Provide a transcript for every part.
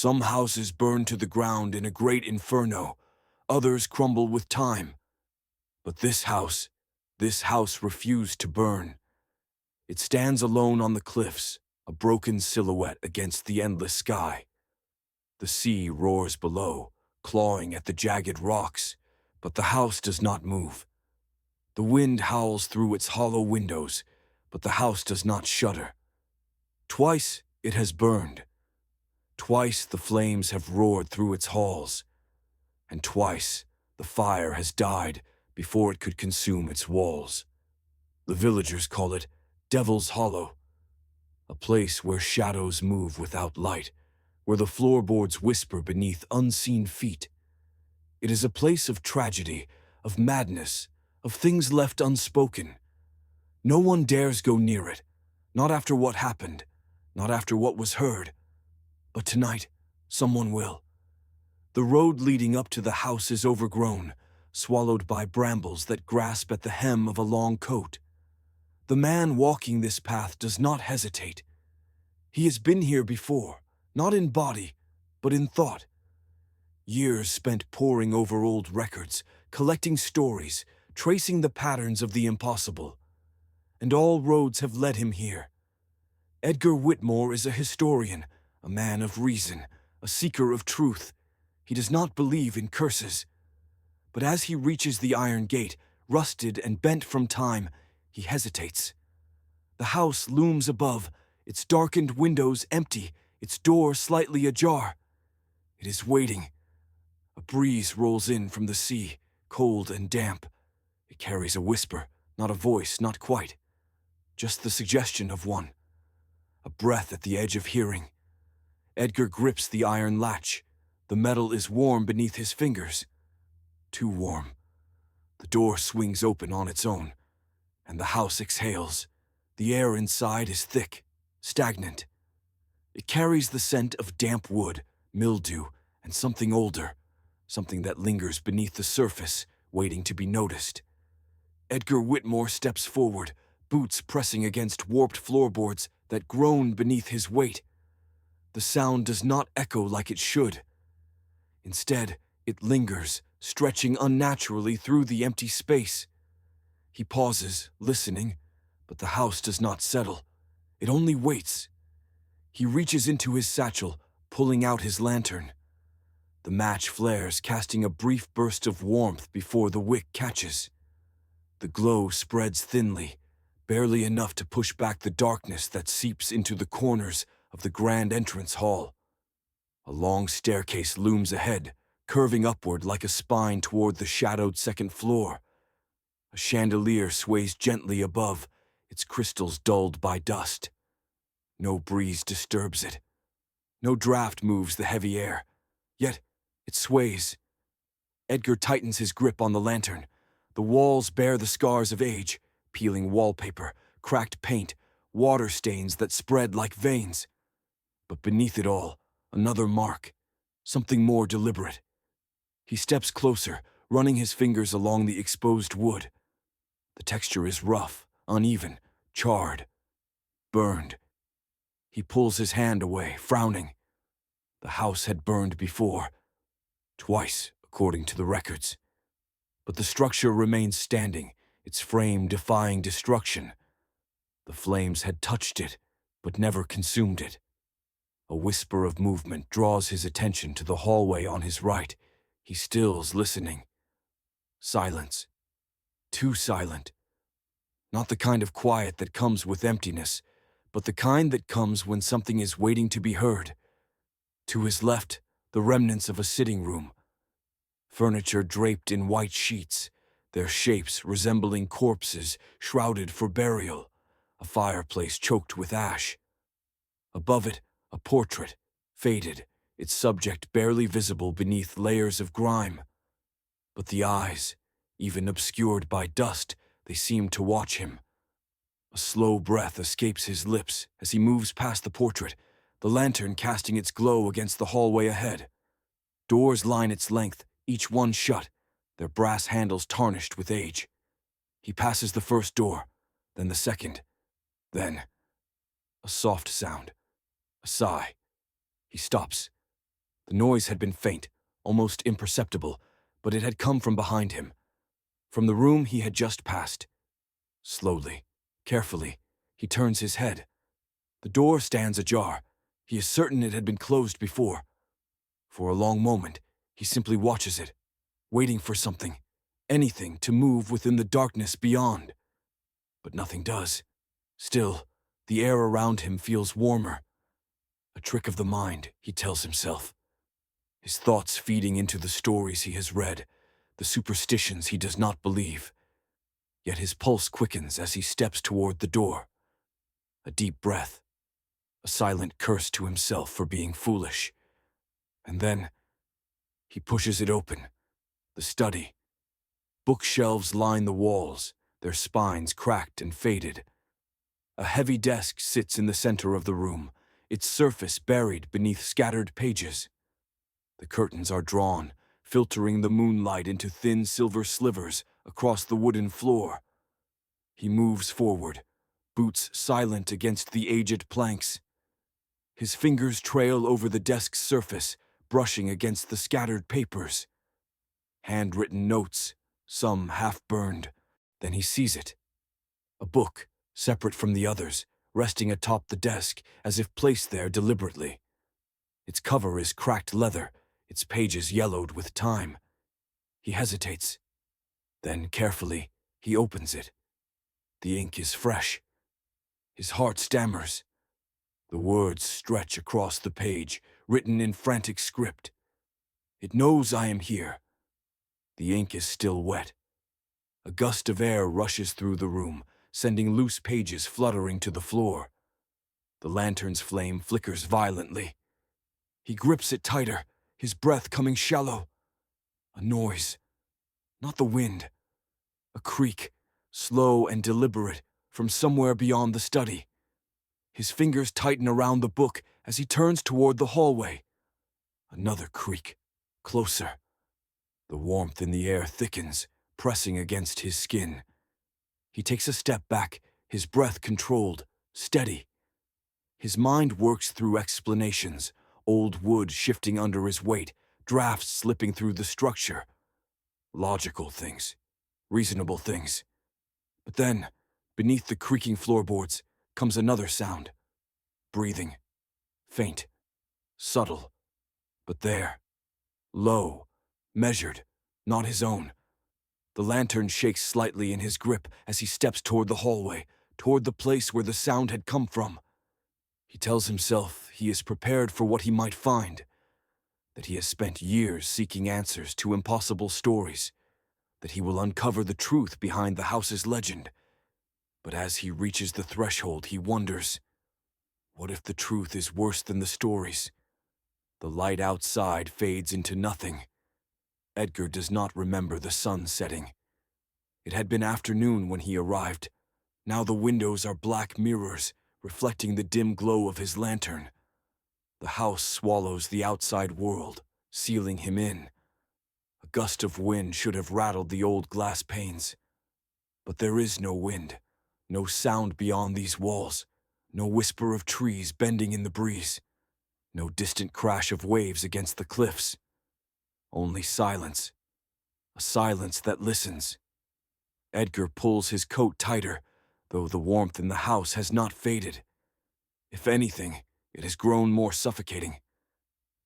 Some houses burn to the ground in a great inferno, others crumble with time. But this house refused to burn. It stands alone on the cliffs, a broken silhouette against the endless sky. The sea roars below, clawing at the jagged rocks, but the house does not move. The wind howls through its hollow windows, but the house does not shudder. Twice it has burned. Twice the flames have roared through its halls, and twice the fire has died before it could consume its walls. The villagers call it Devil's Hollow, a place where shadows move without light, where the floorboards whisper beneath unseen feet. It is a place of tragedy, of madness, of things left unspoken. No one dares go near it, not after what happened, not after what was heard. But tonight, someone will. The road leading up to the house is overgrown, swallowed by brambles that grasp at the hem of a long coat. The man walking this path does not hesitate. He has been here before, not in body, but in thought. Years spent poring over old records, collecting stories, tracing the patterns of the impossible. And all roads have led him here. Edgar Whitmore is a historian, a man of reason, a seeker of truth. He does not believe in curses. But as he reaches the iron gate, rusted and bent from time, he hesitates. The house looms above, its darkened windows empty, its door slightly ajar. It is waiting. A breeze rolls in from the sea, cold and damp. It carries a whisper, not a voice, not quite. Just the suggestion of one. A breath at the edge of hearing. Edgar grips the iron latch. The metal is warm beneath his fingers. Too warm. The door swings open on its own, and the house exhales. The air inside is thick, stagnant. It carries the scent of damp wood, mildew, and something older, something that lingers beneath the surface, waiting to be noticed. Edgar Whitmore steps forward, boots pressing against warped floorboards that groan beneath his weight. The sound does not echo like it should. Instead, it lingers, stretching unnaturally through the empty space. He pauses, listening, but the house does not settle. It only waits. He reaches into his satchel, pulling out his lantern. The match flares, casting a brief burst of warmth before the wick catches. The glow spreads thinly, barely enough to push back the darkness that seeps into the corners of the grand entrance hall. A long staircase looms ahead, curving upward like a spine toward the shadowed second floor. A chandelier sways gently above, its crystals dulled by dust. No breeze disturbs it. No draft moves the heavy air. Yet, it sways. Edgar tightens his grip on the lantern. The walls bear the scars of age, peeling wallpaper, cracked paint, water stains that spread like veins. But beneath it all, another mark, something more deliberate. He steps closer, running his fingers along the exposed wood. The texture is rough, uneven, charred, burned. He pulls his hand away, frowning. The house had burned before, twice, according to the records. But the structure remains standing, its frame defying destruction. The flames had touched it, but never consumed it. A whisper of movement draws his attention to the hallway on his right. He stills, listening. Silence. Too silent. Not the kind of quiet that comes with emptiness, but the kind that comes when something is waiting to be heard. To his left, the remnants of a sitting room. Furniture draped in white sheets, their shapes resembling corpses shrouded for burial. A fireplace choked with ash. Above it, a portrait, faded, its subject barely visible beneath layers of grime. But the eyes, even obscured by dust, they seem to watch him. A slow breath escapes his lips as he moves past the portrait, the lantern casting its glow against the hallway ahead. Doors line its length, each one shut, their brass handles tarnished with age. He passes the first door, then the second, then a soft sound, a sigh. He stops. The noise had been faint, almost imperceptible, but it had come from behind him, from the room he had just passed. Slowly, carefully, he turns his head. The door stands ajar. He is certain it had been closed before. For a long moment, he simply watches it, waiting for something, anything to move within the darkness beyond. But nothing does. Still, the air around him feels warmer. A trick of the mind, he tells himself. His thoughts feeding into the stories he has read, the superstitions he does not believe. Yet his pulse quickens as he steps toward the door. A deep breath, a silent curse to himself for being foolish. And then, he pushes it open. The study. Bookshelves line the walls, their spines cracked and faded. A heavy desk sits in the center of the room, its surface buried beneath scattered pages. The curtains are drawn, filtering the moonlight into thin silver slivers across the wooden floor. He moves forward, boots silent against the aged planks. His fingers trail over the desk's surface, brushing against the scattered papers. Handwritten notes, some half-burned. Then he sees it. A book, separate from the others, resting atop the desk as if placed there deliberately. Its cover is cracked leather, its pages yellowed with time. He hesitates. Then, carefully, he opens it. The ink is fresh. His heart stammers. The words stretch across the page, written in frantic script. It knows I am here. The ink is still wet. A gust of air rushes through the room, sending loose pages fluttering to the floor. The lantern's flame flickers violently. He grips it tighter, his breath coming shallow. A noise. Not the wind. A creak, slow and deliberate, from somewhere beyond the study. His fingers tighten around the book as he turns toward the hallway. Another creak. Closer. The warmth in the air thickens, pressing against his skin. He takes a step back, his breath controlled, steady. His mind works through explanations, old wood shifting under his weight, drafts slipping through the structure. Logical things, reasonable things. But then, beneath the creaking floorboards, comes another sound. Breathing. Faint. Subtle. But there. Low. Measured. Not his own. The lantern shakes slightly in his grip as he steps toward the hallway, toward the place where the sound had come from. He tells himself he is prepared for what he might find, that he has spent years seeking answers to impossible stories, that he will uncover the truth behind the house's legend. But as he reaches the threshold, he wonders, what if the truth is worse than the stories? The light outside fades into nothing. Edgar does not remember the sun setting. It had been afternoon when he arrived. Now the windows are black mirrors, reflecting the dim glow of his lantern. The house swallows the outside world, sealing him in. A gust of wind should have rattled the old glass panes. But there is no wind, no sound beyond these walls, no whisper of trees bending in the breeze, no distant crash of waves against the cliffs. Only silence, a silence that listens. Edgar pulls his coat tighter, though the warmth in the house has not faded. If anything, it has grown more suffocating.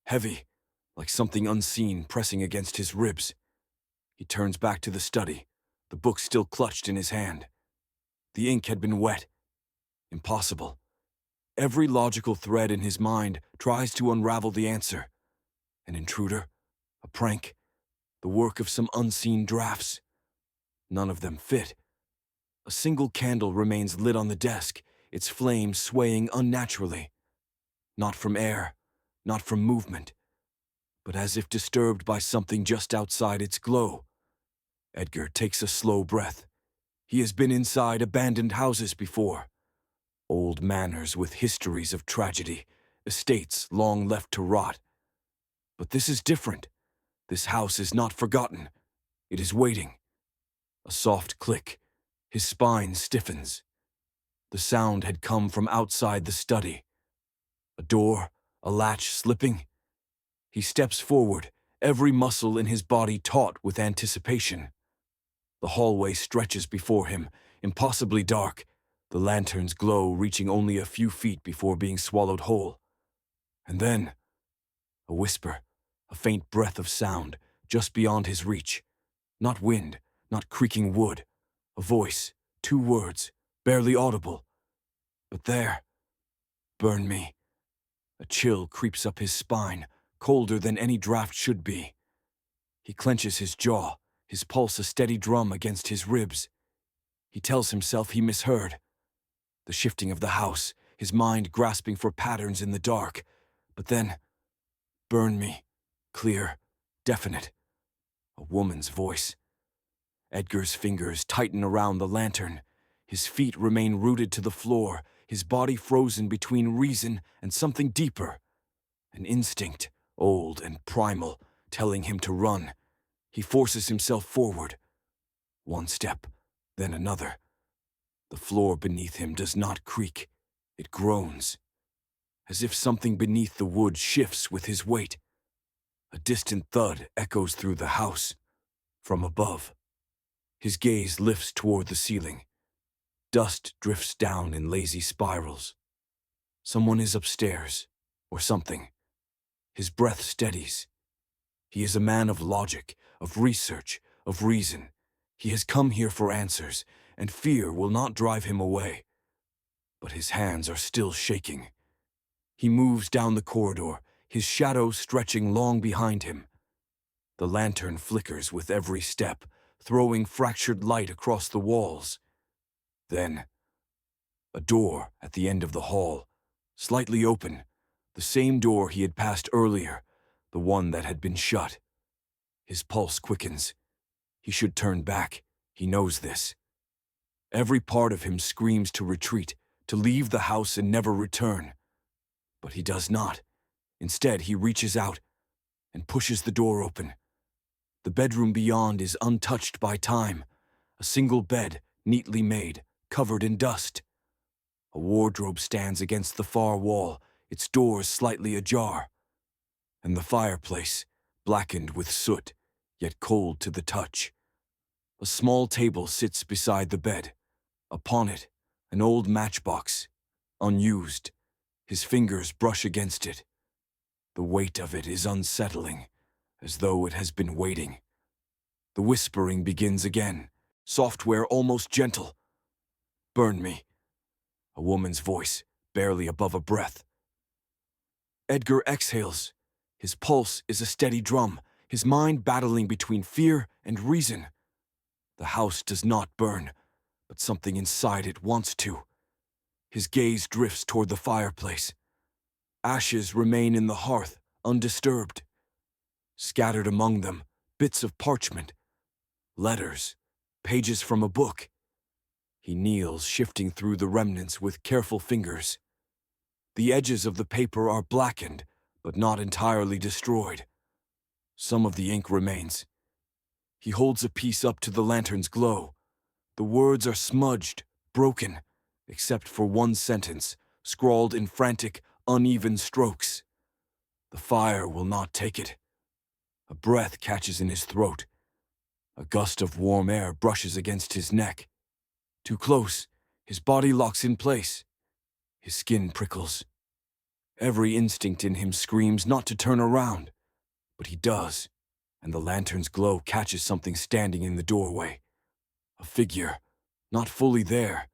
Heavy, like something unseen pressing against his ribs. He turns back to the study, the book still clutched in his hand. The ink had been wet. Impossible. Every logical thread in his mind tries to unravel the answer. An intruder? A prank? The work of some unseen drafts? None of them fit. A single candle remains lit on the desk, its flame swaying unnaturally. Not from air, not from movement, but as if disturbed by something just outside its glow. Edgar takes a slow breath. He has been inside abandoned houses before. Old manors with histories of tragedy, estates long left to rot. But this is different. This house is not forgotten. It is waiting. A soft click. His spine stiffens. The sound had come from outside the study. A door, a latch slipping. He steps forward, every muscle in his body taut with anticipation. The hallway stretches before him, impossibly dark, the lantern's glow reaching only a few feet before being swallowed whole. And then, a whisper, a faint breath of sound, just beyond his reach. Not wind, not creaking wood. A voice, 2 words, barely audible. But there, burn me. A chill creeps up his spine, colder than any draft should be. He clenches his jaw, his pulse a steady drum against his ribs. He tells himself he misheard. The shifting of the house, his mind grasping for patterns in the dark. But then, burn me. Clear, definite. A woman's voice. Edgar's fingers tighten around the lantern. His feet remain rooted to the floor, his body frozen between reason and something deeper. An instinct, old and primal, telling him to run. He forces himself forward. 1 step, then another. The floor beneath him does not creak. It groans. As if something beneath the wood shifts with his weight. A distant thud echoes through the house. From above. His gaze lifts toward the ceiling. Dust drifts down in lazy spirals. Someone is upstairs, or something. His breath steadies. He is a man of logic, of research, of reason. He has come here for answers, and fear will not drive him away. But his hands are still shaking. He moves down the corridor, his shadow stretching long behind him. The lantern flickers with every step, throwing fractured light across the walls. Then, a door at the end of the hall, slightly open, the same door he had passed earlier, the one that had been shut. His pulse quickens. He should turn back. He knows this. Every part of him screams to retreat, to leave the house and never return. But he does not. Instead, he reaches out and pushes the door open. The bedroom beyond is untouched by time. A single bed, neatly made, covered in dust. A wardrobe stands against the far wall, its doors slightly ajar. And the fireplace, blackened with soot, yet cold to the touch. A small table sits beside the bed. Upon it, an old matchbox, unused. His fingers brush against it. The weight of it is unsettling, as though it has been waiting. The whispering begins again, software almost gentle. Burn me. A woman's voice, barely above a breath. Edgar exhales. His pulse is a steady drum, his mind battling between fear and reason. The house does not burn, but something inside it wants to. His gaze drifts toward the fireplace. Ashes remain in the hearth, undisturbed. Scattered among them, bits of parchment, letters, pages from a book. He kneels, shifting through the remnants with careful fingers. The edges of the paper are blackened, but not entirely destroyed. Some of the ink remains. He holds a piece up to the lantern's glow. The words are smudged, broken, except for one sentence, scrawled in frantic, uneven strokes. The fire will not take it. A breath catches in his throat. A gust of warm air brushes against his neck. Too close, his body locks in place. His skin prickles. Every instinct in him screams not to turn around, but he does, and the lantern's glow catches something standing in the doorway. A figure, not fully there,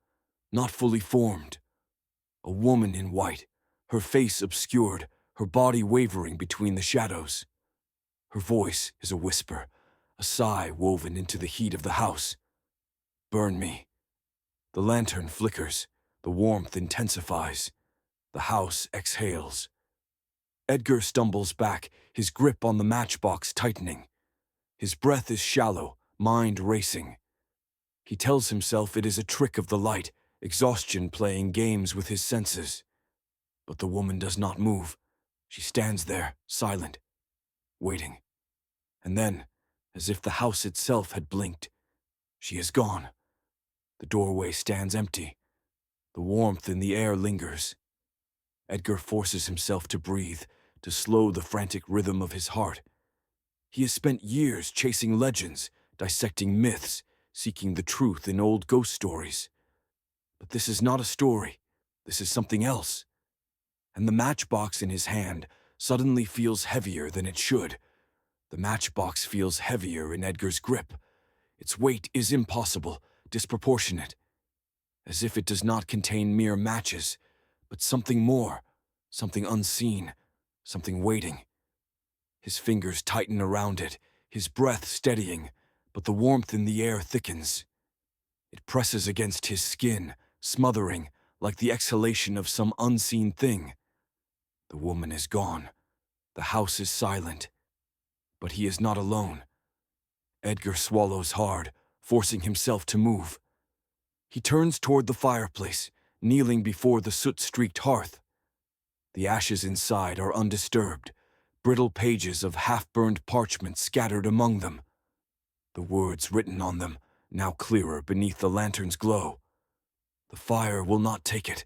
not fully formed. A woman in white, her face obscured, her body wavering between the shadows. Her voice is a whisper, a sigh woven into the heat of the house. Burn me. The lantern flickers, the warmth intensifies. The house exhales. Edgar stumbles back, his grip on the matchbox tightening. His breath is shallow, mind racing. He tells himself it is a trick of the light, exhaustion playing games with his senses. But the woman does not move. She stands there, silent, waiting. And then, as if the house itself had blinked, she is gone. The doorway stands empty. The warmth in the air lingers. Edgar forces himself to breathe, to slow the frantic rhythm of his heart. He has spent years chasing legends, dissecting myths, seeking the truth in old ghost stories. But this is not a story. This is something else. And the matchbox in his hand suddenly feels heavier than it should. The matchbox feels heavier in Edgar's grip. Its weight is impossible, disproportionate, as if it does not contain mere matches, but something more, something unseen, something waiting. His fingers tighten around it, his breath steadying, but the warmth in the air thickens. It presses against his skin, smothering, like the exhalation of some unseen thing. The woman is gone. The house is silent. But he is not alone. Edgar swallows hard, forcing himself to move. He turns toward the fireplace, kneeling before the soot-streaked hearth. The ashes inside are undisturbed, brittle pages of half-burned parchment scattered among them. The words written on them, now clearer beneath the lantern's glow. The fire will not take it.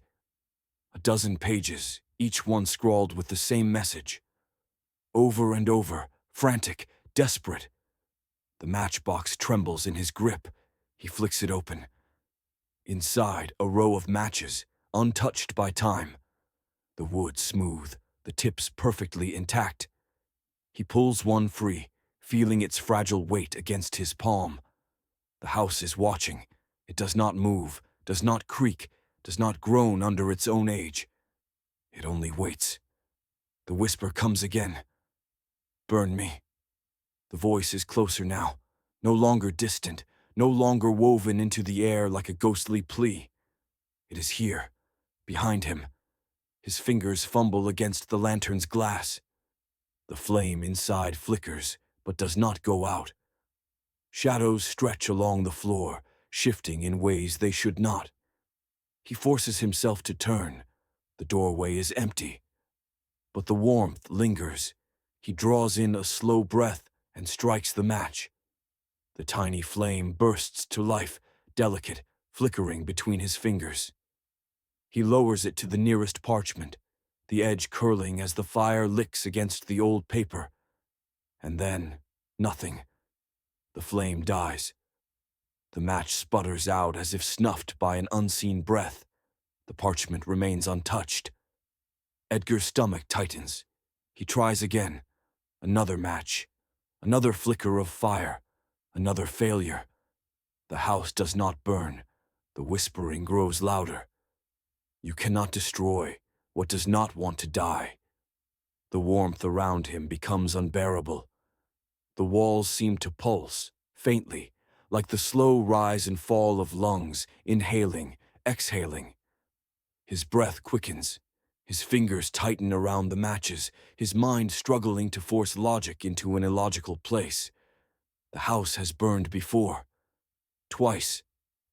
A dozen pages, each one scrawled with the same message. Over and over, frantic, desperate. The matchbox trembles in his grip. He flicks it open. Inside, a row of matches, untouched by time. The wood smooth, the tips perfectly intact. He pulls one free, feeling its fragile weight against his palm. The house is watching. It does not move, does not creak, does not groan under its own age. It only waits. The whisper comes again. Burn me. The voice is closer now, no longer distant, no longer woven into the air like a ghostly plea. It is here, behind him. His fingers fumble against the lantern's glass. The flame inside flickers, but does not go out. Shadows stretch along the floor, shifting in ways they should not. He forces himself to turn. The doorway is empty. But the warmth lingers. He draws in a slow breath and strikes the match. The tiny flame bursts to life, delicate, flickering between his fingers. He lowers it to the nearest parchment, the edge curling as the fire licks against the old paper. And then, nothing. The flame dies. The match sputters out as if snuffed by an unseen breath. The parchment remains untouched. Edgar's stomach tightens. He tries again. Another match. Another flicker of fire. Another failure. The house does not burn. The whispering grows louder. You cannot destroy what does not want to die. The warmth around him becomes unbearable. The walls seem to pulse, faintly, like the slow rise and fall of lungs, inhaling, exhaling. His breath quickens. His fingers tighten around the matches, his mind struggling to force logic into an illogical place. The house has burned before. Twice.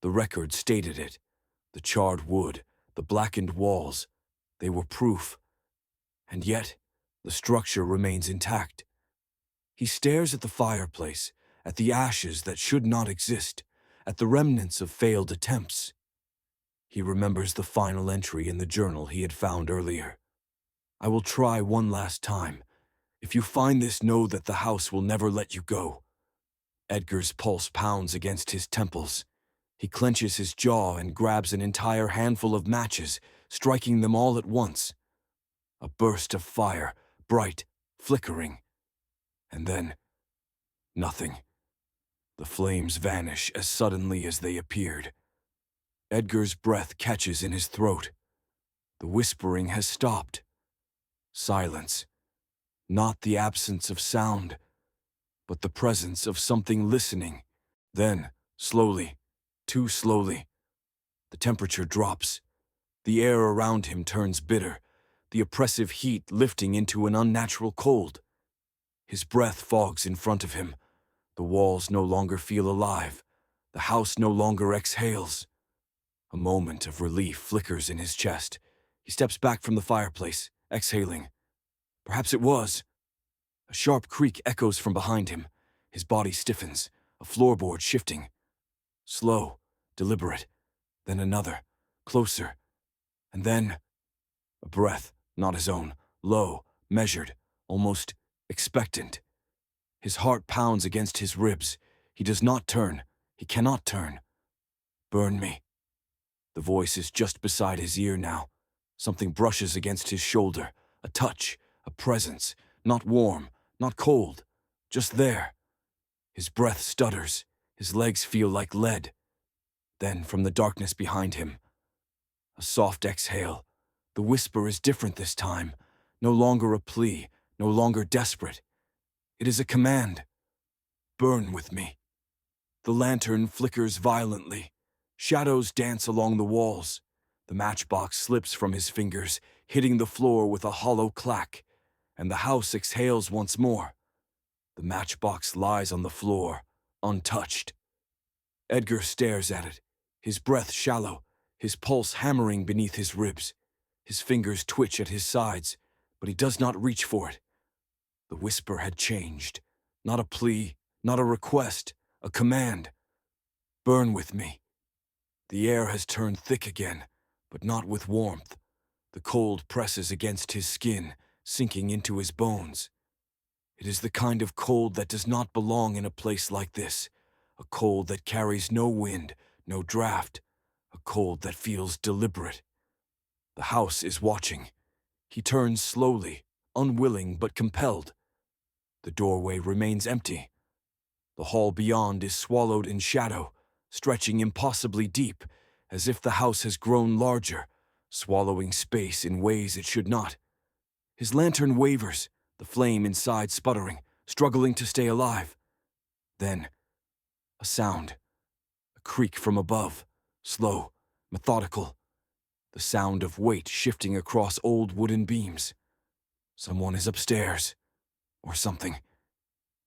The record stated it. The charred wood, the blackened walls, they were proof. And yet, the structure remains intact. He stares at the fireplace, at the ashes that should not exist, at the remnants of failed attempts. He remembers the final entry in the journal he had found earlier. I will try one last time. If you find this, know that the house will never let you go. Edgar's pulse pounds against his temples. He clenches his jaw and grabs an entire handful of matches, striking them all at once. A burst of fire, bright, flickering. And then, nothing. The flames vanish as suddenly as they appeared. Edgar's breath catches in his throat. The whispering has stopped. Silence. Not the absence of sound, but the presence of something listening. Then, slowly, too slowly, the temperature drops. The air around him turns bitter, the oppressive heat lifting into an unnatural cold. His breath fogs in front of him. The walls no longer feel alive. The house no longer exhales. A moment of relief flickers in his chest. He steps back from the fireplace, exhaling. Perhaps it was. A sharp creak echoes from behind him. His body stiffens, a floorboard shifting. Slow, deliberate. Then another, closer. And then a breath, not his own, low, measured, almost expectant. His heart pounds against his ribs. He does not turn. He cannot turn. Burn me. The voice is just beside his ear now. Something brushes against his shoulder. A touch, a presence. Not warm, not cold. Just there. His breath stutters. His legs feel like lead. Then, from the darkness behind him, a soft exhale. The whisper is different this time. No longer a plea, no longer desperate. It is a command. Burn with me. The lantern flickers violently. Shadows dance along the walls. The matchbox slips from his fingers, hitting the floor with a hollow clack, and the house exhales once more. The matchbox lies on the floor, untouched. Edgar stares at it, his breath shallow, his pulse hammering beneath his ribs. His fingers twitch at his sides, but he does not reach for it. The whisper had changed. Not a plea, not a request, a command. Burn with me. The air has turned thick again, but not with warmth. The cold presses against his skin, sinking into his bones. It is the kind of cold that does not belong in a place like this, a cold that carries no wind, no draft, a cold that feels deliberate. The house is watching. He turns slowly, unwilling but compelled. The doorway remains empty. The hall beyond is swallowed in shadow, stretching impossibly deep, as if the house has grown larger, swallowing space in ways it should not. His lantern wavers, the flame inside sputtering, struggling to stay alive. Then, a sound. A creak from above, slow, methodical. The sound of weight shifting across old wooden beams. Someone is upstairs. Or something.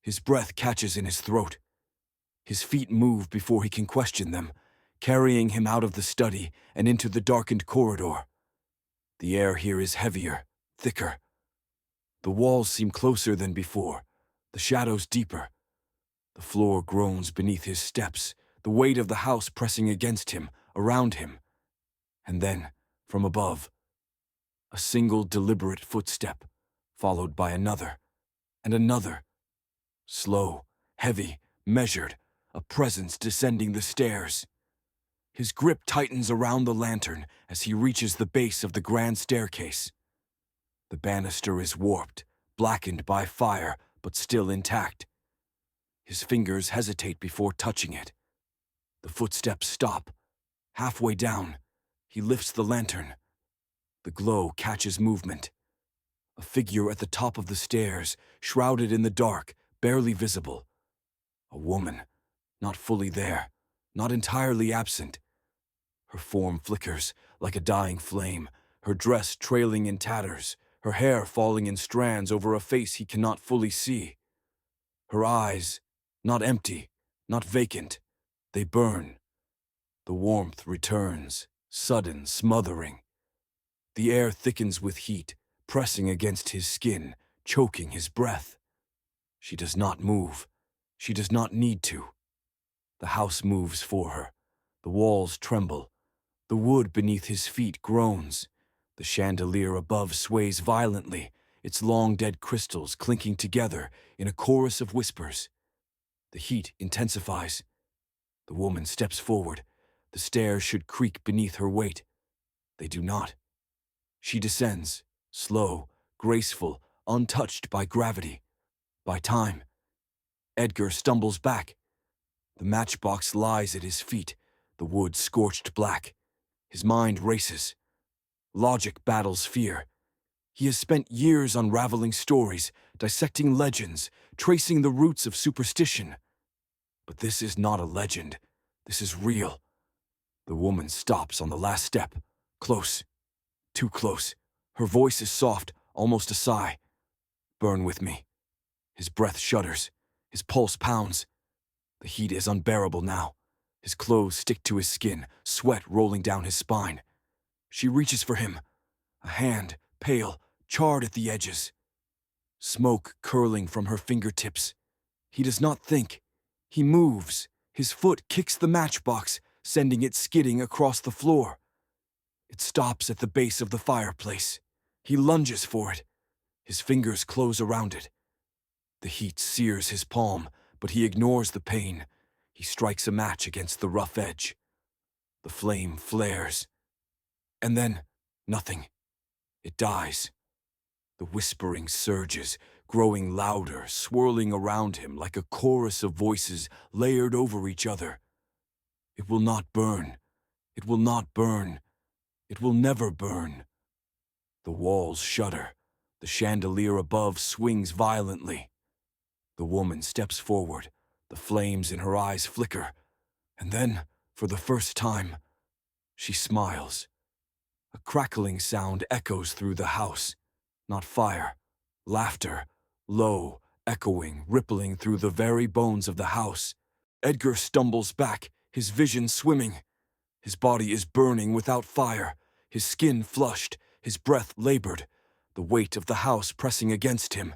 His breath catches in his throat. His feet move before he can question them, carrying him out of the study and into the darkened corridor. The air here is heavier, thicker. The walls seem closer than before, the shadows deeper. The floor groans beneath his steps, the weight of the house pressing against him, around him. And then, from above, a single deliberate footstep, followed by another, and another. Slow, heavy, measured, a presence descending the stairs. His grip tightens around the lantern as he reaches the base of the grand staircase. The banister is warped, blackened by fire, but still intact. His fingers hesitate before touching it. The footsteps stop. Halfway down, he lifts the lantern. The glow catches movement. A figure at the top of the stairs, shrouded in the dark, barely visible. A woman, not fully there, not entirely absent. Her form flickers like a dying flame, her dress trailing in tatters, her hair falling in strands over a face he cannot fully see. Her eyes, not empty, not vacant, they burn. The warmth returns, sudden, smothering. The air thickens with heat, pressing against his skin, choking his breath. She does not move. She does not need to. The house moves for her. The walls tremble. The wood beneath his feet groans. The chandelier above sways violently, its long dead crystals clinking together in a chorus of whispers. The heat intensifies. The woman steps forward. The stairs should creak beneath her weight. They do not. She descends, slow, graceful, untouched by gravity, by time. Edgar stumbles back. The matchbox lies at his feet, the wood scorched black. His mind races. Logic battles fear. He has spent years unraveling stories, dissecting legends, tracing the roots of superstition. But this is not a legend. This is real. The woman stops on the last step, close. Too close. Her voice is soft, almost a sigh. Burn with me. His breath shudders. His pulse pounds. The heat is unbearable now. His clothes stick to his skin, sweat rolling down his spine. She reaches for him. A hand, pale, charred at the edges. Smoke curling from her fingertips. He does not think. He moves. His foot kicks the matchbox, sending it skidding across the floor. It stops at the base of the fireplace. He lunges for it. His fingers close around it. The heat sears his palm, but he ignores the pain. He strikes a match against the rough edge. The flame flares. And then, nothing. It dies. The whispering surges, growing louder, swirling around him like a chorus of voices layered over each other. It will not burn. It will not burn. It will never burn. The walls shudder. The chandelier above swings violently. The woman steps forward. The flames in her eyes flicker. And then, for the first time, she smiles. A crackling sound echoes through the house. Not fire. Laughter. Low, echoing, rippling through the very bones of the house. Edgar stumbles back, his vision swimming. His body is burning without fire, his skin flushed, his breath labored, the weight of the house pressing against him.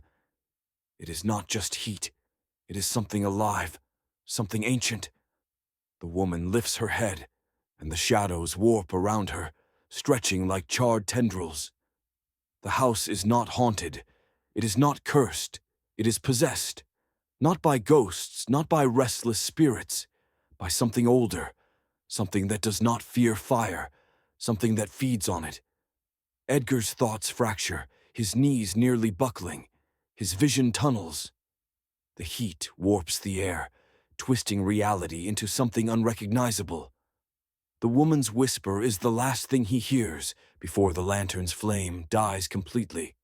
It is not just heat. It is something alive, something ancient. The woman lifts her head, and the shadows warp around her, stretching like charred tendrils. The house is not haunted. It is not cursed. It is possessed. Not by ghosts, not by restless spirits, by something older, something that does not fear fire, something that feeds on it. Edgar's thoughts fracture, his knees nearly buckling, his vision tunnels. The heat warps the air, twisting reality into something unrecognizable. The woman's whisper is the last thing he hears before the lantern's flame dies completely.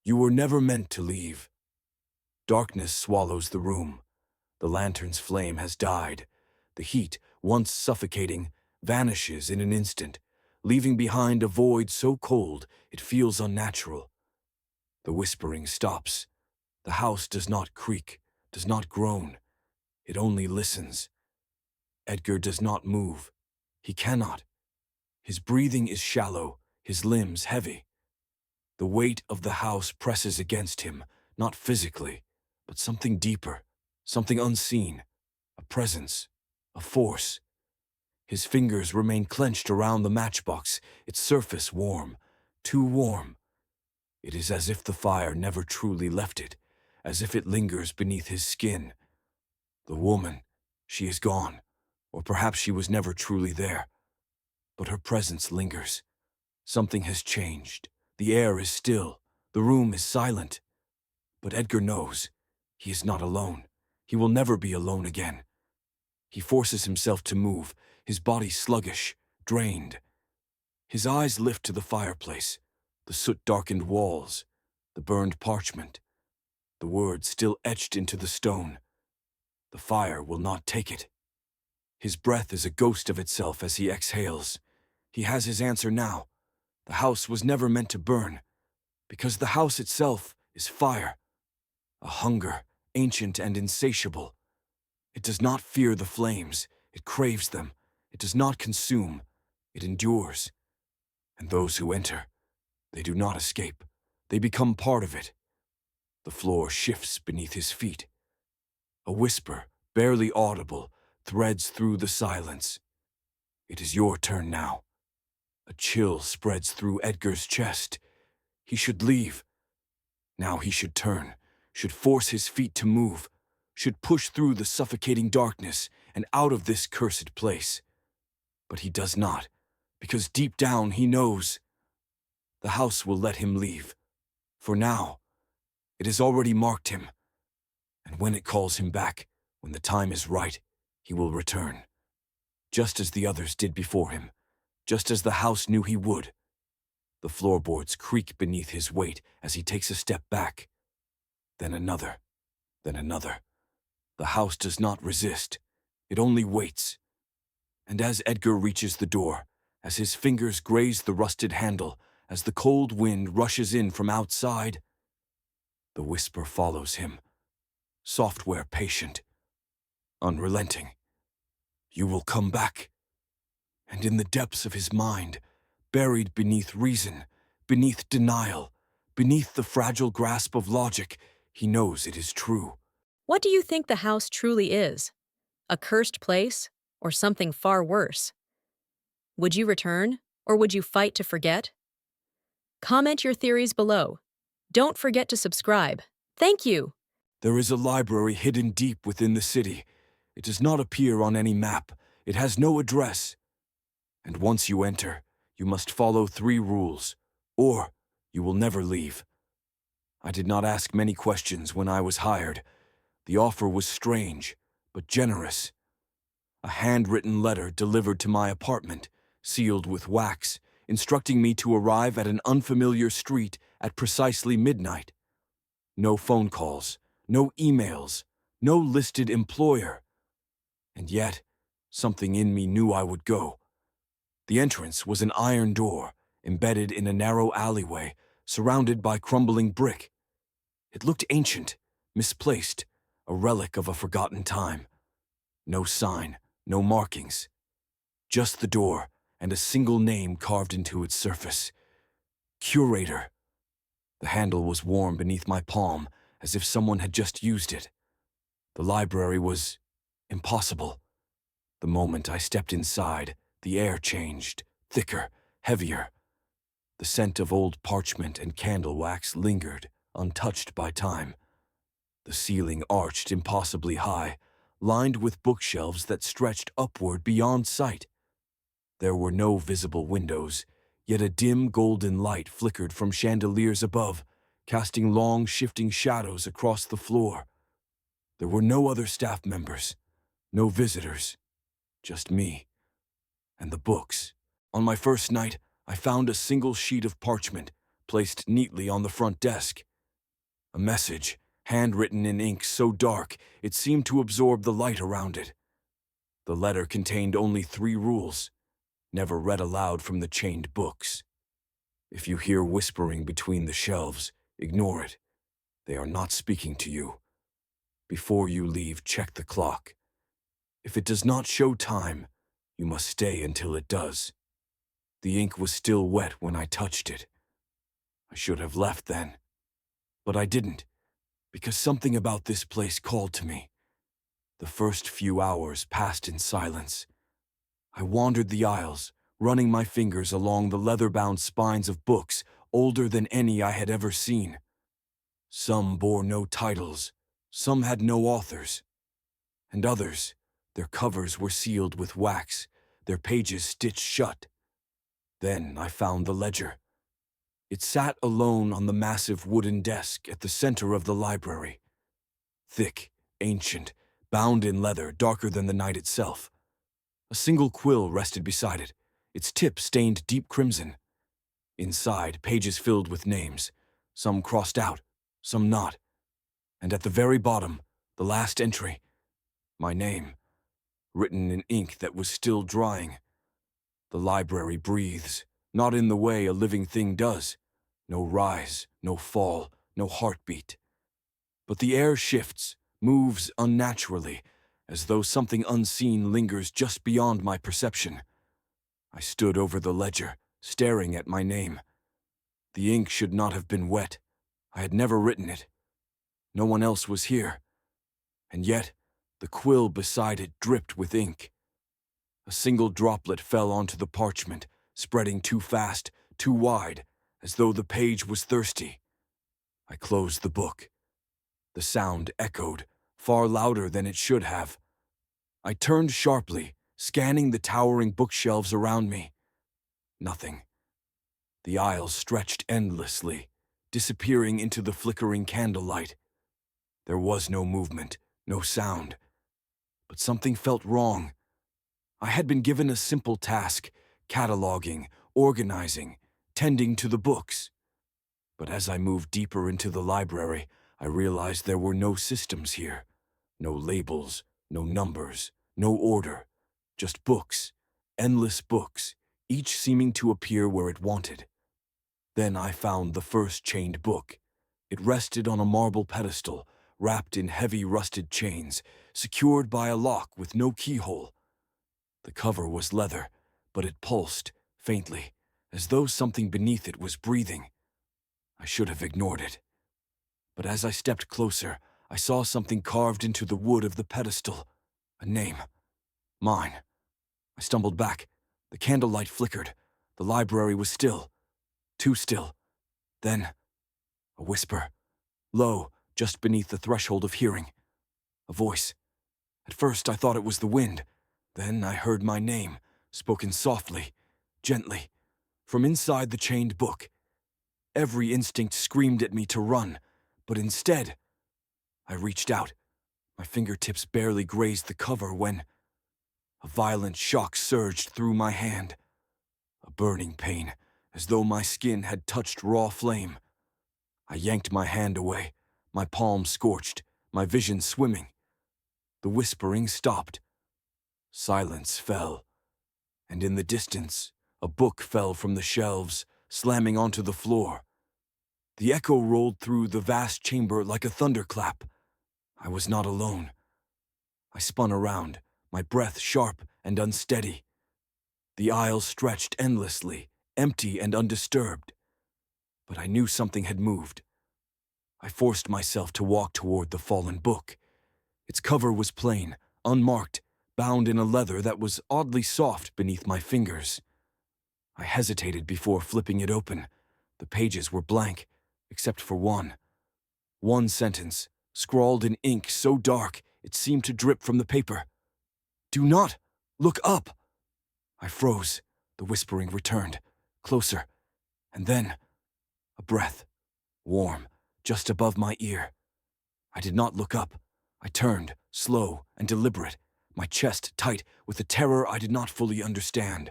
You were never meant to leave. Darkness swallows the room. The lantern's flame has died. The heat, once suffocating, vanishes in an instant, leaving behind a void so cold it feels unnatural. The whispering stops. The house does not creak, does not groan. It only listens. Edgar does not move. He cannot. His breathing is shallow, his limbs heavy. The weight of the house presses against him, not physically, but something deeper, something unseen, a presence, a force. His fingers remain clenched around the matchbox, its surface warm, too warm. It is as if the fire never truly left it, as if it lingers beneath his skin. The woman, she is gone, or perhaps she was never truly there. But her presence lingers. Something has changed. The air is still. The room is silent. But Edgar knows. He is not alone. He will never be alone again. He forces himself to move, his body sluggish, drained. His eyes lift to the fireplace, the soot-darkened walls, the burned parchment, the words still etched into the stone. The fire will not take it. His breath is a ghost of itself as he exhales. He has his answer now. The house was never meant to burn, because the house itself is fire, a hunger, ancient and insatiable. It does not fear the flames, it craves them. It does not consume, it endures. And those who enter, they do not escape. They become part of it. The floor shifts beneath his feet. A whisper, barely audible, threads through the silence. It is your turn now. A chill spreads through Edgar's chest. He should leave. Now he should turn, should force his feet to move, should push through the suffocating darkness and out of this cursed place. But he does not, because deep down he knows. The house will let him leave. For now, it has already marked him. And when it calls him back, when the time is right, he will return. Just as the others did before him, just as the house knew he would. The floorboards creak beneath his weight as he takes a step back. Then another, then another. The house does not resist. It only waits. And as Edgar reaches the door, as his fingers graze the rusted handle, as the cold wind rushes in from outside, the whisper follows him. Software patient, unrelenting. You will come back. And in the depths of his mind, buried beneath reason, beneath denial, beneath the fragile grasp of logic, he knows it is true. What do you think the house truly is? A cursed place, or something far worse? Would you return, or would you fight to forget? Comment your theories below. Don't forget to subscribe. Thank you. There is a library hidden deep within the city. It does not appear on any map. It has no address. And once you enter, you must follow 3 rules, or you will never leave. I did not ask many questions when I was hired. The offer was strange, but generous. A handwritten letter delivered to my apartment, sealed with wax, instructing me to arrive at an unfamiliar street at precisely midnight. No phone calls, no emails, no listed employer. And yet, something in me knew I would go. The entrance was an iron door, embedded in a narrow alleyway, surrounded by crumbling brick. It looked ancient, misplaced, a relic of a forgotten time. No sign, no markings. Just the door and a single name carved into its surface. Curator. The handle was warm beneath my palm, as if someone had just used it. The library was impossible. The moment I stepped inside, the air changed, thicker, heavier. The scent of old parchment and candle wax lingered, untouched by time. The ceiling arched impossibly high, lined with bookshelves that stretched upward beyond sight. There were no visible windows, yet a dim golden light flickered from chandeliers above, casting long, shifting shadows across the floor. There were no other staff members, no visitors, just me and the books. On my first night, I found a single sheet of parchment placed neatly on the front desk. A message, handwritten in ink so dark it seemed to absorb the light around it. The letter contained only 3 rules, never read aloud from the chained books. If you hear whispering between the shelves, ignore it. They are not speaking to you. Before you leave, check the clock. If it does not show time, you must stay until it does. The ink was still wet when I touched it. I should have left then. But I didn't, because something about this place called to me. The first few hours passed in silence. I wandered the aisles, running my fingers along the leather-bound spines of books older than any I had ever seen. Some bore no titles, some had no authors, and others, their covers were sealed with wax, their pages stitched shut. Then I found the ledger. It sat alone on the massive wooden desk at the center of the library. Thick, ancient, bound in leather darker than the night itself. A single quill rested beside it, its tip stained deep crimson. Inside, pages filled with names, some crossed out, some not. And at the very bottom, the last entry, my name, written in ink that was still drying. The library breathes, not in the way a living thing does. No rise, no fall, no heartbeat. But the air shifts, moves unnaturally, as though something unseen lingers just beyond my perception. I stood over the ledger, staring at my name. The ink should not have been wet. I had never written it. No one else was here. And yet, the quill beside it dripped with ink. A single droplet fell onto the parchment, spreading too fast, too wide, as though the page was thirsty. I closed the book. The sound echoed, far louder than it should have. I turned sharply, scanning the towering bookshelves around me. Nothing. The aisles stretched endlessly, disappearing into the flickering candlelight. There was no movement, no sound. But something felt wrong. I had been given a simple task, cataloging, organizing, tending to the books. But as I moved deeper into the library, I realized there were no systems here. No labels, no numbers, no order. Just books, endless books, each seeming to appear where it wanted. Then I found the first chained book. It rested on a marble pedestal, wrapped in heavy rusted chains, secured by a lock with no keyhole. The cover was leather, but it pulsed, faintly, as though something beneath it was breathing. I should have ignored it. But as I stepped closer, I saw something carved into the wood of the pedestal. A name. Mine. I stumbled back. The candlelight flickered. The library was still. Too still. Then, A whisper, low, just beneath the threshold of hearing. A voice. At first I thought it was the wind. Then I heard my name, spoken softly, gently, from inside the chained book. Every instinct screamed at me to run, but instead, I reached out. My fingertips barely grazed the cover when a violent shock surged through my hand. A burning pain, as though my skin had touched raw flame. I yanked my hand away, my palm scorched, my vision swimming. The whispering stopped. Silence fell, and in the distance, a book fell from the shelves, slamming onto the floor. The echo rolled through the vast chamber like a thunderclap. I was not alone. I spun around, my breath sharp and unsteady. The aisle stretched endlessly, empty and undisturbed. But I knew something had moved. I forced myself to walk toward the fallen book. Its cover was plain, unmarked, bound in a leather that was oddly soft beneath my fingers. I hesitated before flipping it open. The pages were blank, except for one. One sentence, scrawled in ink so dark it seemed to drip from the paper. "Do not look up!" I froze. The whispering returned, closer, and then a breath, warm, just above my ear. I did not look up. I turned, slow and deliberate, my chest tight with a terror I did not fully understand.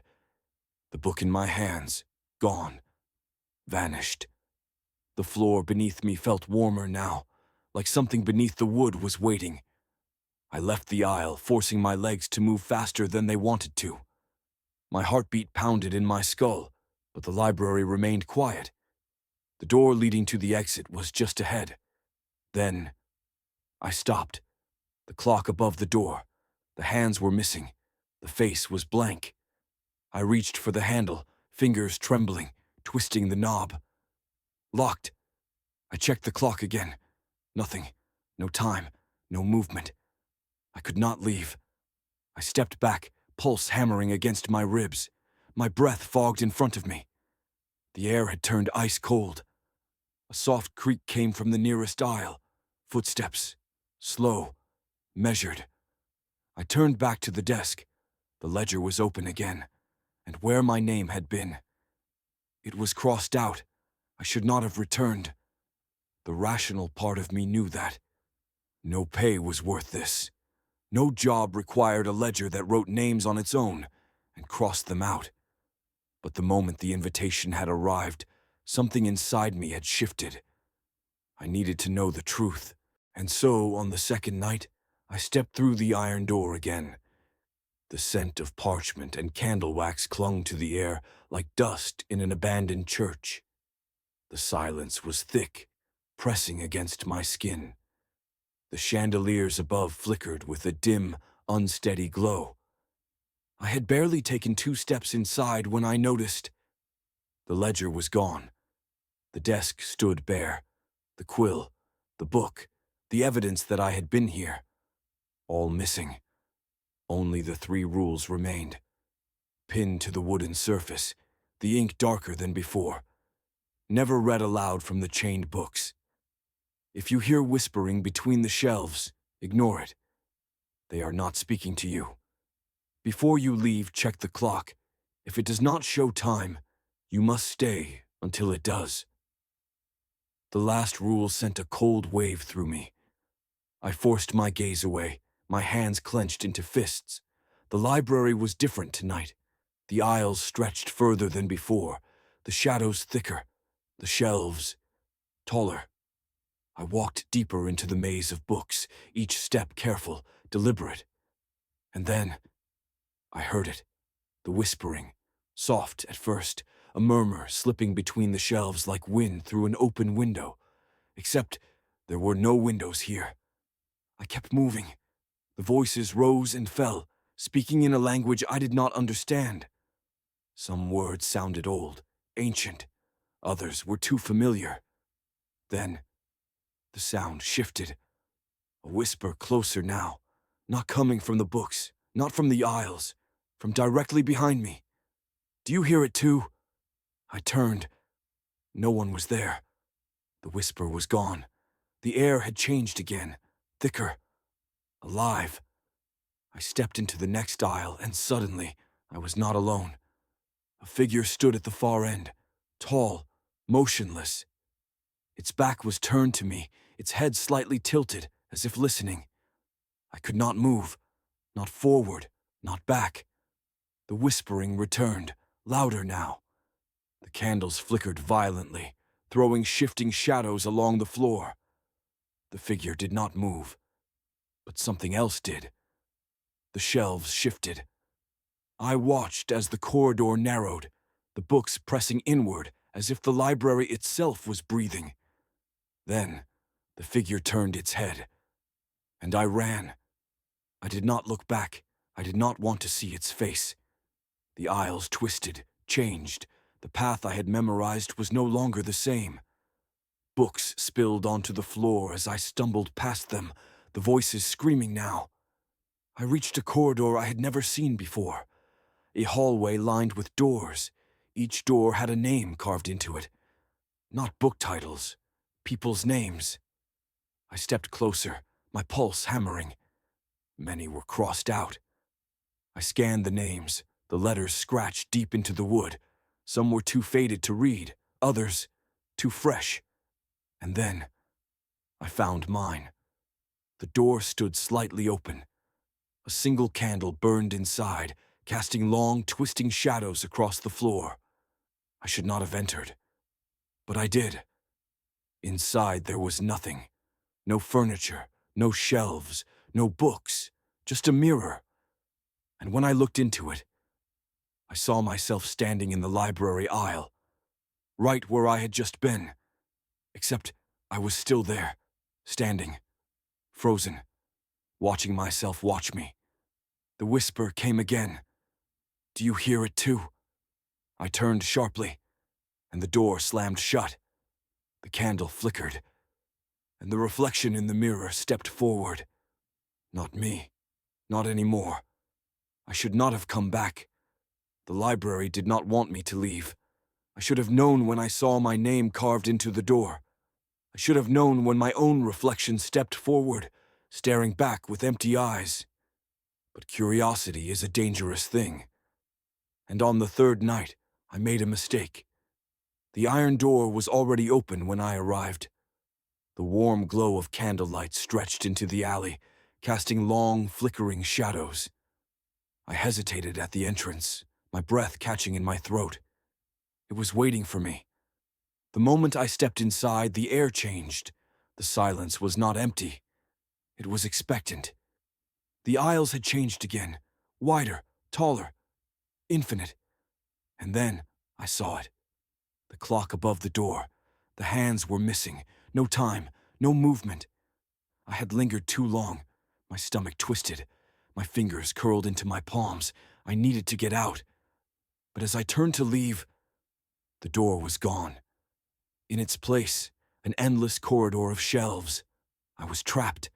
The book in my hands, gone, vanished. The floor beneath me felt warmer now, like something beneath the wood was waiting. I left the aisle, forcing my legs to move faster than they wanted to. My heartbeat pounded in my skull, but the library remained quiet. The door leading to the exit was just ahead. Then I stopped. The clock above the door. The hands were missing. The face was blank. I reached for the handle, fingers trembling, twisting the knob. Locked. I checked the clock again. Nothing. No time. No movement. I could not leave. I stepped back, pulse hammering against my ribs. My breath fogged in front of me. The air had turned ice cold. A soft creak came from the nearest aisle. Footsteps. Slow. Measured. I turned back to the desk. The ledger was open again, and where my name had been. It was crossed out. I should not have returned. The rational part of me knew that. No pay was worth this. No job required a ledger that wrote names on its own and crossed them out. But the moment the invitation had arrived, something inside me had shifted. I needed to know the truth, and so on the second night, I stepped through the iron door again. The scent of parchment and candle wax clung to the air like dust in an abandoned church. The silence was thick, pressing against my skin. The chandeliers above flickered with a dim, unsteady glow. I had barely taken 2 steps inside when I noticed the ledger was gone. The desk stood bare. The quill, the book, the evidence that I had been here. All missing. Only the 3 rules remained. Pinned to the wooden surface, the ink darker than before. Never read aloud from the chained books. If you hear whispering between the shelves, ignore it. They are not speaking to you. Before you leave, check the clock. If it does not show time, you must stay until it does. The last rule sent a cold wave through me. I forced my gaze away, my hands clenched into fists. The library was different tonight. The aisles stretched further than before, the shadows thicker, the shelves taller. I walked deeper into the maze of books, each step careful, deliberate. And then I heard it, the whispering, soft at first, a murmur slipping between the shelves like wind through an open window. Except there were no windows here. I kept moving. The voices rose and fell, speaking in a language I did not understand. Some words sounded old, ancient. Others were too familiar. Then the sound shifted. A whisper closer now, not coming from the books, not from the aisles, from directly behind me. "Do you hear it too?" I turned. No one was there. The whisper was gone. The air had changed again, thicker, alive. I stepped into the next aisle, and suddenly I was not alone. A figure stood at the far end, tall, motionless. Its back was turned to me, its head slightly tilted, as if listening. I could not move, not forward, not back. The whispering returned, louder now. The candles flickered violently, throwing shifting shadows along the floor. The figure did not move, but something else did. The shelves shifted. I watched as the corridor narrowed, the books pressing inward as if the library itself was breathing. Then, the figure turned its head, and I ran. I did not look back. I did not want to see its face. The aisles twisted, changed. The path I had memorized was no longer the same. Books spilled onto the floor as I stumbled past them, the voices screaming now. I reached a corridor I had never seen before, a hallway lined with doors. Each door had a name carved into it. Not book titles, people's names. I stepped closer, my pulse hammering. Many were crossed out. I scanned the names, the letters scratched deep into the wood. Some were too faded to read, others too fresh. And then I found mine. The door stood slightly open. A single candle burned inside, casting long, twisting shadows across the floor. I should not have entered, but I did. Inside there was nothing. No furniture, no shelves, no books, just a mirror. And when I looked into it, I saw myself standing in the library aisle, right where I had just been. Except I was still there, standing, frozen, watching myself watch me. The whisper came again. Do you hear it too? I turned sharply, and the door slammed shut. The candle flickered, and the reflection in the mirror stepped forward. Not me, not anymore. I should not have come back. The library did not want me to leave. I should have known when I saw my name carved into the door. I should have known when my own reflection stepped forward, staring back with empty eyes. But curiosity is a dangerous thing. And on the third night, I made a mistake. The iron door was already open when I arrived. The warm glow of candlelight stretched into the alley, casting long, flickering shadows. I hesitated at the entrance, my breath catching in my throat. It was waiting for me. The moment I stepped inside, the air changed. The silence was not empty. It was expectant. The aisles had changed again, wider, taller, infinite. And then I saw it. The clock above the door. The hands were missing. No time, no movement. I had lingered too long. My stomach twisted. My fingers curled into my palms. I needed to get out. But as I turned to leave, the door was gone. In its place, an endless corridor of shelves. I was trapped.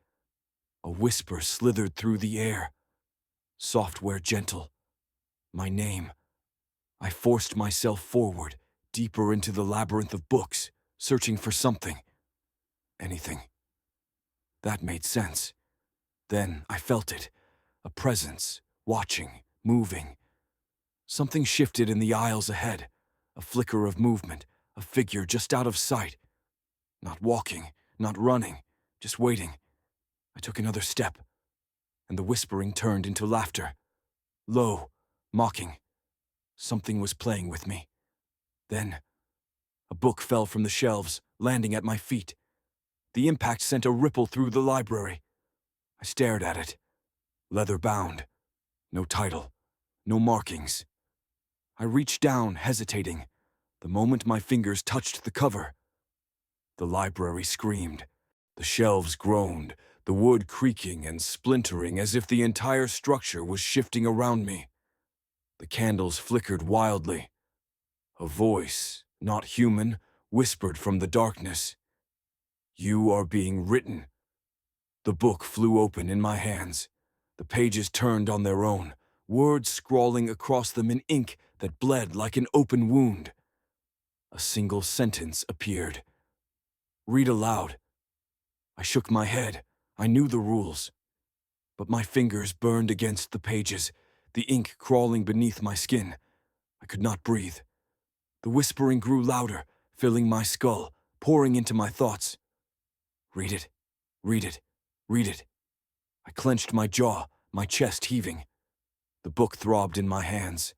A whisper slithered through the air. Software gentle. My name. I forced myself forward, deeper into the labyrinth of books, searching for something. Anything. That made sense. Then I felt it. A presence, watching, moving. Something shifted in the aisles ahead. A flicker of movement, a figure just out of sight. Not walking, not running, just waiting. I took another step, and the whispering turned into laughter. Low, mocking. Something was playing with me. Then, a book fell from the shelves, landing at my feet. The impact sent a ripple through the library. I stared at it. Leather-bound. No title. No markings. I reached down, hesitating. The moment my fingers touched the cover, the library screamed. The shelves groaned, the wood creaking and splintering as if the entire structure was shifting around me. The candles flickered wildly. A voice, not human, whispered from the darkness. You are being written. The book flew open in my hands. The pages turned on their own, words scrawling across them in ink that bled like an open wound. A single sentence appeared. Read aloud. I shook my head. I knew the rules. But my fingers burned against the pages, the ink crawling beneath my skin. I could not breathe. The whispering grew louder, filling my skull, pouring into my thoughts. Read it, read it, read it. I clenched my jaw, my chest heaving. The book throbbed in my hands.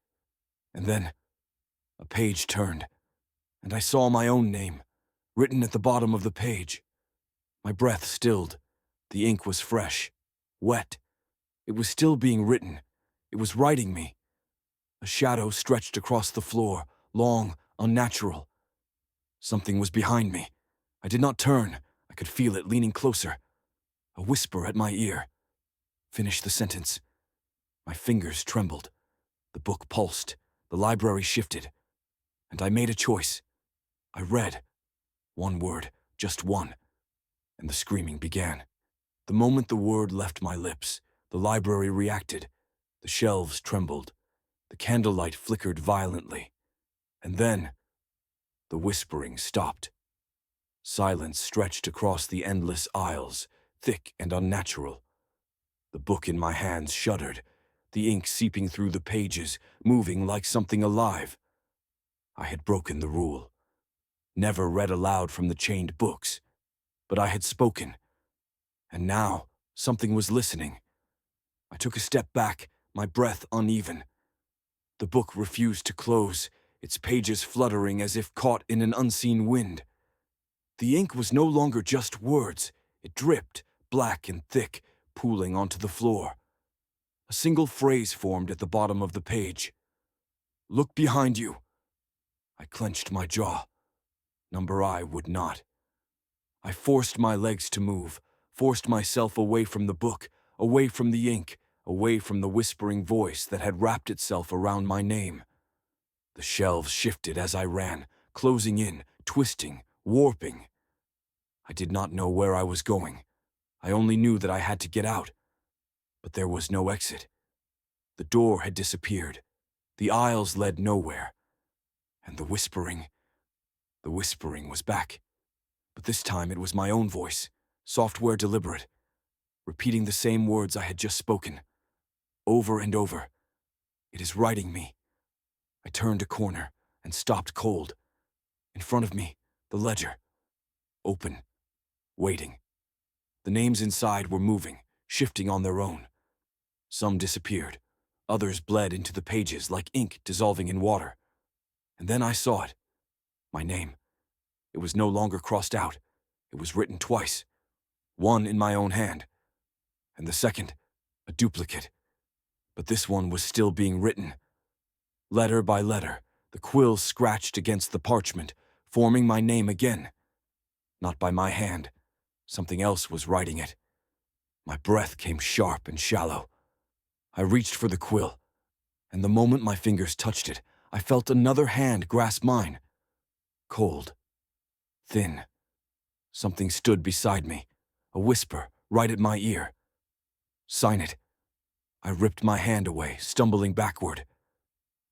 And then a page turned, and I saw my own name, written at the bottom of the page. My breath stilled. The ink was fresh, wet. It was still being written. It was writing me. A shadow stretched across the floor, long, unnatural. Something was behind me. I did not turn. I could feel it leaning closer. A whisper at my ear. Finish the sentence. My fingers trembled. The book pulsed. The library shifted. And I made a choice. I read. One word, just one. And the screaming began. The moment the word left my lips, the library reacted. The shelves trembled. The candlelight flickered violently. And then, the whispering stopped. Silence stretched across the endless aisles, thick and unnatural. The book in my hands shuddered, the ink seeping through the pages, moving like something alive. I had broken the rule. Never read aloud from the chained books. But I had spoken. And now, something was listening. I took a step back, my breath uneven. The book refused to close, its pages fluttering as if caught in an unseen wind. The ink was no longer just words. It dripped, black and thick, pooling onto the floor. A single phrase formed at the bottom of the page. Look behind you. I clenched my jaw. Number I would not. I forced my legs to move, forced myself away from the book, away from the ink, away from the whispering voice that had wrapped itself around my name. The shelves shifted as I ran, closing in, twisting, warping. I did not know where I was going. I only knew that I had to get out. But there was no exit. The door had disappeared. The aisles led nowhere. And the whispering was back. But this time it was my own voice, software deliberate, repeating the same words I had just spoken, over and over. It is writing me. I turned a corner and stopped cold. In front of me, the ledger. Open. Waiting. The names inside were moving, shifting on their own. Some disappeared. Others bled into the pages like ink dissolving in water. And then I saw it. My name. It was no longer crossed out. It was written twice. One in my own hand. And the second, a duplicate. But this one was still being written. Letter by letter, the quill scratched against the parchment, forming my name again. Not by my hand. Something else was writing it. My breath came sharp and shallow. I reached for the quill, and the moment my fingers touched it, I felt another hand grasp mine. Cold. Thin. Something stood beside me, a whisper right at my ear. Sign it. I ripped my hand away, stumbling backward.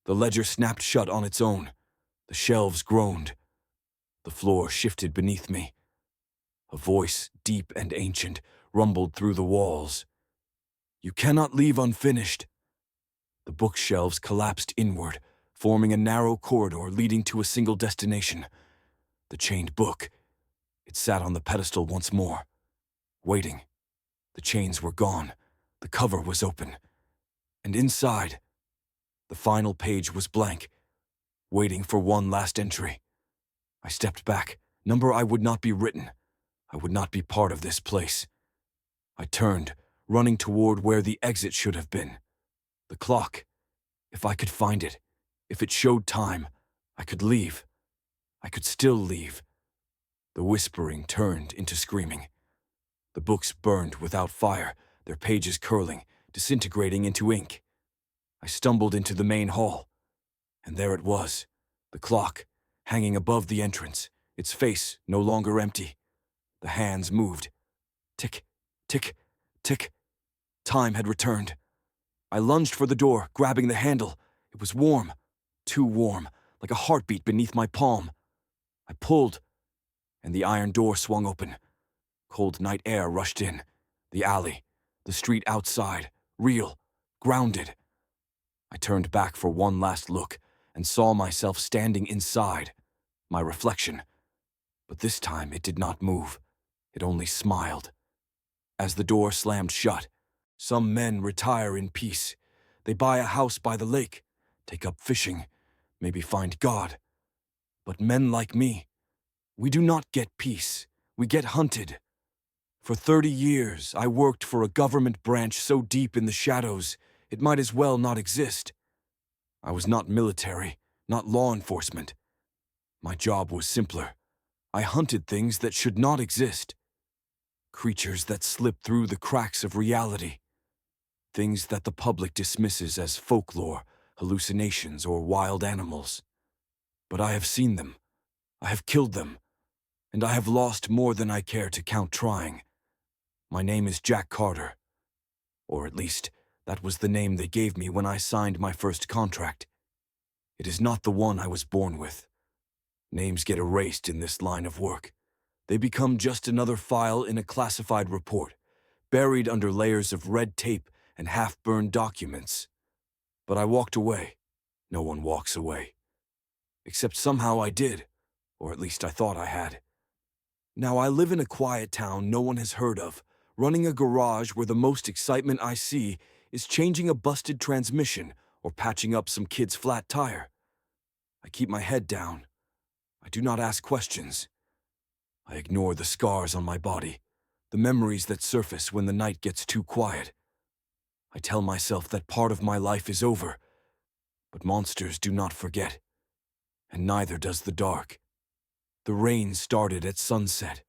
The ledger snapped shut on its own. The shelves groaned. The floor shifted beneath me. A voice, deep and ancient, rumbled through the walls. You cannot leave unfinished. The bookshelves collapsed inward, forming a narrow corridor leading to a single destination. The chained book. It sat on the pedestal once more, waiting. The chains were gone. The cover was open. And inside, the final page was blank, waiting for one last entry. I stepped back. Number I would not be written. I would not be part of this place. I turned, running toward where the exit should have been. The clock. If I could find it, if it showed time, I could leave. I could still leave. The whispering turned into screaming. The books burned without fire, their pages curling, disintegrating into ink. I stumbled into the main hall, and there it was, the clock, hanging above the entrance, its face no longer empty. The hands moved. Tick, tick, tick. Time had returned. I lunged for the door, grabbing the handle. It was warm, too warm, like a heartbeat beneath my palm. I pulled, and the iron door swung open. Cold night air rushed in. The alley, the street outside, real, grounded. I turned back for one last look and saw myself standing inside, my reflection. But this time it did not move. It only smiled. As the door slammed shut, some men retire in peace. They buy a house by the lake, take up fishing, maybe find God. But men like me, we do not get peace. We get hunted. For 30 years, I worked for a government branch so deep in the shadows, it might as well not exist. I was not military, not law enforcement. My job was simpler. I hunted things that should not exist. Creatures that slip through the cracks of reality. Things that the public dismisses as folklore, hallucinations, or wild animals. But I have seen them. I have killed them. And I have lost more than I care to count trying. My name is Jack Carter. Or at least, that was the name they gave me when I signed my first contract. It is not the one I was born with. Names get erased in this line of work. They become just another file in a classified report, buried under layers of red tape and half-burned documents. But I walked away. No one walks away. Except somehow I did, or at least I thought I had. Now I live in a quiet town no one has heard of, running a garage where the most excitement I see is changing a busted transmission or patching up some kid's flat tire. I keep my head down. I do not ask questions. I ignore the scars on my body, the memories that surface when the night gets too quiet. I tell myself that part of my life is over, but monsters do not forget, and neither does the dark. The rain started at sunset.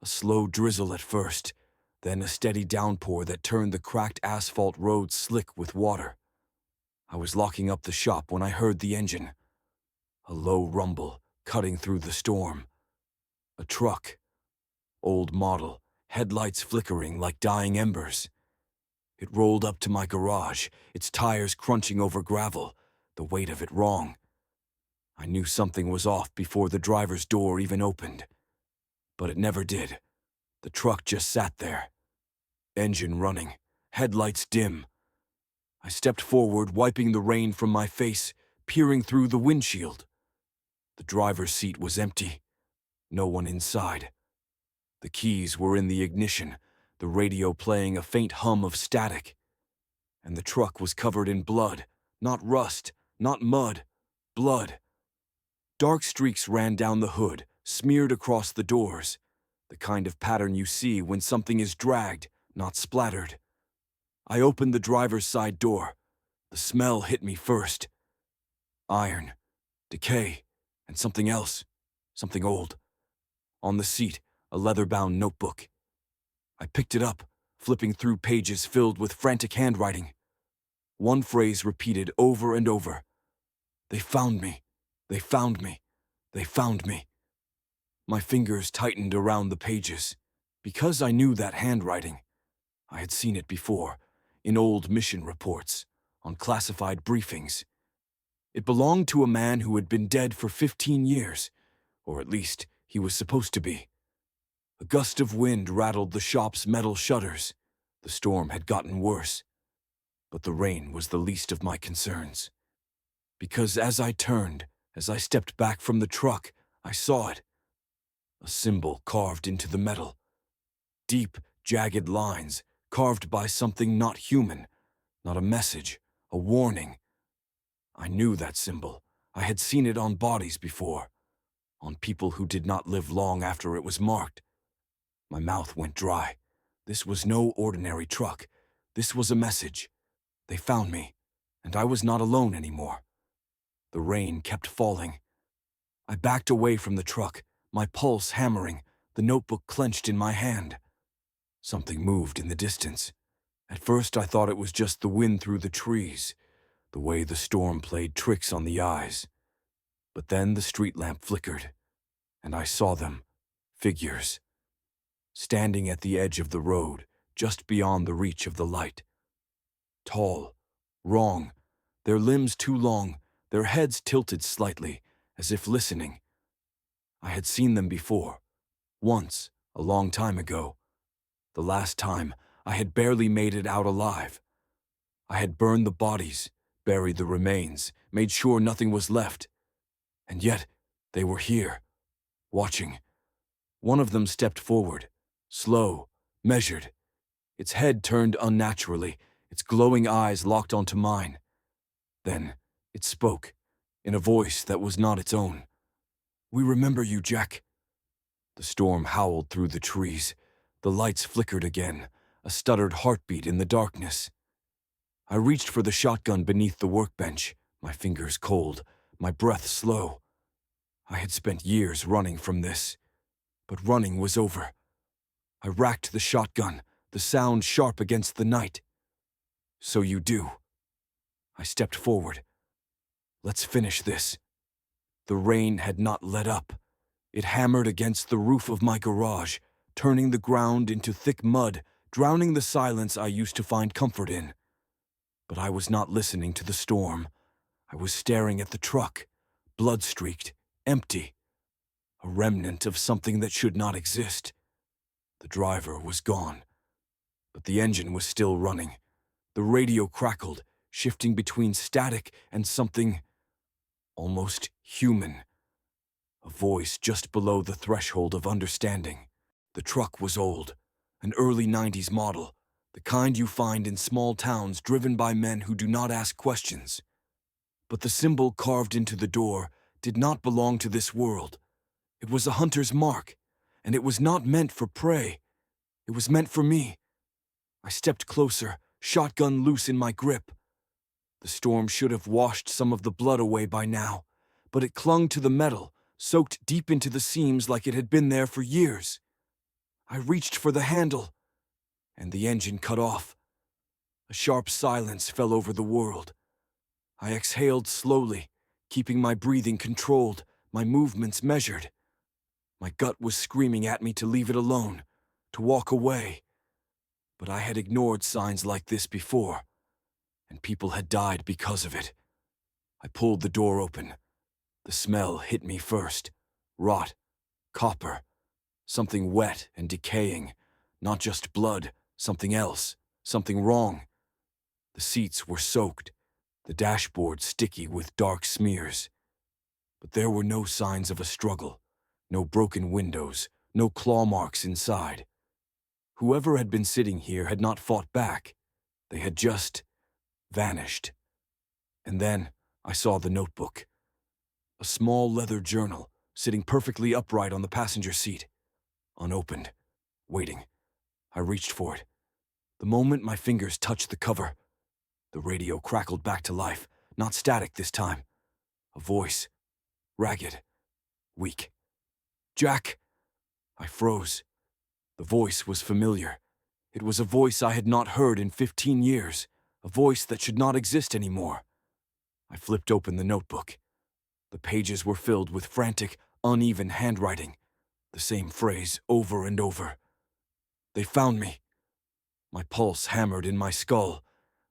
A slow drizzle at first, then a steady downpour that turned the cracked asphalt road slick with water. I was locking up the shop when I heard the engine. A low rumble cutting through the storm. A truck. Old model, headlights flickering like dying embers. It rolled up to my garage, its tires crunching over gravel, the weight of it wrong. I knew something was off before the driver's door even opened. But it never did. The truck just sat there. Engine running, headlights dim. I stepped forward, wiping the rain from my face, peering through the windshield. The driver's seat was empty. No one inside. The keys were in the ignition, the radio playing a faint hum of static. And the truck was covered in blood, not rust, not mud, blood. Dark streaks ran down the hood, smeared across the doors, the kind of pattern you see when something is dragged, not splattered. I opened the driver's side door. The smell hit me first. Iron, decay, and something else, something old. On the seat, a leather-bound notebook. I picked it up, flipping through pages filled with frantic handwriting. One phrase repeated over and over. They found me. They found me. They found me. My fingers tightened around the pages. Because I knew that handwriting, I had seen it before, in old mission reports, on classified briefings. It belonged to a man who had been dead for 15 years, or at least he was supposed to be. A gust of wind rattled the shop's metal shutters. The storm had gotten worse. But the rain was the least of my concerns. Because as I turned, as I stepped back from the truck, I saw it. A symbol carved into the metal. Deep, jagged lines, carved by something not human, not a message, a warning. I knew that symbol. I had seen it on bodies before, on people who did not live long after it was marked. My mouth went dry. This was no ordinary truck. This was a message. They found me, and I was not alone anymore. The rain kept falling. I backed away from the truck, my pulse hammering, the notebook clenched in my hand. Something moved in the distance. At first I thought it was just the wind through the trees, the way the storm played tricks on the eyes. But then the street lamp flickered, and I saw them, figures, standing at the edge of the road, just beyond the reach of the light. Tall, wrong, their limbs too long, their heads tilted slightly, as if listening. I had seen them before, once, a long time ago. The last time, I had barely made it out alive. I had burned the bodies, buried the remains, made sure nothing was left. And yet, they were here, watching. One of them stepped forward, slow, measured. Its head turned unnaturally, its glowing eyes locked onto mine. Then, it spoke, in a voice that was not its own. "We remember you, Jack." The storm howled through the trees. The lights flickered again, a stuttered heartbeat in the darkness. I reached for the shotgun beneath the workbench, my fingers cold, my breath slow. I had spent years running from this, but running was over. I racked the shotgun, the sound sharp against the night. "So you do." I stepped forward. "Let's finish this." The rain had not let up. It hammered against the roof of my garage, turning the ground into thick mud, drowning the silence I used to find comfort in. But I was not listening to the storm. I was staring at the truck, blood-streaked, empty, a remnant of something that should not exist. The driver was gone, but the engine was still running. The radio crackled, shifting between static and something almost human. A voice just below the threshold of understanding. The truck was old, an early 90s model, the kind you find in small towns driven by men who do not ask questions. But the symbol carved into the door did not belong to this world. It was a hunter's mark, and it was not meant for prey. It was meant for me. I stepped closer, shotgun loose in my grip. The storm should have washed some of the blood away by now, but it clung to the metal, soaked deep into the seams like it had been there for years. I reached for the handle, and the engine cut off. A sharp silence fell over the world. I exhaled slowly, keeping my breathing controlled, my movements measured. My gut was screaming at me to leave it alone, to walk away. But I had ignored signs like this before, and people had died because of it. I pulled the door open. The smell hit me first. Rot, copper, something wet and decaying. Not just blood, something else, something wrong. The seats were soaked, the dashboard sticky with dark smears. But there were no signs of a struggle, no broken windows, no claw marks inside. Whoever had been sitting here had not fought back. They had just vanished. And then I saw the notebook. A small leather journal, sitting perfectly upright on the passenger seat. Unopened, waiting. I reached for it. The moment my fingers touched the cover, the radio crackled back to life, not static this time. A voice, ragged, weak. "Jack!" I froze. The voice was familiar. It was a voice I had not heard in 15 years, a voice that should not exist anymore. I flipped open the notebook. The pages were filled with frantic, uneven handwriting, the same phrase over and over. "They found me." My pulse hammered in my skull.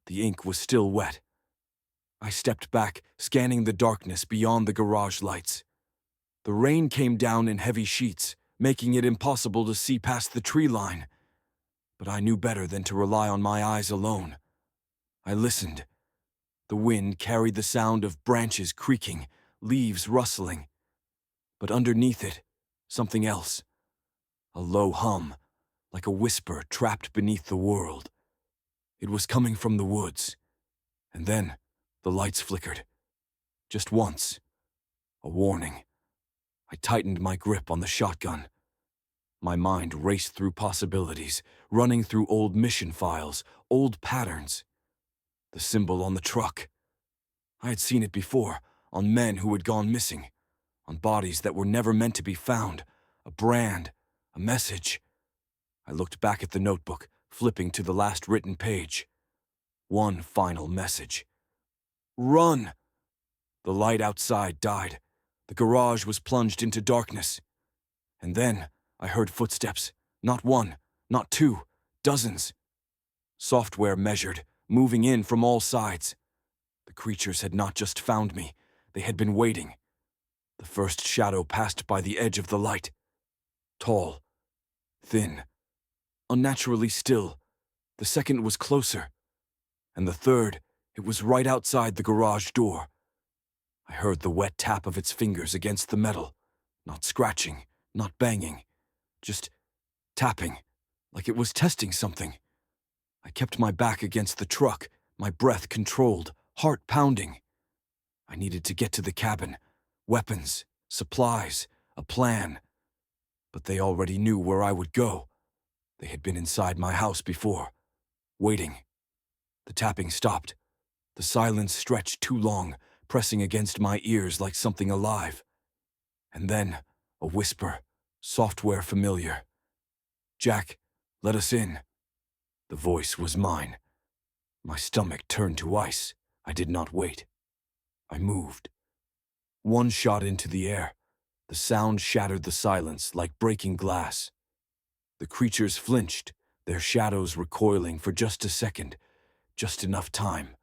The ink was still wet. I stepped back, scanning the darkness beyond the garage lights. The rain came down in heavy sheets, making it impossible to see past the tree line. But I knew better than to rely on my eyes alone. I listened. The wind carried the sound of branches creaking, leaves rustling. But underneath it, something else. A low hum, like a whisper trapped beneath the world. It was coming from the woods. And then, the lights flickered. Just once. A warning. I tightened my grip on the shotgun. My mind raced through possibilities, running through old mission files, old patterns. The symbol on the truck. I had seen it before, on men who had gone missing, on bodies that were never meant to be found, a brand, a message. I looked back at the notebook, flipping to the last written page. One final message. "Run!" The light outside died. The garage was plunged into darkness. And then I heard footsteps. Not one, not two, dozens. Software measured, moving in from all sides. The creatures had not just found me, they had been waiting. The first shadow passed by the edge of the light. Tall, thin, unnaturally still. The second was closer. And the third, it was right outside the garage door. I heard the wet tap of its fingers against the metal. Not scratching, not banging. Just tapping, like it was testing something. I kept my back against the truck, my breath controlled, heart pounding. I needed to get to the cabin. Weapons, supplies, a plan. But they already knew where I would go. They had been inside my house before, waiting. The tapping stopped. The silence stretched too long, pressing against my ears like something alive. And then, a whisper, software familiar. "Jack, let us in." The voice was mine. My stomach turned to ice. I did not wait. I moved. One shot into the air. The sound shattered the silence like breaking glass. The creatures flinched, their shadows recoiling for just a second, just enough time.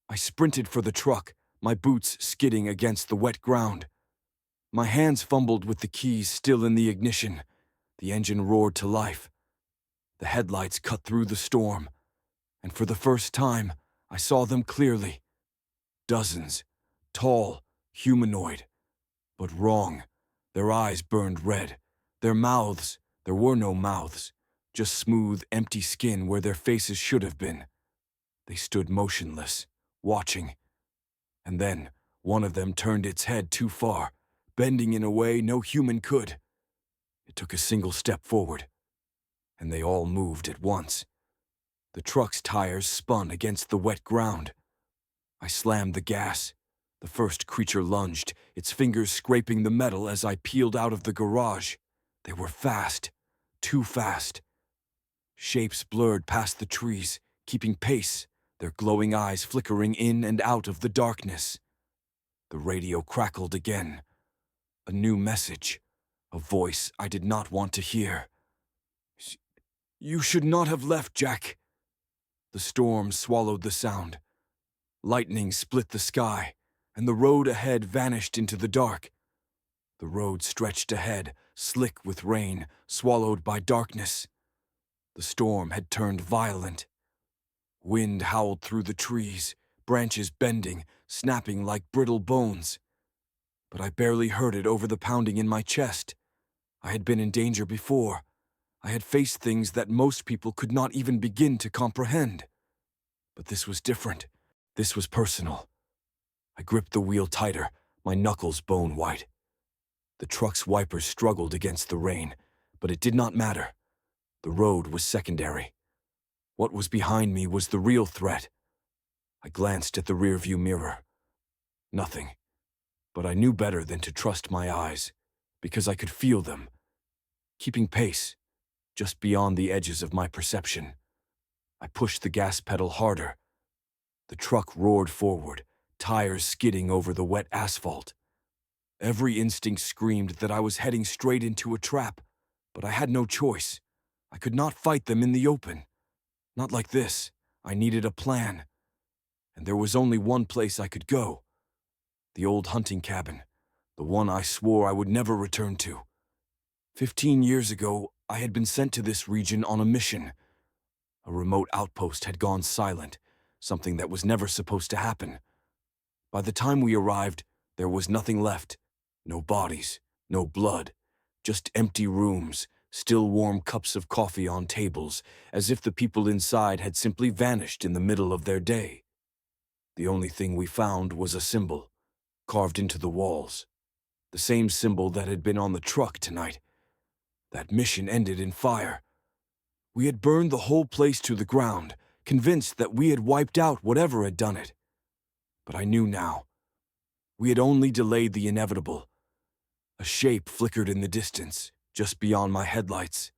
I sprinted for the truck, my boots skidding against the wet ground. My hands fumbled with the keys still in the ignition. The engine roared to life. The headlights cut through the storm, and for the first time, I saw them clearly. Dozens, tall, humanoid, but wrong. Their eyes burned red. Their mouths, there were no mouths, just smooth, empty skin where their faces should have been. They stood motionless, watching. And then, one of them turned its head too far, bending in a way no human could. It took a single step forward, and they all moved at once. The truck's tires spun against the wet ground. I slammed the gas. The first creature lunged, its fingers scraping the metal as I peeled out of the garage. They were fast, too fast. Shapes blurred past the trees, keeping pace, their glowing eyes flickering in and out of the darkness. The radio crackled again. A new message, a voice I did not want to hear. "You should not have left, Jack." The storm swallowed the sound. Lightning split the sky, and the road ahead vanished into the dark. The road stretched ahead, slick with rain, swallowed by darkness. The storm had turned violent. Wind howled through the trees, branches bending, snapping like brittle bones. But I barely heard it over the pounding in my chest. I had been in danger before. I had faced things that most people could not even begin to comprehend. But this was different. This was personal. I gripped the wheel tighter, my knuckles bone white. The truck's wipers struggled against the rain, but it did not matter. The road was secondary. What was behind me was the real threat. I glanced at the rearview mirror. Nothing. But I knew better than to trust my eyes, because I could feel them, keeping pace, just beyond the edges of my perception. I pushed the gas pedal harder. The truck roared forward, tires skidding over the wet asphalt. Every instinct screamed that I was heading straight into a trap, but I had no choice. I could not fight them in the open. Not like this. I needed a plan. And there was only one place I could go. The old hunting cabin, the one I swore I would never return to. 15 years ago, I had been sent to this region on a mission. A remote outpost had gone silent, something that was never supposed to happen. By the time we arrived, there was nothing left. No bodies, no blood, just empty rooms, still warm cups of coffee on tables, as if the people inside had simply vanished in the middle of their day. The only thing we found was a symbol, carved into the walls. The same symbol that had been on the truck tonight. That mission ended in fire. We had burned the whole place to the ground, convinced that we had wiped out whatever had done it. But I knew now. We had only delayed the inevitable. A shape flickered in the distance, just beyond my headlights.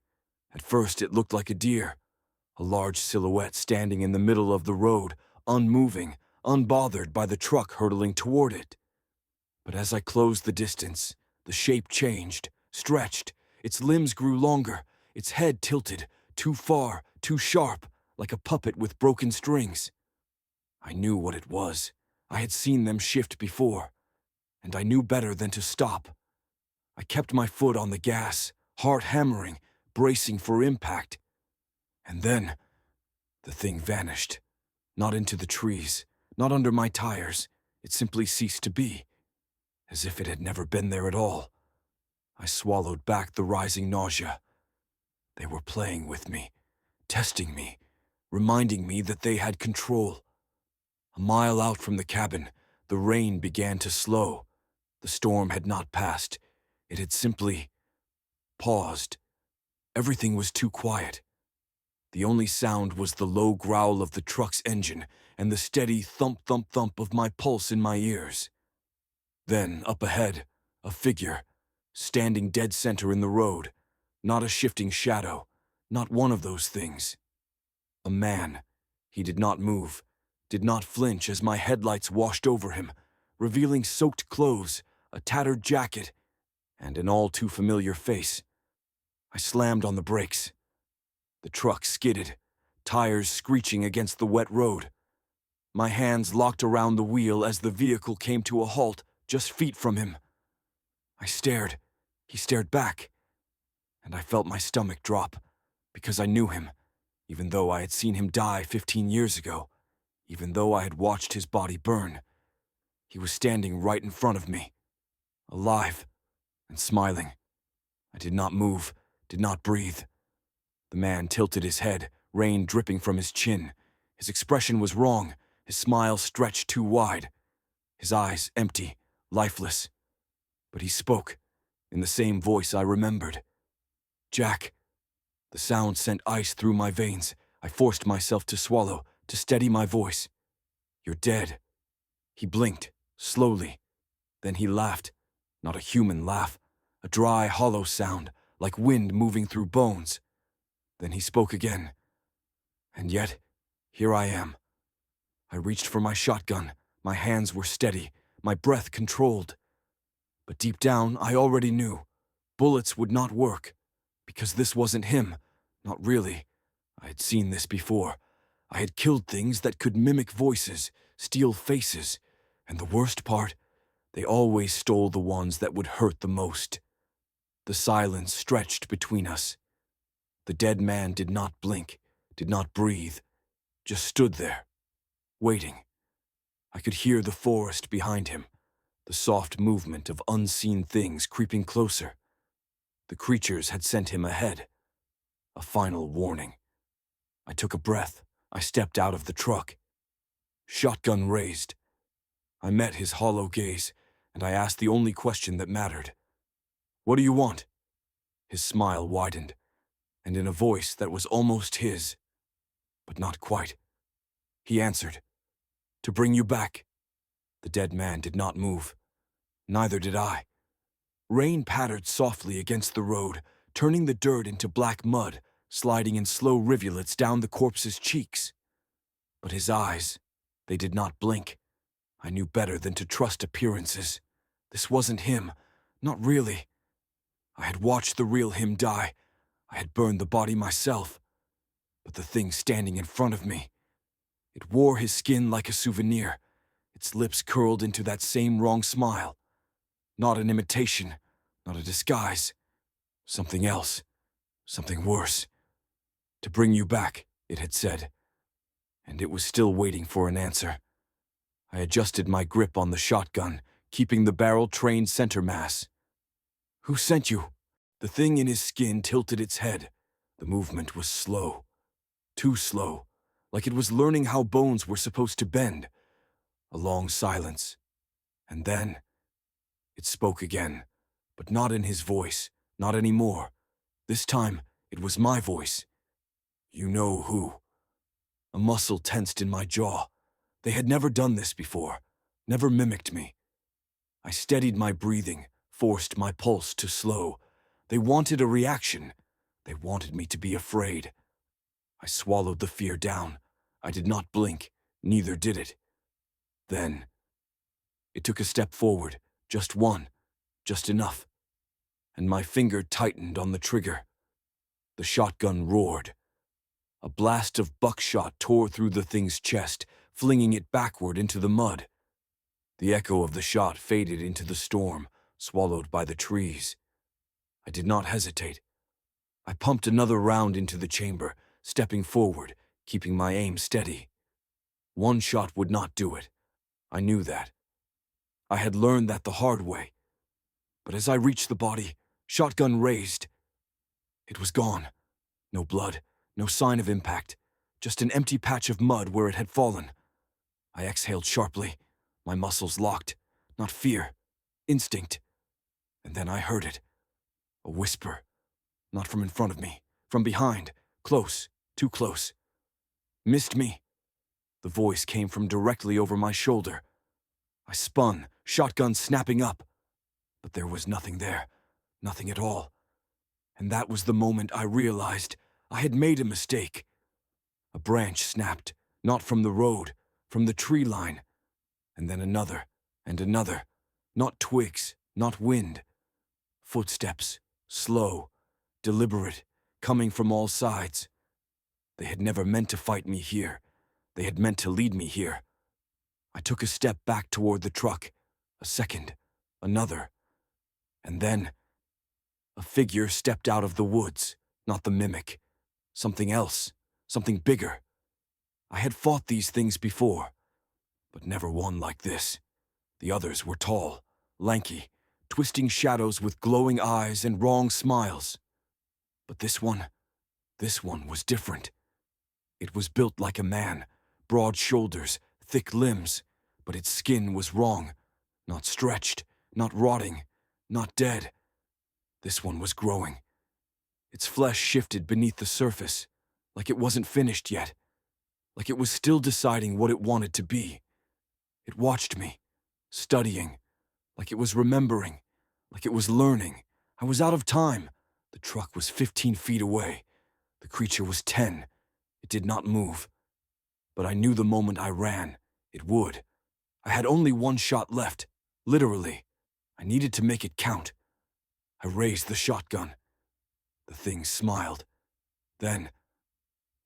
At first it looked like a deer, a large silhouette standing in the middle of the road, unmoving, unbothered by the truck hurtling toward it. But as I closed the distance, the shape changed, stretched. Its limbs grew longer, its head tilted, too far, too sharp, like a puppet with broken strings. I knew what it was. I had seen them shift before. and I knew better than to stop. I kept my foot on the gas, heart hammering, bracing for impact. And then, the thing vanished. Not into the trees, not under my tires. It simply ceased to be, as if it had never been there at all. I swallowed back the rising nausea. They were playing with me, testing me, reminding me that they had control. A mile out from the cabin, the rain began to slow. The storm had not passed. It had simply paused. Everything was too quiet. The only sound was the low growl of the truck's engine and the steady thump-thump-thump of my pulse in my ears. Then, up ahead, a figure, standing dead center in the road, not a shifting shadow, not one of those things. A man. He did not move, did not flinch as my headlights washed over him, revealing soaked clothes, a tattered jacket, and an all-too-familiar face. I slammed on the brakes. The truck skidded, tires screeching against the wet road. My hands locked around the wheel as the vehicle came to a halt just feet from him. I stared. He stared back. And I felt my stomach drop, because I knew him, even though I had seen him die 15 years ago, even though I had watched his body burn. He was standing right in front of me, alive and smiling. I did not move, did not breathe. The man tilted his head, rain dripping from his chin. His expression was wrong, his smile stretched too wide. His eyes empty, lifeless. But he spoke, in the same voice I remembered. "Jack." The sound sent ice through my veins. I forced myself to swallow, to steady my voice. "You're dead." He blinked, slowly. Then he laughed. Not a human laugh. A dry, hollow sound, like wind moving through bones. Then he spoke again. And yet, here I am. I reached for my shotgun. My hands were steady, my breath controlled. But deep down, I already knew. Bullets would not work. Because this wasn't him. Not really. I had seen this before. I had killed things that could mimic voices, steal faces. And the worst part, they always stole the ones that would hurt the most. The silence stretched between us. The dead man did not blink, did not breathe, just stood there, waiting. I could hear the forest behind him, the soft movement of unseen things creeping closer. The creatures had sent him ahead. A final warning. I took a breath. I stepped out of the truck. Shotgun raised. I met his hollow gaze, and I asked the only question that mattered. "What do you want?" His smile widened, and in a voice that was almost his, but not quite. He answered, "To bring you back." The dead man did not move. Neither did I. Rain pattered softly against the road, turning the dirt into black mud, sliding in slow rivulets down the corpse's cheeks. But his eyes, they did not blink. I knew better than to trust appearances. This wasn't him, not really. I had watched the real him die. I had burned the body myself. But the thing standing in front of me, it wore his skin like a souvenir. Its lips curled into that same wrong smile. Not an imitation, not a disguise. Something else, something worse. "To bring you back," it had said. And it was still waiting for an answer. I adjusted my grip on the shotgun, keeping the barrel trained center mass. "Who sent you?" The thing in his skin tilted its head. The movement was slow. Too slow, like it was learning how bones were supposed to bend. A long silence. And then, it spoke again, but not in his voice, not anymore. This time, it was my voice. "You know who." A muscle tensed in my jaw. They had never done this before, never mimicked me. I steadied my breathing, forced my pulse to slow. They wanted a reaction. They wanted me to be afraid. I swallowed the fear down. I did not blink, neither did it. Then, it took a step forward, just one, just enough. And my finger tightened on the trigger. The shotgun roared. A blast of buckshot tore through the thing's chest, flinging it backward into the mud. The echo of the shot faded into the storm, swallowed by the trees. I did not hesitate. I pumped another round into the chamber, stepping forward, keeping my aim steady. One shot would not do it. I knew that. I had learned that the hard way. But as I reached the body, shotgun raised. It was gone. No blood, no sign of impact, just an empty patch of mud where it had fallen. I exhaled sharply, my muscles locked, not fear, instinct. And then I heard it. A whisper. Not from in front of me, from behind, close, too close. Missed me. The voice came from directly over my shoulder. I spun, shotgun snapping up. But there was nothing there, nothing at all. And that was the moment I realized I had made a mistake. A branch snapped, not from the road, from the tree line. And then another, and another. Not twigs, not wind. Footsteps, slow, deliberate, coming from all sides. They had never meant to fight me here. They had meant to lead me here. I took a step back toward the truck. A second, another. And then a figure stepped out of the woods, not the mimic. Something else, something bigger. I had fought these things before, but never one like this. The others were tall, lanky, twisting shadows with glowing eyes and wrong smiles. But this one was different. It was built like a man, broad shoulders, thick limbs, but its skin was wrong, not stretched, not rotting, not dead. This one was growing. Its flesh shifted beneath the surface, like it wasn't finished yet, like it was still deciding what it wanted to be. It watched me, studying, like it was remembering, like it was learning. I was out of time. The truck was 15 feet away. The creature was 10. It did not move. But I knew the moment I ran, it would. I had only one shot left, literally. I needed to make it count. I raised the shotgun. The thing smiled. Then,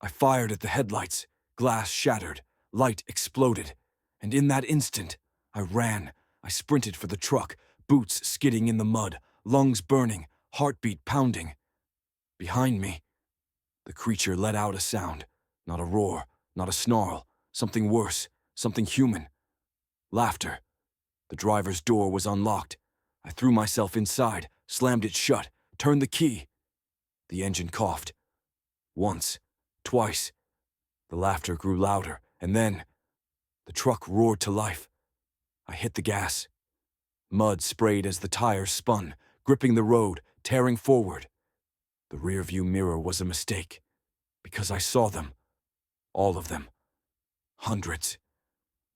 I fired at the headlights. Glass shattered, light exploded. And in that instant, I ran. I sprinted for the truck, boots skidding in the mud, lungs burning, heartbeat pounding. Behind me, the creature let out a sound. Not a roar, not a snarl. Something worse, something human. Laughter. The driver's door was unlocked. I threw myself inside, slammed it shut, turned the key. The engine coughed. Once, twice. The laughter grew louder, and then the truck roared to life. I hit the gas. Mud sprayed as the tires spun, gripping the road, tearing forward. The rearview mirror was a mistake, because I saw them. All of them. Hundreds.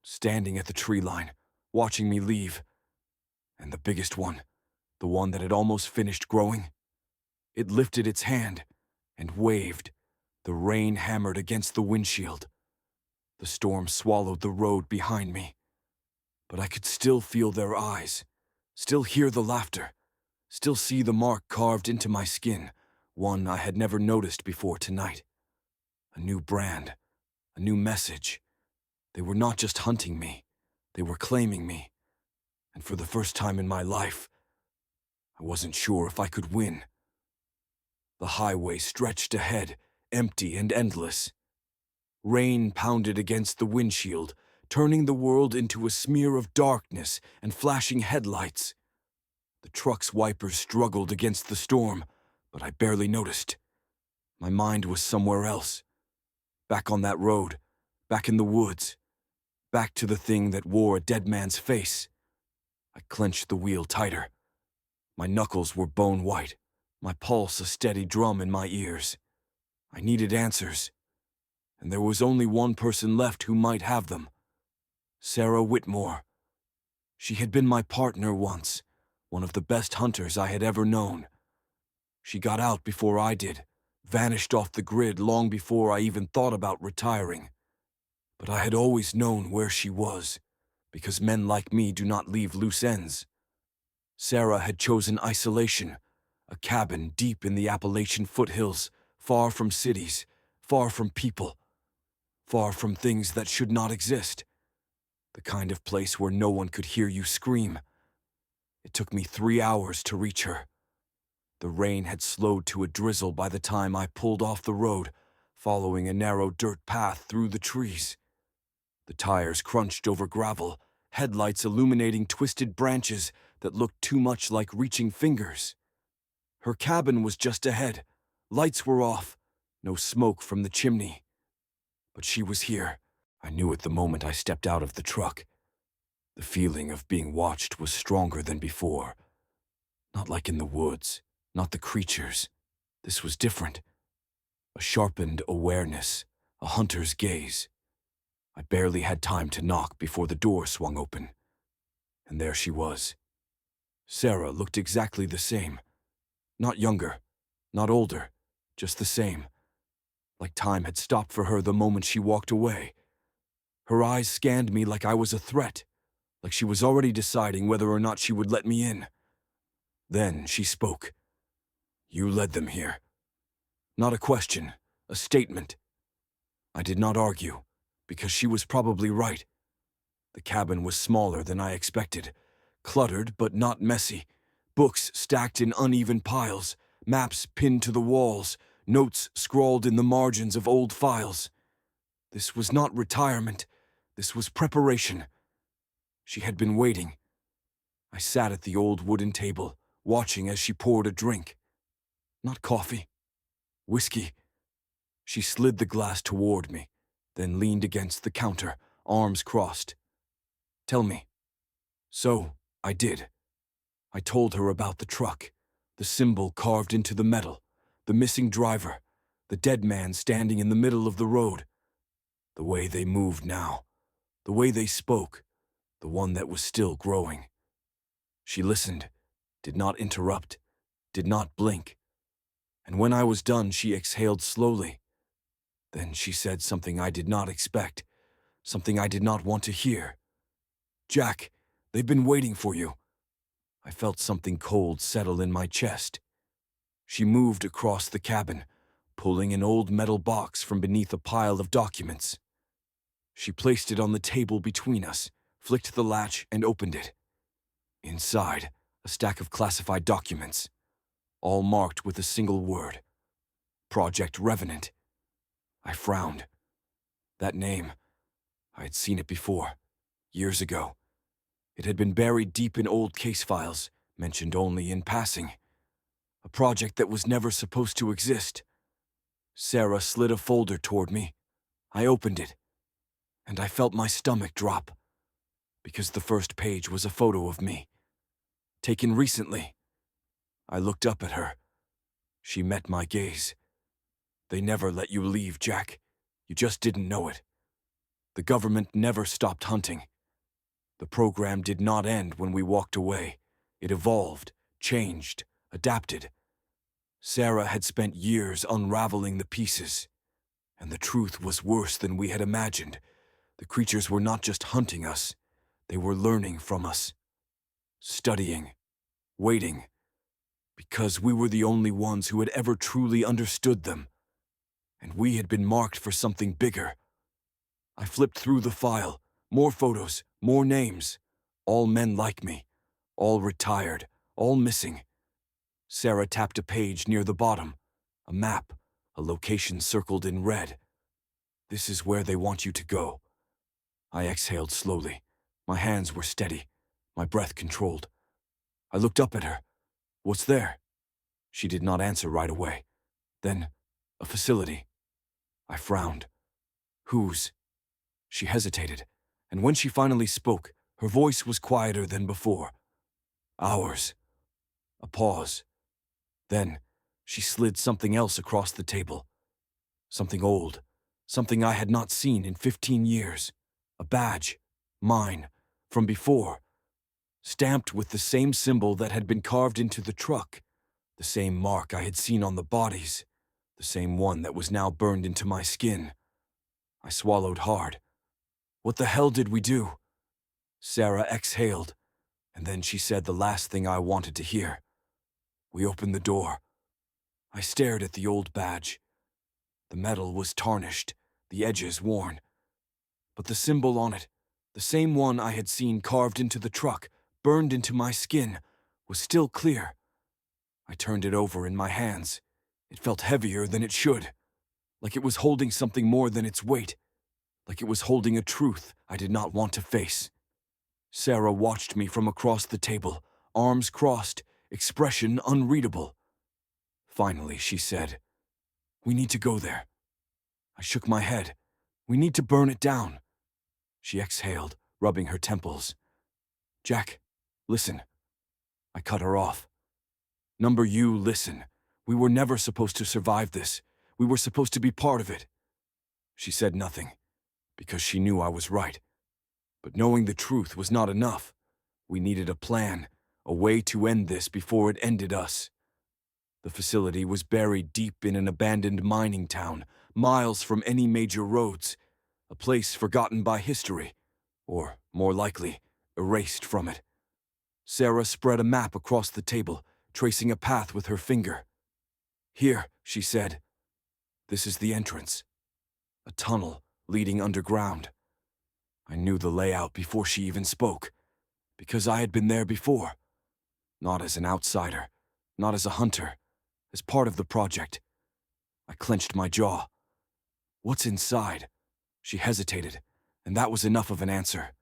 Standing at the tree line, watching me leave. And the biggest one, the one that had almost finished growing, it lifted its hand and waved. The rain hammered against the windshield. The storm swallowed the road behind me. But I could still feel their eyes, still hear the laughter, still see the mark carved into my skin, one I had never noticed before tonight. A new brand, a new message. They were not just hunting me, they were claiming me. And for the first time in my life, I wasn't sure if I could win. The highway stretched ahead, empty and endless. Rain pounded against the windshield, turning the world into a smear of darkness and flashing headlights. The truck's wipers struggled against the storm, but I barely noticed. My mind was somewhere else. Back on that road, back in the woods, back to the thing that wore a dead man's face. I clenched the wheel tighter. My knuckles were bone white, my pulse a steady drum in my ears. I needed answers, and there was only one person left who might have them. Sarah Whitmore. She had been my partner once, one of the best hunters I had ever known. She got out before I did, vanished off the grid long before I even thought about retiring. But I had always known where she was, because men like me do not leave loose ends. Sarah had chosen isolation, a cabin deep in the Appalachian foothills, far from cities, far from people, far from things that should not exist. The kind of place where no one could hear you scream. It took me 3 hours to reach her. The rain had slowed to a drizzle by the time I pulled off the road, following a narrow dirt path through the trees. The tires crunched over gravel, headlights illuminating twisted branches that looked too much like reaching fingers. Her cabin was just ahead. Lights were off, no smoke from the chimney. But she was here. I knew it the moment I stepped out of the truck. The feeling of being watched was stronger than before. Not like in the woods, not the creatures. This was different. A sharpened awareness, a hunter's gaze. I barely had time to knock before the door swung open. And there she was. Sarah looked exactly the same. Not younger, not older, just the same. Like time had stopped for her the moment she walked away. Her eyes scanned me like I was a threat, like she was already deciding whether or not she would let me in. Then she spoke. "You led them here." Not a question, a statement. I did not argue, because she was probably right. The cabin was smaller than I expected, cluttered but not messy, books stacked in uneven piles, maps pinned to the walls, notes scrawled in the margins of old files. This was not retirement, this was preparation. She had been waiting. I sat at the old wooden table, watching as she poured a drink. Not coffee. Whiskey. She slid the glass toward me, then leaned against the counter, arms crossed. "Tell me." So, I did. I told her about the truck, the symbol carved into the metal, the missing driver, the dead man standing in the middle of the road. The way they moved now, the way they spoke, the one that was still growing. She listened, did not interrupt, did not blink. And when I was done, she exhaled slowly. Then she said something I did not expect, something I did not want to hear. "Jack, they've been waiting for you." I felt something cold settle in my chest. She moved across the cabin, pulling an old metal box from beneath a pile of documents. She placed it on the table between us, flicked the latch, and opened it. Inside, a stack of classified documents, all marked with a single word: Project Revenant. I frowned. That name, I had seen it before, years ago. It had been buried deep in old case files, mentioned only in passing. A project that was never supposed to exist. Sarah slid a folder toward me. I opened it, and I felt my stomach drop, because the first page was a photo of me, taken recently. I looked up at her. She met my gaze. "They never let you leave, Jack. You just didn't know it. The government never stopped hunting. The program did not end when we walked away. It evolved, changed, adapted. Sarah had spent years unraveling the pieces, and the truth was worse than we had imagined. The creatures were not just hunting us, they were learning from us, studying, waiting, because we were the only ones who had ever truly understood them, and we had been marked for something bigger. I flipped through the file, more photos, more names, all men like me, all retired, all missing. Sarah tapped a page near the bottom, a map, a location circled in red. "This is where they want you to go." I exhaled slowly. My hands were steady, my breath controlled. I looked up at her. "What's there?" She did not answer right away. Then, "A facility." I frowned. "Whose?" She hesitated, and when she finally spoke, her voice was quieter than before. "Ours." A pause. Then, she slid something else across the table. Something old, something I had not seen in 15 years. A badge, mine, from before, stamped with the same symbol that had been carved into the truck, the same mark I had seen on the bodies, the same one that was now burned into my skin. I swallowed hard. What the hell did we do? Sarah exhaled, and then she said the last thing I wanted to hear. We opened the door. I stared at the old badge. The metal was tarnished, the edges worn, but the symbol on it, The same one I had seen carved into the truck, burned into my skin, was still clear. I turned it over in my hands. It felt heavier than it should, like it was holding something more than its weight, like it was holding a truth I did not want to face. Sarah watched me from across the table, arms crossed, expression unreadable. Finally, she said, "We need to go there." I shook my head. "We need to burn it down." She exhaled, rubbing her temples. "Jack, listen." I cut her off. "Number you, listen. We were never supposed to survive this. We were supposed to be part of it." She said nothing, because she knew I was right. But knowing the truth was not enough. We needed a plan, a way to end this before it ended us. The facility was buried deep in an abandoned mining town, miles from any major roads, a place forgotten by history, or, more likely, erased from it. Sarah spread a map across the table, tracing a path with her finger. "Here," she said. "This is the entrance. A tunnel leading underground." I knew the layout before she even spoke, because I had been there before. Not as an outsider, not as a hunter, as part of the project. I clenched my jaw. "What's inside?" She hesitated, and that was enough of an answer.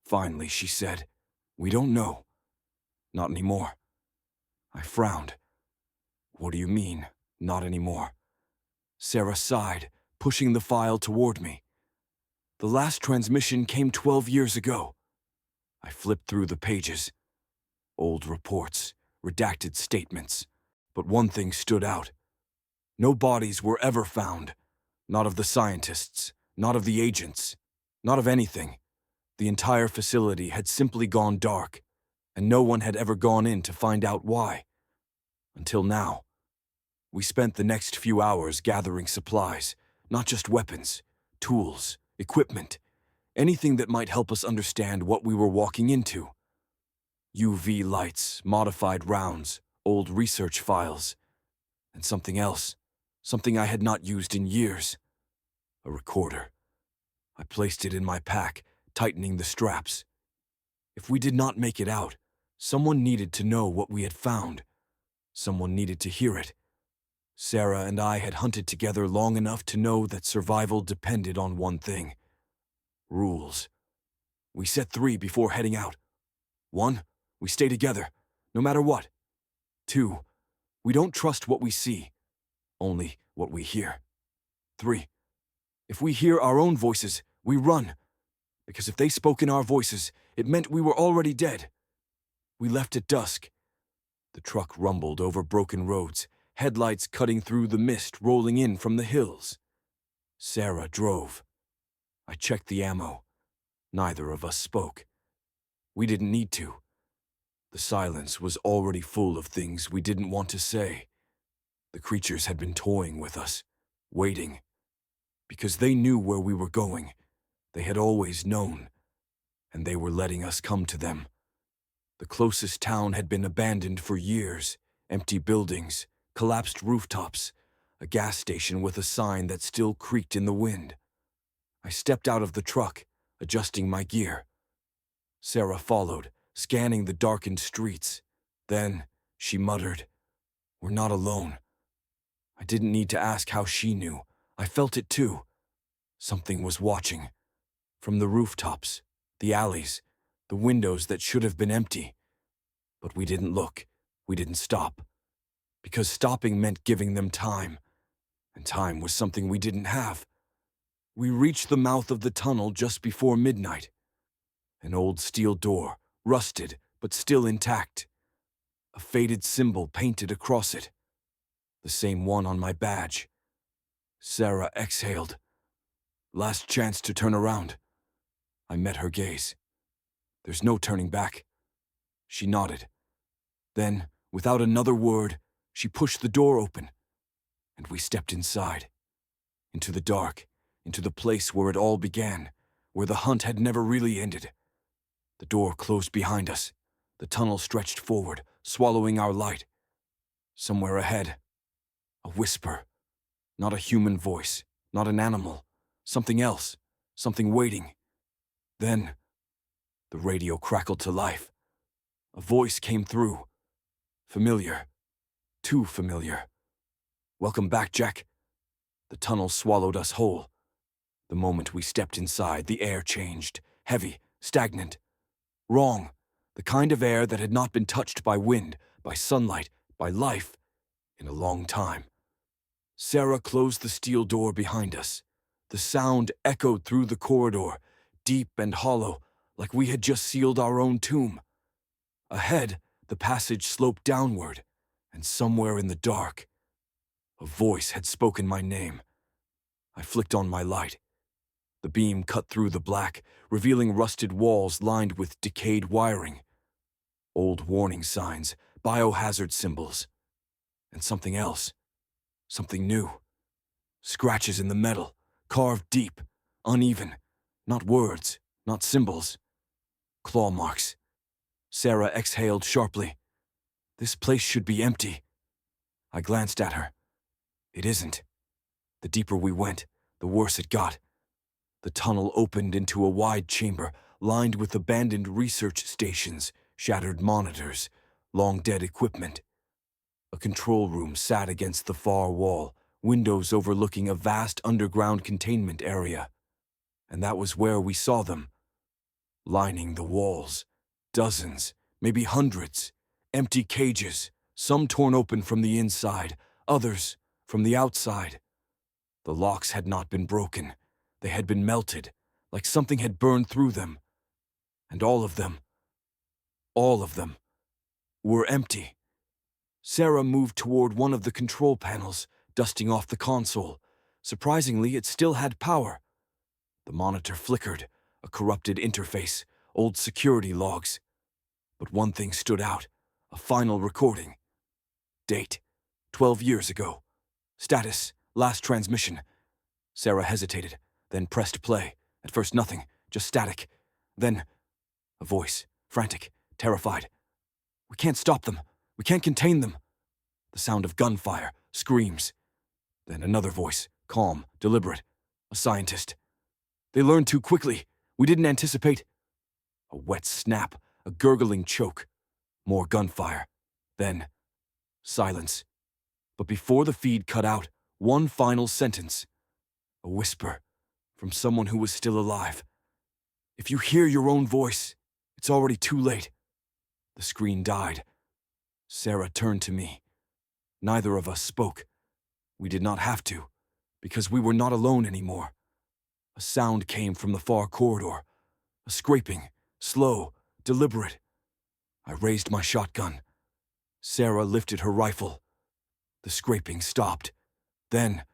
Finally, she said, "We don't know. Not anymore." I frowned. "What do you mean, not anymore?" Sarah sighed, pushing the file toward me. "The last transmission came 12 years ago." I flipped through the pages. Old reports, redacted statements. But one thing stood out. No bodies were ever found. Not of the scientists, not of the agents, not of anything. The entire facility had simply gone dark, and no one had ever gone in to find out why. Until now. We spent the next few hours gathering supplies, not just weapons, tools, equipment, anything that might help us understand what we were walking into. UV lights, modified rounds, old research files, and something else, something I had not used in years. A recorder. I placed it in my pack, tightening the straps. If we did not make it out, someone needed to know what we had found. Someone needed to hear it. Sarah and I had hunted together long enough to know that survival depended on one thing: rules. We set 3 before heading out. 1, we stay together, no matter what. 2, we don't trust what we see, only what we hear. 3, if we hear our own voices, we run, because if they spoke in our voices, it meant we were already dead. We left at dusk. The truck rumbled over broken roads, headlights cutting through the mist rolling in from the hills. Sarah drove. I checked the ammo. Neither of us spoke. We didn't need to. The silence was already full of things we didn't want to say. The creatures had been toying with us, waiting. Because they knew where we were going. They had always known, and they were letting us come to them. The closest town had been abandoned for years, empty buildings, collapsed rooftops, a gas station with a sign that still creaked in the wind. I stepped out of the truck, adjusting my gear. Sarah followed, scanning the darkened streets. Then, she muttered, "We're not alone." I didn't need to ask how she knew. I felt it too. Something was watching. From the rooftops, the alleys, the windows that should have been empty. But we didn't look. We didn't stop. Because stopping meant giving them time. And time was something we didn't have. We reached the mouth of the tunnel just before midnight. An old steel door, rusted but still intact. A faded symbol painted across it. The same one on my badge. Sarah exhaled. "Last chance to turn around." I met her gaze. "There's no turning back." She nodded. Then, without another word, she pushed the door open, and we stepped inside. Into the dark, into the place where it all began, where the hunt had never really ended. The door closed behind us. The tunnel stretched forward, swallowing our light. Somewhere ahead, a whisper. Not a human voice, not an animal. Something else, something waiting. Then, the radio crackled to life. A voice came through. Familiar. Too familiar. "Welcome back, Jack." The tunnel swallowed us whole. The moment we stepped inside, the air changed. Heavy, stagnant. Wrong. The kind of air that had not been touched by wind, by sunlight, by life, in a long time. Sarah closed the steel door behind us. The sound echoed through the corridor, deep and hollow, like we had just sealed our own tomb. Ahead, the passage sloped downward, and somewhere in the dark, a voice had spoken my name. I flicked on my light. The beam cut through the black, revealing rusted walls lined with decayed wiring. Old warning signs, biohazard symbols. And something else. Something new. Scratches in the metal, carved deep, uneven. Not words, not symbols. Claw marks. Sarah exhaled sharply. "This place should be empty." I glanced at her. It isn't. The deeper we went, the worse it got. The tunnel opened into a wide chamber lined with abandoned research stations, shattered monitors, long-dead equipment. A control room sat against the far wall, windows overlooking a vast underground containment area. And that was where we saw them. Lining the walls. Dozens, maybe hundreds. Empty cages, some torn open from the inside, others from the outside. The locks had not been broken. They had been melted, like something had burned through them. And all of them, were empty. Sarah moved toward one of the control panels, dusting off the console. Surprisingly, it still had power. The monitor flickered, a corrupted interface, old security logs. But one thing stood out, a final recording. Date, 12 years ago. Status, last transmission. Sarah hesitated, then pressed play. At first nothing, just static. Then, a voice, frantic, terrified. "We can't stop them. We can't contain them." The sound of gunfire, screams. Then another voice, calm, deliberate. A scientist. "They learned too quickly. We didn't anticipate." A wet snap, a gurgling choke. More gunfire. Then, silence. But before the feed cut out, one final sentence. A whisper from someone who was still alive. "If you hear your own voice, it's already too late." The screen died. Sarah turned to me. Neither of us spoke. We did not have to, because we were not alone anymore. A sound came from the far corridor. A scraping, slow, deliberate. I raised my shotgun. Sarah lifted her rifle. The scraping stopped. Then,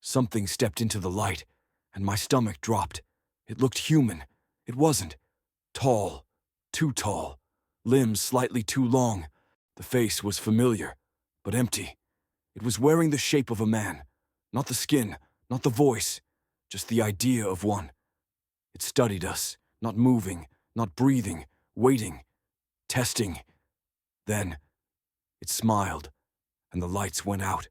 something stepped into the light, and my stomach dropped. It looked human. It wasn't. Tall. Too tall. Limbs slightly too long. The face was familiar, but empty. It was wearing the shape of a man. Not the skin, not the voice, just the idea of one. It studied us, not moving, not breathing, waiting, testing. Then, it smiled, and the lights went out.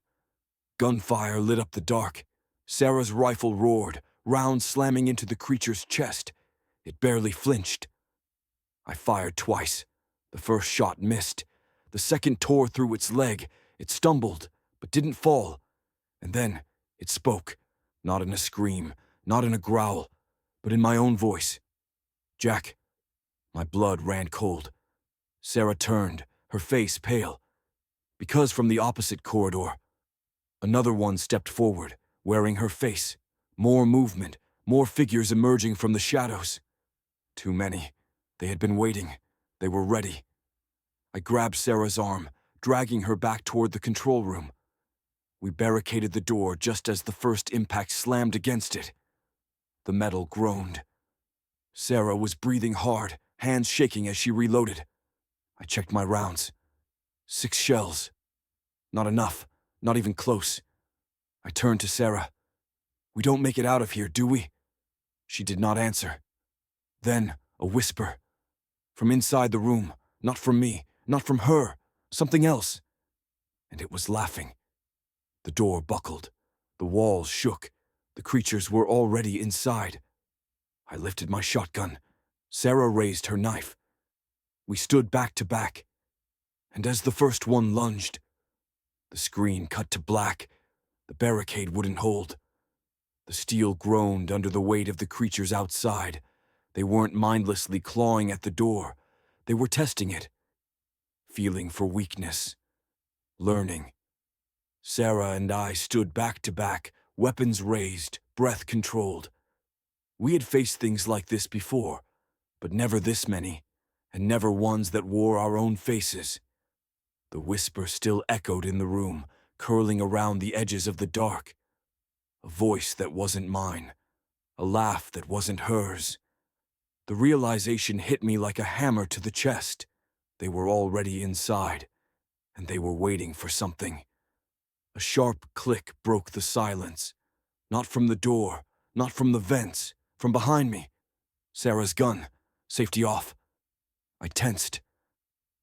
Gunfire lit up the dark. Sarah's rifle roared, rounds slamming into the creature's chest. It barely flinched. I fired twice. The first shot missed. The second tore through its leg. It stumbled, but didn't fall. And then, it spoke. Not in a scream, not in a growl, but in my own voice. "Jack." My blood ran cold. Sarah turned, her face pale. Because from the opposite corridor, another one stepped forward, wearing her face. More movement, more figures emerging from the shadows. Too many. They had been waiting. They were ready. I grabbed Sarah's arm, dragging her back toward the control room. We barricaded the door just as the first impact slammed against it. The metal groaned. Sarah was breathing hard, hands shaking as she reloaded. I checked my rounds. 6 shells. Not enough, not even close. I turned to Sarah. "We don't make it out of here, do we?" She did not answer. Then, a whisper. From inside the room, not from me, not from her, something else. And it was laughing. The door buckled. The walls shook. The creatures were already inside. I lifted my shotgun. Sarah raised her knife. We stood back to back, and as the first one lunged, the screen cut to black. The barricade wouldn't hold. The steel groaned under the weight of the creatures outside. They weren't mindlessly clawing at the door. They were testing it, feeling for weakness, learning. Sarah and I stood back to back, weapons raised, breath controlled. We had faced things like this before, but never this many, and never ones that wore our own faces. The whisper still echoed in the room, curling around the edges of the dark. A voice that wasn't mine, a laugh that wasn't hers. The realization hit me like a hammer to the chest. They were already inside, and they were waiting for something. A sharp click broke the silence. Not from the door, not from the vents, from behind me. Sarah's gun, safety off. I tensed.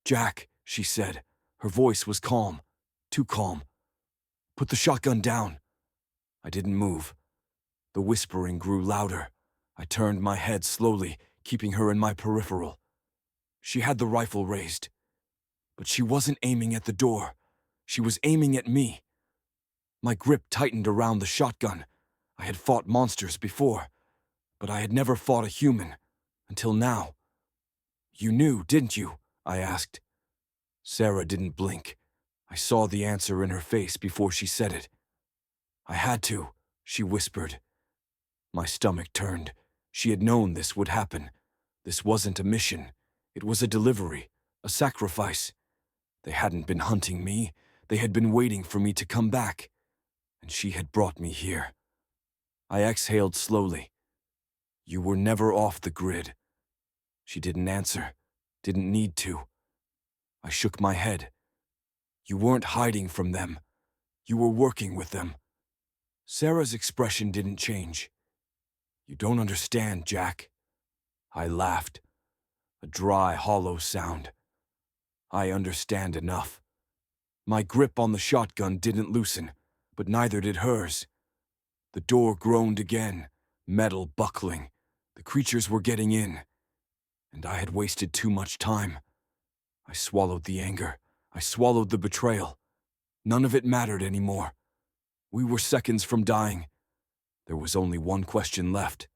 "Jack," she said. Her voice was calm, too calm. "Put the shotgun down." I didn't move. The whispering grew louder. I turned my head slowly, keeping her in my peripheral. She had the rifle raised, but she wasn't aiming at the door. She was aiming at me. My grip tightened around the shotgun. I had fought monsters before, but I had never fought a human, until now. "You knew, didn't you?" I asked. Sarah didn't blink. I saw the answer in her face before she said it. "I had to," she whispered. My stomach turned. She had known this would happen. This wasn't a mission. It was a delivery, a sacrifice. They hadn't been hunting me. They had been waiting for me to come back. And she had brought me here. I exhaled slowly. "You were never off the grid." She didn't answer. Didn't need to. I shook my head. "You weren't hiding from them. You were working with them." Sarah's expression didn't change. "You don't understand, Jack." I laughed. A dry, hollow sound. "I understand enough." My grip on the shotgun didn't loosen, but neither did hers. The door groaned again, metal buckling. The creatures were getting in, and I had wasted too much time. I swallowed the anger. I swallowed the betrayal. None of it mattered anymore. We were seconds from dying. There was only one question left.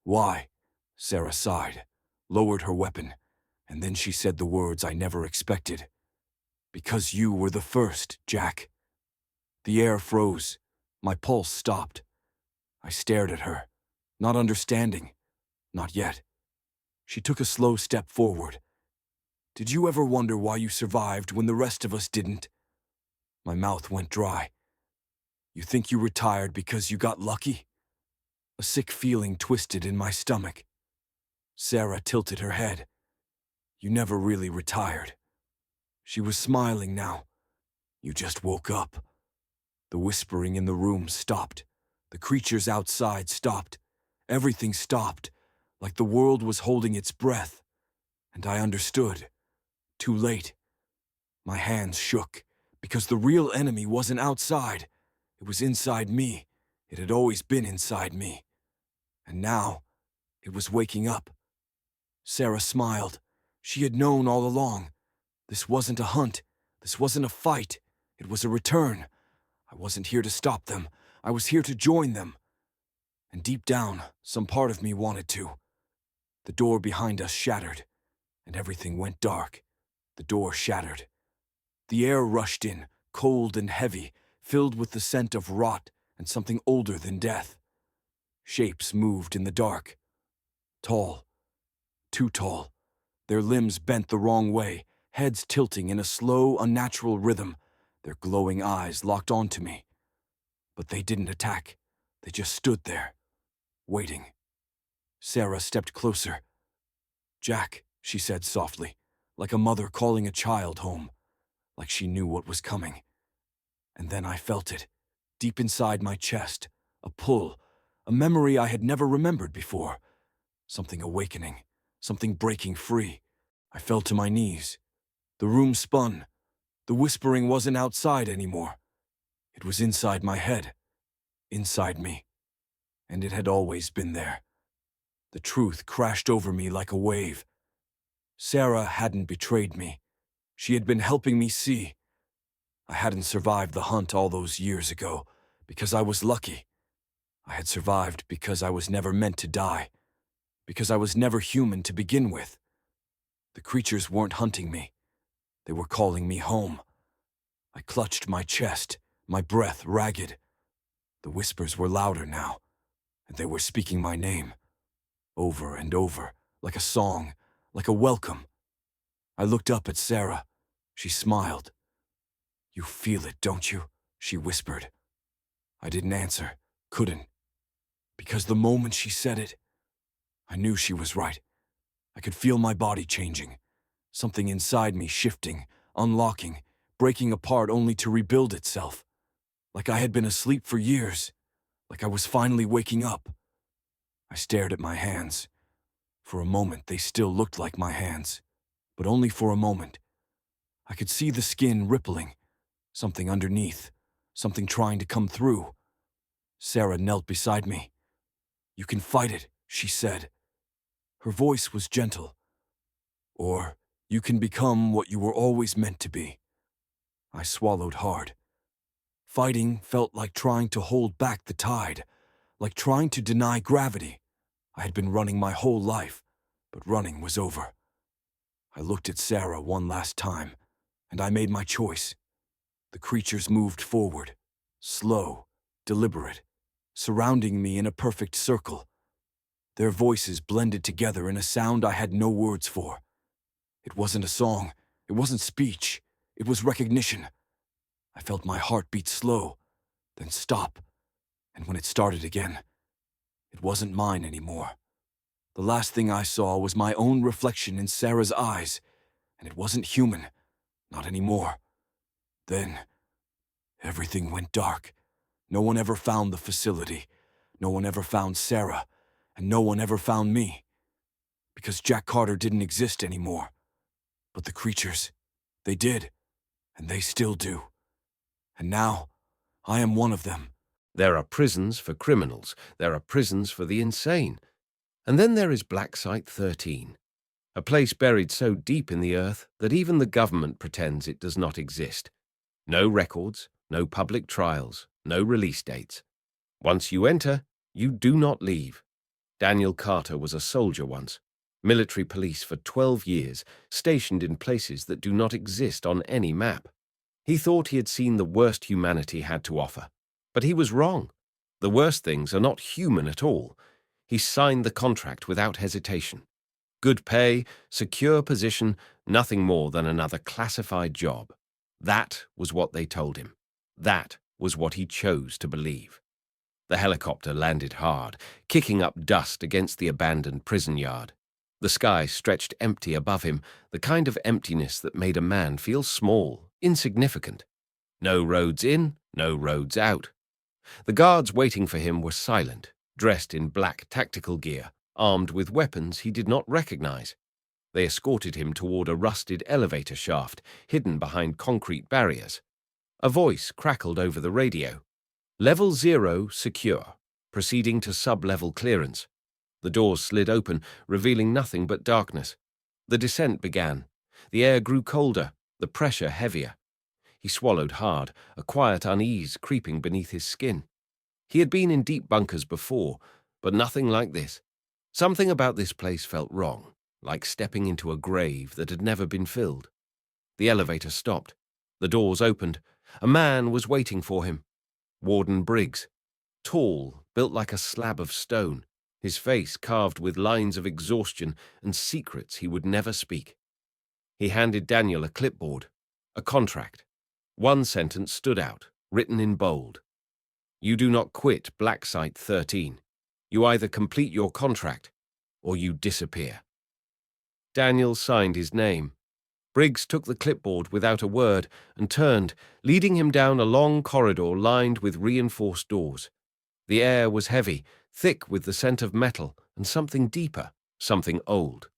"Why?" Sarah sighed, lowered her weapon, and then she said the words I never expected. "Because you were the first, Jack." The air froze. My pulse stopped. I stared at her, not understanding. Not yet. She took a slow step forward. "Did you ever wonder why you survived when the rest of us didn't?" My mouth went dry. "You think you retired because you got lucky?" A sick feeling twisted in my stomach. Sarah tilted her head. "You never really retired." She was smiling now. "You just woke up." The whispering in the room stopped. The creatures outside stopped. Everything stopped, like the world was holding its breath. And I understood. Too late. My hands shook, because the real enemy wasn't outside. It was inside me. It had always been inside me. And now, it was waking up. Sarah smiled. She had known all along. This wasn't a hunt. This wasn't a fight. It was a return. I wasn't here to stop them. I was here to join them. And deep down, some part of me wanted to. The door behind us shattered, and everything went dark. The door shattered. The air rushed in, cold and heavy, filled with the scent of rot and something older than death. Shapes moved in the dark. Tall. Too tall. Their limbs bent the wrong way, heads tilting in a slow, unnatural rhythm, their glowing eyes locked onto me. But they didn't attack. They just stood there, waiting. Sarah stepped closer. "Jack," she said softly, like a mother calling a child home, like she knew what was coming. And then I felt it, deep inside my chest, a pull, a memory I had never remembered before. Something awakening, something breaking free. I fell to my knees. The room spun. The whispering wasn't outside anymore. It was inside my head, inside me, and it had always been there. The truth crashed over me like a wave. Sarah hadn't betrayed me. She had been helping me see. I hadn't survived the hunt all those years ago because I was lucky. I had survived because I was never meant to die, because I was never human to begin with. The creatures weren't hunting me. They were calling me home. I clutched my chest, my breath ragged. The whispers were louder now, and they were speaking my name, over and over, like a song, like a welcome. I looked up at Sarah. She smiled. "You feel it, don't you?" she whispered. I didn't answer, couldn't, because the moment she said it, I knew she was right. I could feel my body changing, something inside me shifting, unlocking, breaking apart only to rebuild itself. Like I had been asleep for years, like I was finally waking up. I stared at my hands. For a moment, they still looked like my hands, but only for a moment. I could see the skin rippling, something underneath, something trying to come through. Sarah knelt beside me. "You can fight it," she said. Her voice was gentle. "Or you can become what you were always meant to be." I swallowed hard. Fighting felt like trying to hold back the tide, like trying to deny gravity. I had been running my whole life, but running was over. I looked at Sarah one last time, and I made my choice. The creatures moved forward, slow, deliberate, surrounding me in a perfect circle. Their voices blended together in a sound I had no words for. It wasn't a song, it wasn't speech, it was recognition. I felt my heart beat slow, then stop, and when it started again, it wasn't mine anymore. The last thing I saw was my own reflection in Sarah's eyes, and it wasn't human, not anymore. Then, everything went dark. No one ever found the facility. No one ever found Sarah, and no one ever found me. Because Jack Carter didn't exist anymore. But the creatures, they did, and they still do. And now, I am one of them. There are prisons for criminals. There are prisons for the insane. And then there is Black Site 13, a place buried so deep in the earth that even the government pretends it does not exist. No records, no public trials, no release dates. Once you enter, you do not leave. Daniel Carter was a soldier once, military police for 12 years, stationed in places that do not exist on any map. He thought he had seen the worst humanity had to offer. But he was wrong. The worst things are not human at all. He signed the contract without hesitation. Good pay, secure position, nothing more than another classified job. That was what they told him. That was what he chose to believe. The helicopter landed hard, kicking up dust against the abandoned prison yard. The sky stretched empty above him, the kind of emptiness that made a man feel small, insignificant. No roads in, no roads out. The guards waiting for him were silent, dressed in black tactical gear, armed with weapons he did not recognize. They escorted him toward a rusted elevator shaft, hidden behind concrete barriers. A voice crackled over the radio. "Level 0 secure, proceeding to sub-level clearance." The doors slid open, revealing nothing but darkness. The descent began. The air grew colder, the pressure heavier. He swallowed hard, a quiet unease creeping beneath his skin. He had been in deep bunkers before, but nothing like this. Something about this place felt wrong, like stepping into a grave that had never been filled. The elevator stopped. The doors opened. A man was waiting for him. Warden Briggs. Tall, built like a slab of stone, his face carved with lines of exhaustion and secrets he would never speak. He handed Daniel a clipboard, a contract. One sentence stood out, written in bold. "You do not quit Black Site 13. You either complete your contract, or you disappear." Daniel signed his name. Briggs took the clipboard without a word and turned, leading him down a long corridor lined with reinforced doors. The air was heavy, thick with the scent of metal and something deeper, something old.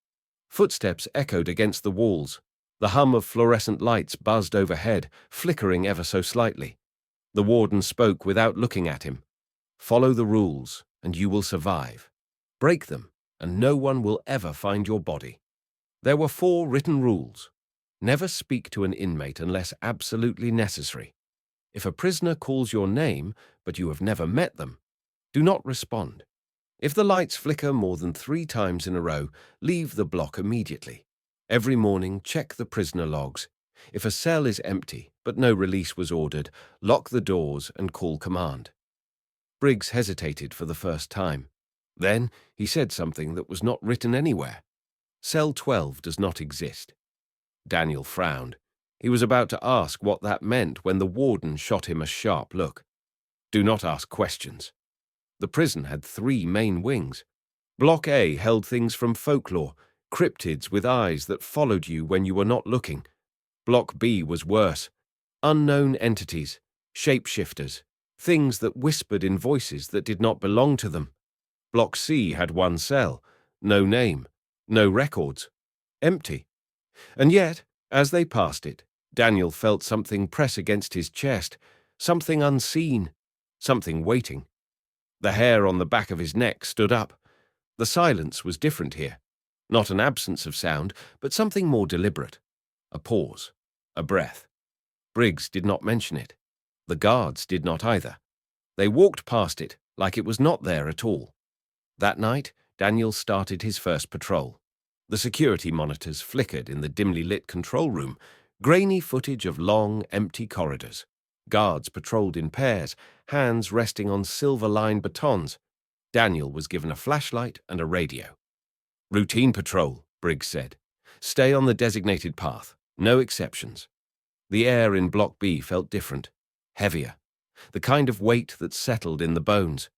Footsteps echoed against the walls. The hum of fluorescent lights buzzed overhead, flickering ever so slightly. The warden spoke without looking at him. "Follow the rules, and you will survive. Break them, and no one will ever find your body. There were 4 written rules. Never speak to an inmate unless absolutely necessary. If a prisoner calls your name, but you have never met them, do not respond. If the lights flicker more than 3 times in a row, leave the block immediately. Every morning, check the prisoner logs. If a cell is empty, but no release was ordered, lock the doors and call command. Briggs hesitated for the first time. Then he said something that was not written anywhere. Cell 12 does not exist. Daniel frowned. He was about to ask what that meant when the warden shot him a sharp look. Do not ask questions. The prison had 3 main wings. Block A held things from folklore, cryptids with eyes that followed you when you were not looking. Block B was worse. Unknown entities, shapeshifters, things that whispered in voices that did not belong to them. Block C had 1 cell, no name, no records, empty. And yet, as they passed it, Daniel felt something press against his chest, something unseen, something waiting. The hair on the back of his neck stood up. The silence was different here. Not an absence of sound, but something more deliberate. A pause, a breath. Briggs did not mention it. The guards did not either. They walked past it like it was not there at all. That night, Daniel started his first patrol. The security monitors flickered in the dimly lit control room, grainy footage of long, empty corridors. Guards patrolled in pairs, hands resting on silver-lined batons. Daniel was given a flashlight and a radio. Routine patrol, Briggs said. Stay on the designated path, no exceptions. The air in Block B felt different, heavier, the kind of weight that settled in the bones.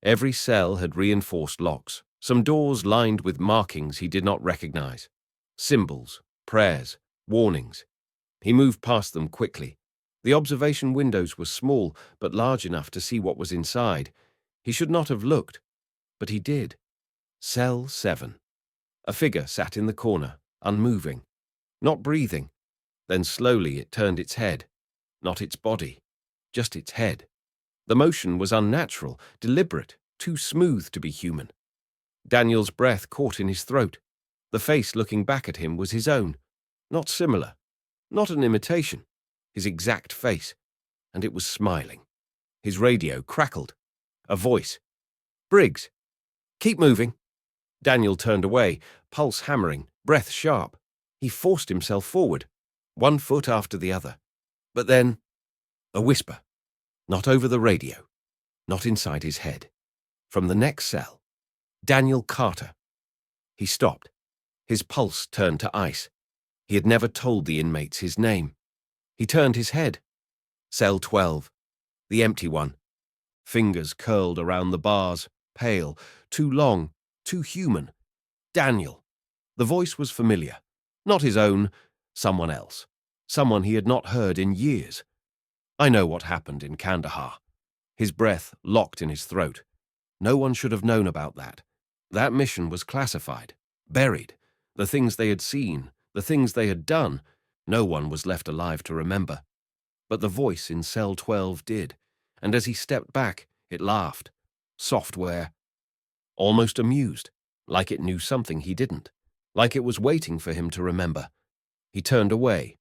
Every cell had reinforced locks, some doors lined with markings he did not recognize. Symbols, prayers, warnings. He moved past them quickly. The observation windows were small, but large enough to see what was inside. He should not have looked, but he did. Cell 7. A figure sat in the corner, unmoving, not breathing. Then slowly it turned its head. Not its body, just its head. The motion was unnatural, deliberate, too smooth to be human. Daniel's breath caught in his throat. The face looking back at him was his own. Not similar, not an imitation. His exact face. And it was smiling. His radio crackled. A voice. Briggs. Keep moving. Daniel turned away, pulse hammering, breath sharp. He forced himself forward, 1 foot after the other. But then, a whisper. Not over the radio. Not inside his head. From the next cell. Daniel Carter. He stopped. His pulse turned to ice. He had never told the inmates his name. He turned his head. Cell 12. The empty one. Fingers curled around the bars, pale, too long, too human. Daniel. The voice was familiar. Not his own, someone else. Someone he had not heard in years. I know what happened in Kandahar. His breath locked in his throat. No one should have known about that. That mission was classified, buried. The things they had seen, the things they had done, no one was left alive to remember. But the voice in Cell 12 did, and as he stepped back, it laughed. Software. Almost amused, like it knew something he didn't, like it was waiting for him to remember. He turned away,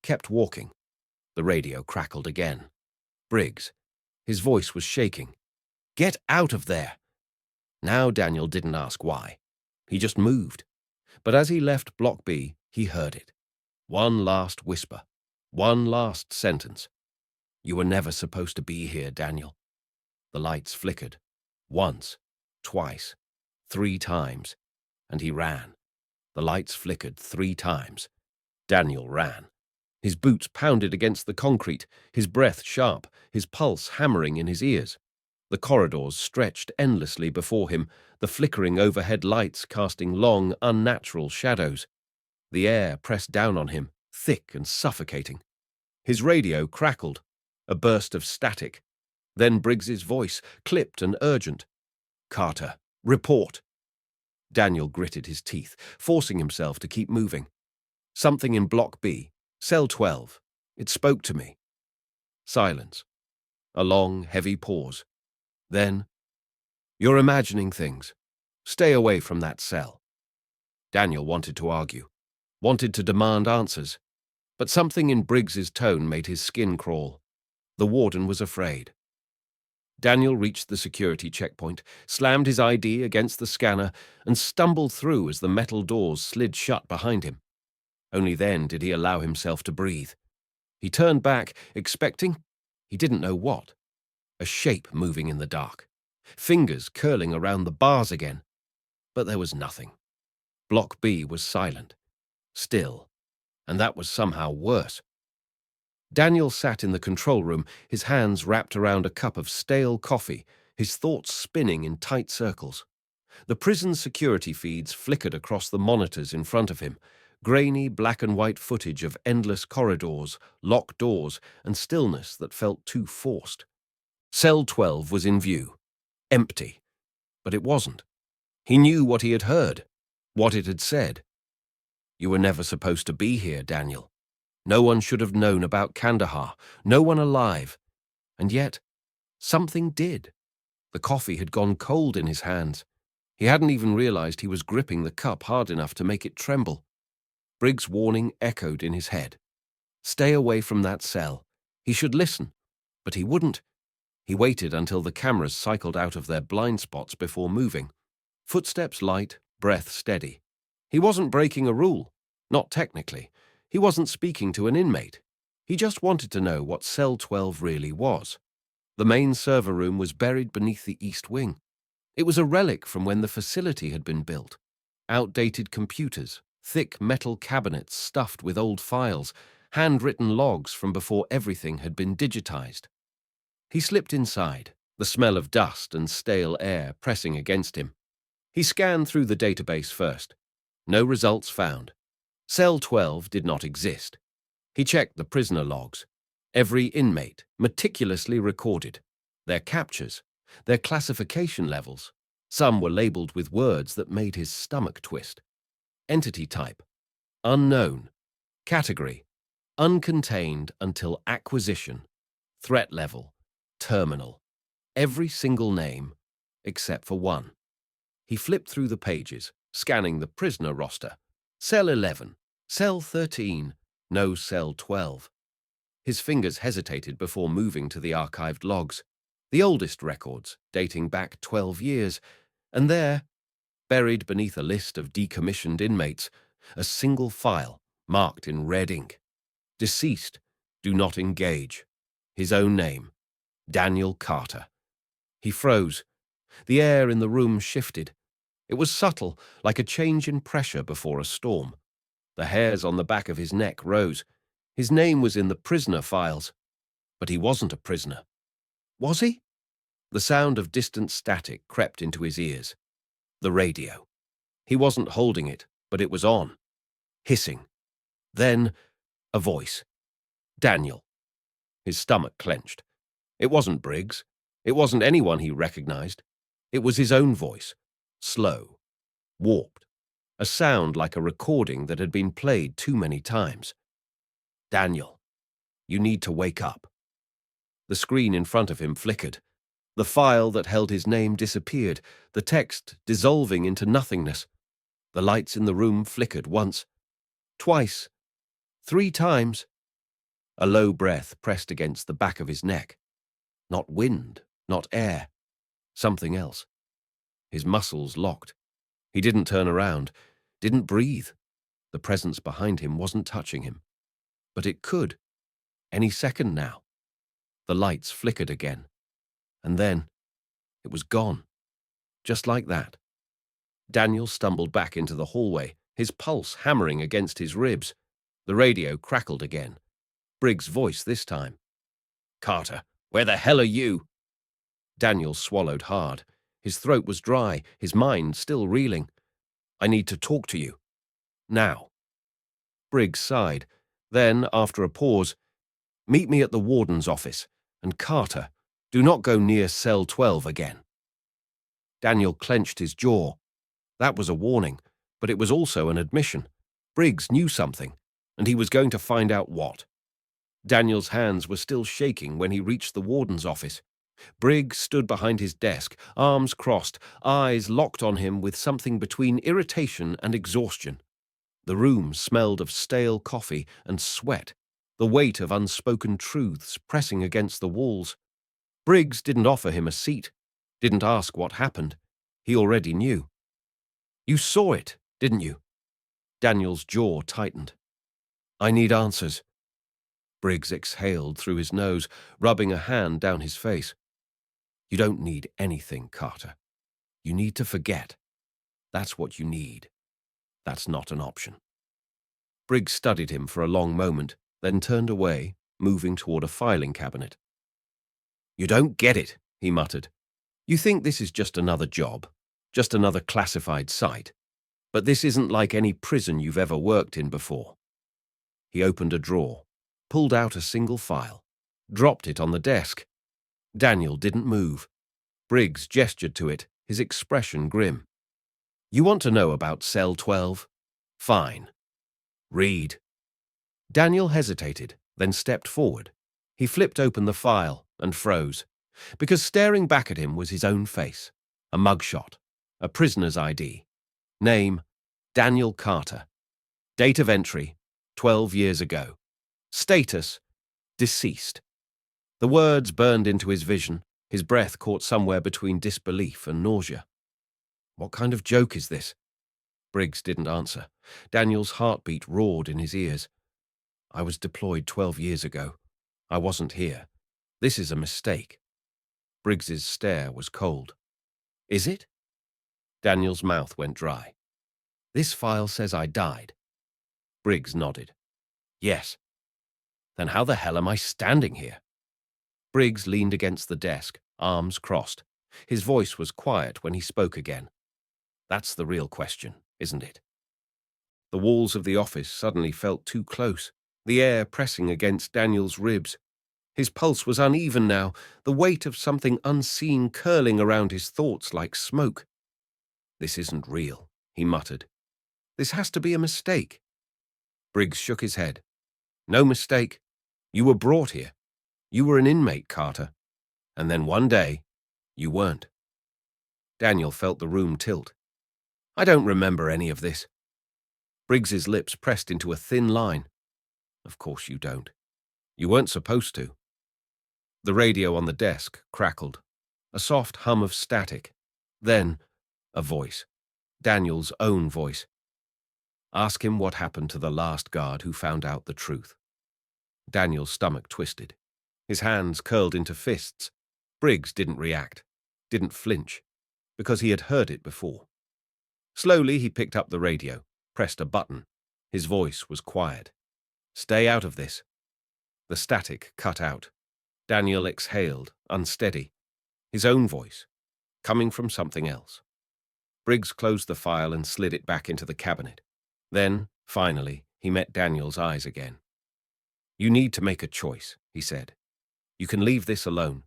kept walking. The radio crackled again. Briggs. His voice was shaking. Get out of there! Now Daniel didn't ask why. He just moved. But as he left Block B, he heard it. One last whisper. One last sentence. You were never supposed to be here, Daniel. The lights flickered. Once, twice, 3 times. And he ran. The lights flickered 3 times. Daniel ran. His boots pounded against the concrete, his breath sharp, his pulse hammering in his ears. The corridors stretched endlessly before him, the flickering overhead lights casting long, unnatural shadows. The air pressed down on him, thick and suffocating. His radio crackled, a burst of static. Then Briggs's voice, clipped and urgent. Carter, report. Daniel gritted his teeth, forcing himself to keep moving. Something in Block B, Cell 12. It spoke to me. Silence. A long, heavy pause. Then, you're imagining things. Stay away from that cell." Daniel wanted to argue, wanted to demand answers, but something in Briggs's tone made his skin crawl. The warden was afraid. Daniel reached the security checkpoint, slammed his ID against the scanner, and stumbled through as the metal doors slid shut behind him. Only then did he allow himself to breathe. He turned back, expecting, he didn't know what, a shape moving in the dark, fingers curling around the bars again. But there was nothing. Block B was silent, still, and that was somehow worse. Daniel sat in the control room, his hands wrapped around a cup of stale coffee, his thoughts spinning in tight circles. The prison security feeds flickered across the monitors in front of him, grainy black and white footage of endless corridors, locked doors, and stillness that felt too forced. Cell 12 was in view, empty, but it wasn't. He knew what he had heard, what it had said. "You were never supposed to be here, Daniel. No one should have known about Kandahar, no one alive. And yet, something did. The coffee had gone cold in his hands. He hadn't even realized he was gripping the cup hard enough to make it tremble. Briggs' warning echoed in his head. Stay away from that cell. He should listen, but he wouldn't. He waited until the cameras cycled out of their blind spots before moving. Footsteps light, breath steady. He wasn't breaking a rule, not technically. He wasn't speaking to an inmate. He just wanted to know what Cell 12 really was. The main server room was buried beneath the east wing. It was a relic from when the facility had been built. Outdated computers, thick metal cabinets stuffed with old files, handwritten logs from before everything had been digitized. He slipped inside, the smell of dust and stale air pressing against him. He scanned through the database first. No results found. Cell 12 did not exist. He checked the prisoner logs. Every inmate, meticulously recorded. Their captures, their classification levels. Some were labeled with words that made his stomach twist. Entity type, unknown. Category, uncontained until acquisition. Threat level, terminal. Every single name, except for one. He flipped through the pages, scanning the prisoner roster. Cell 11, Cell 13, no Cell 12. His fingers hesitated before moving to the archived logs, the oldest records, dating back 12 years, and there, buried beneath a list of decommissioned inmates, a single file marked in red ink. Deceased, do not engage. His own name, Daniel Carter. He froze. The air in the room shifted. It was subtle, like a change in pressure before a storm. The hairs on the back of his neck rose. His name was in the prisoner files. But he wasn't a prisoner. Was he? The sound of distant static crept into his ears. The radio. He wasn't holding it, but it was on. Hissing. Then, a voice. Daniel. His stomach clenched. It wasn't Briggs. It wasn't anyone he recognized. It was his own voice. Slow. Warped. A sound like a recording that had been played too many times. Daniel, you need to wake up. The screen in front of him flickered. The file that held his name disappeared, the text dissolving into nothingness. The lights in the room flickered once, twice, 3 times. A low breath pressed against the back of his neck. Not wind, not air, something else. His muscles locked. He didn't turn around, didn't breathe. The presence behind him wasn't touching him. But it could, any second now. The lights flickered again. And then, it was gone. Just like that. Daniel stumbled back into the hallway, his pulse hammering against his ribs. The radio crackled again. Briggs' voice this time. Carter, where the hell are you? Daniel swallowed hard. His throat was dry, his mind still reeling. I need to talk to you. Now. Briggs sighed. Then, after a pause, meet me at the warden's office. And Carter, do not go near Cell 12 again. Daniel clenched his jaw. That was a warning, but it was also an admission. Briggs knew something, and he was going to find out what. Daniel's hands were still shaking when he reached the warden's office. Briggs stood behind his desk, arms crossed, eyes locked on him with something between irritation and exhaustion. The room smelled of stale coffee and sweat, the weight of unspoken truths pressing against the walls. Briggs didn't offer him a seat, didn't ask what happened. He already knew. "You saw it, didn't you?" Daniel's jaw tightened. "I need answers." Briggs exhaled through his nose, rubbing a hand down his face. "You don't need anything, Carter. You need to forget. That's what you need. That's not an option." Briggs studied him for a long moment, then turned away, moving toward a filing cabinet. "You don't get it," he muttered. "You think this is just another job, just another classified site. But this isn't like any prison you've ever worked in before." He opened a drawer, pulled out a single file, dropped it on the desk. Daniel didn't move. Briggs gestured to it, his expression grim. "You want to know about Cell 12? Fine. Read." Daniel hesitated, then stepped forward. He flipped open the file and froze, because staring back at him was his own face, a mugshot, a prisoner's ID. Name, Daniel Carter. Date of entry, 12 years ago. Status, deceased. The words burned into his vision, his breath caught somewhere between disbelief and nausea. What kind of joke is this? Briggs didn't answer. Daniel's heartbeat roared in his ears. "I was deployed 12 years ago. I wasn't here. This is a mistake." Briggs's stare was cold. "Is it?" Daniel's mouth went dry. "This file says I died." Briggs nodded. "Yes." "Then how the hell am I standing here?" Briggs leaned against the desk, arms crossed. His voice was quiet when he spoke again. "That's the real question, isn't it?" The walls of the office suddenly felt too close, the air pressing against Daniel's ribs. His pulse was uneven now, the weight of something unseen curling around his thoughts like smoke. "This isn't real," he muttered. "This has to be a mistake." Briggs shook his head. "No mistake. You were brought here. You were an inmate, Carter. And then one day, you weren't." Daniel felt the room tilt. "I don't remember any of this." Briggs's lips pressed into a thin line. "Of course you don't. You weren't supposed to." The radio on the desk crackled. A soft hum of static. Then, a voice. Daniel's own voice. "Ask him what happened to the last guard who found out the truth." Daniel's stomach twisted. His hands curled into fists. Briggs didn't react, didn't flinch, because he had heard it before. Slowly he picked up the radio, pressed a button. His voice was quiet. "Stay out of this." The static cut out. Daniel exhaled, unsteady. His own voice, coming from something else. Briggs closed the file and slid it back into the cabinet. Then, finally, he met Daniel's eyes again. "You need to make a choice," he said. "You can leave this alone.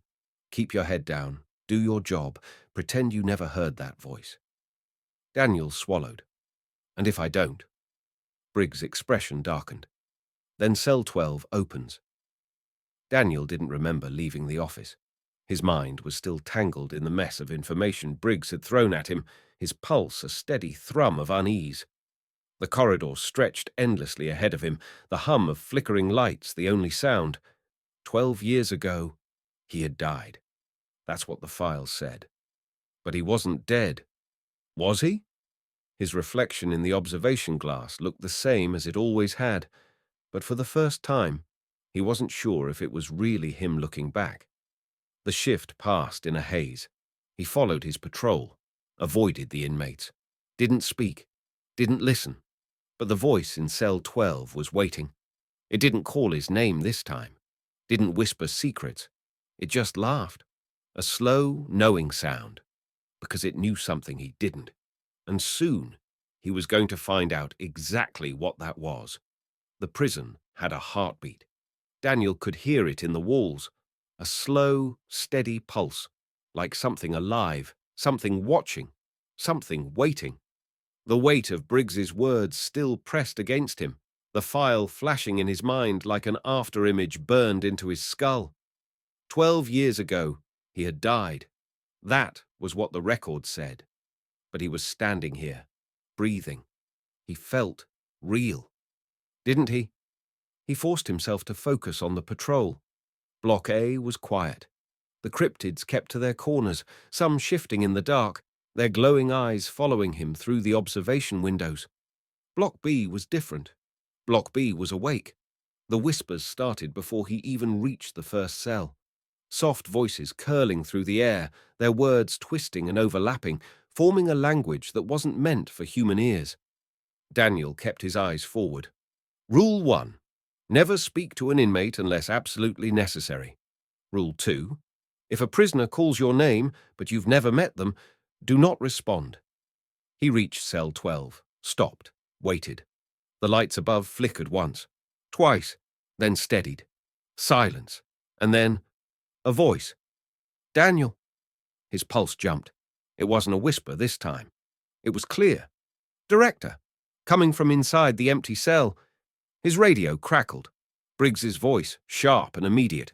Keep your head down, do your job, pretend you never heard that voice." Daniel swallowed. "And if I don't?" Briggs' expression darkened. "Then Cell 12 opens." Daniel didn't remember leaving the office. His mind was still tangled in the mess of information Briggs had thrown at him, his pulse a steady thrum of unease. The corridor stretched endlessly ahead of him, the hum of flickering lights the only sound. 12 years ago, he had died. That's what the file said. But he wasn't dead. Was he? His reflection in the observation glass looked the same as it always had, but for the first time, he wasn't sure if it was really him looking back. The shift passed in a haze. He followed his patrol, avoided the inmates, didn't speak, didn't listen. But the voice in Cell 12 was waiting. It didn't call his name this time, didn't whisper secrets. It just laughed, a slow, knowing sound, because it knew something he didn't. And soon, he was going to find out exactly what that was. The prison had a heartbeat. Daniel could hear it in the walls, a slow, steady pulse, like something alive, something watching, something waiting. The weight of Briggs's words still pressed against him, the file flashing in his mind like an after-image burned into his skull. 12 years ago, He had died. That was what the record said. But he was standing here, breathing. He felt real. Didn't he? He forced himself to focus on the patrol. Block A was quiet. The cryptids kept to their corners, some shifting in the dark, their glowing eyes following him through the observation windows. Block B was different. Block B was awake. The whispers started before he even reached the first cell. Soft voices curling through the air, their words twisting and overlapping, forming a language that wasn't meant for human ears. Daniel kept his eyes forward. Rule 1. Never speak to an inmate unless absolutely necessary. Rule 2. If a prisoner calls your name, but you've never met them, do not respond. He reached cell 12, stopped, waited. The lights above flickered once, twice, then steadied. Silence, and then a voice. Daniel. His pulse jumped. It wasn't a whisper this time. It was clear. Director, coming from inside the empty cell. His radio crackled. Briggs's voice, sharp and immediate.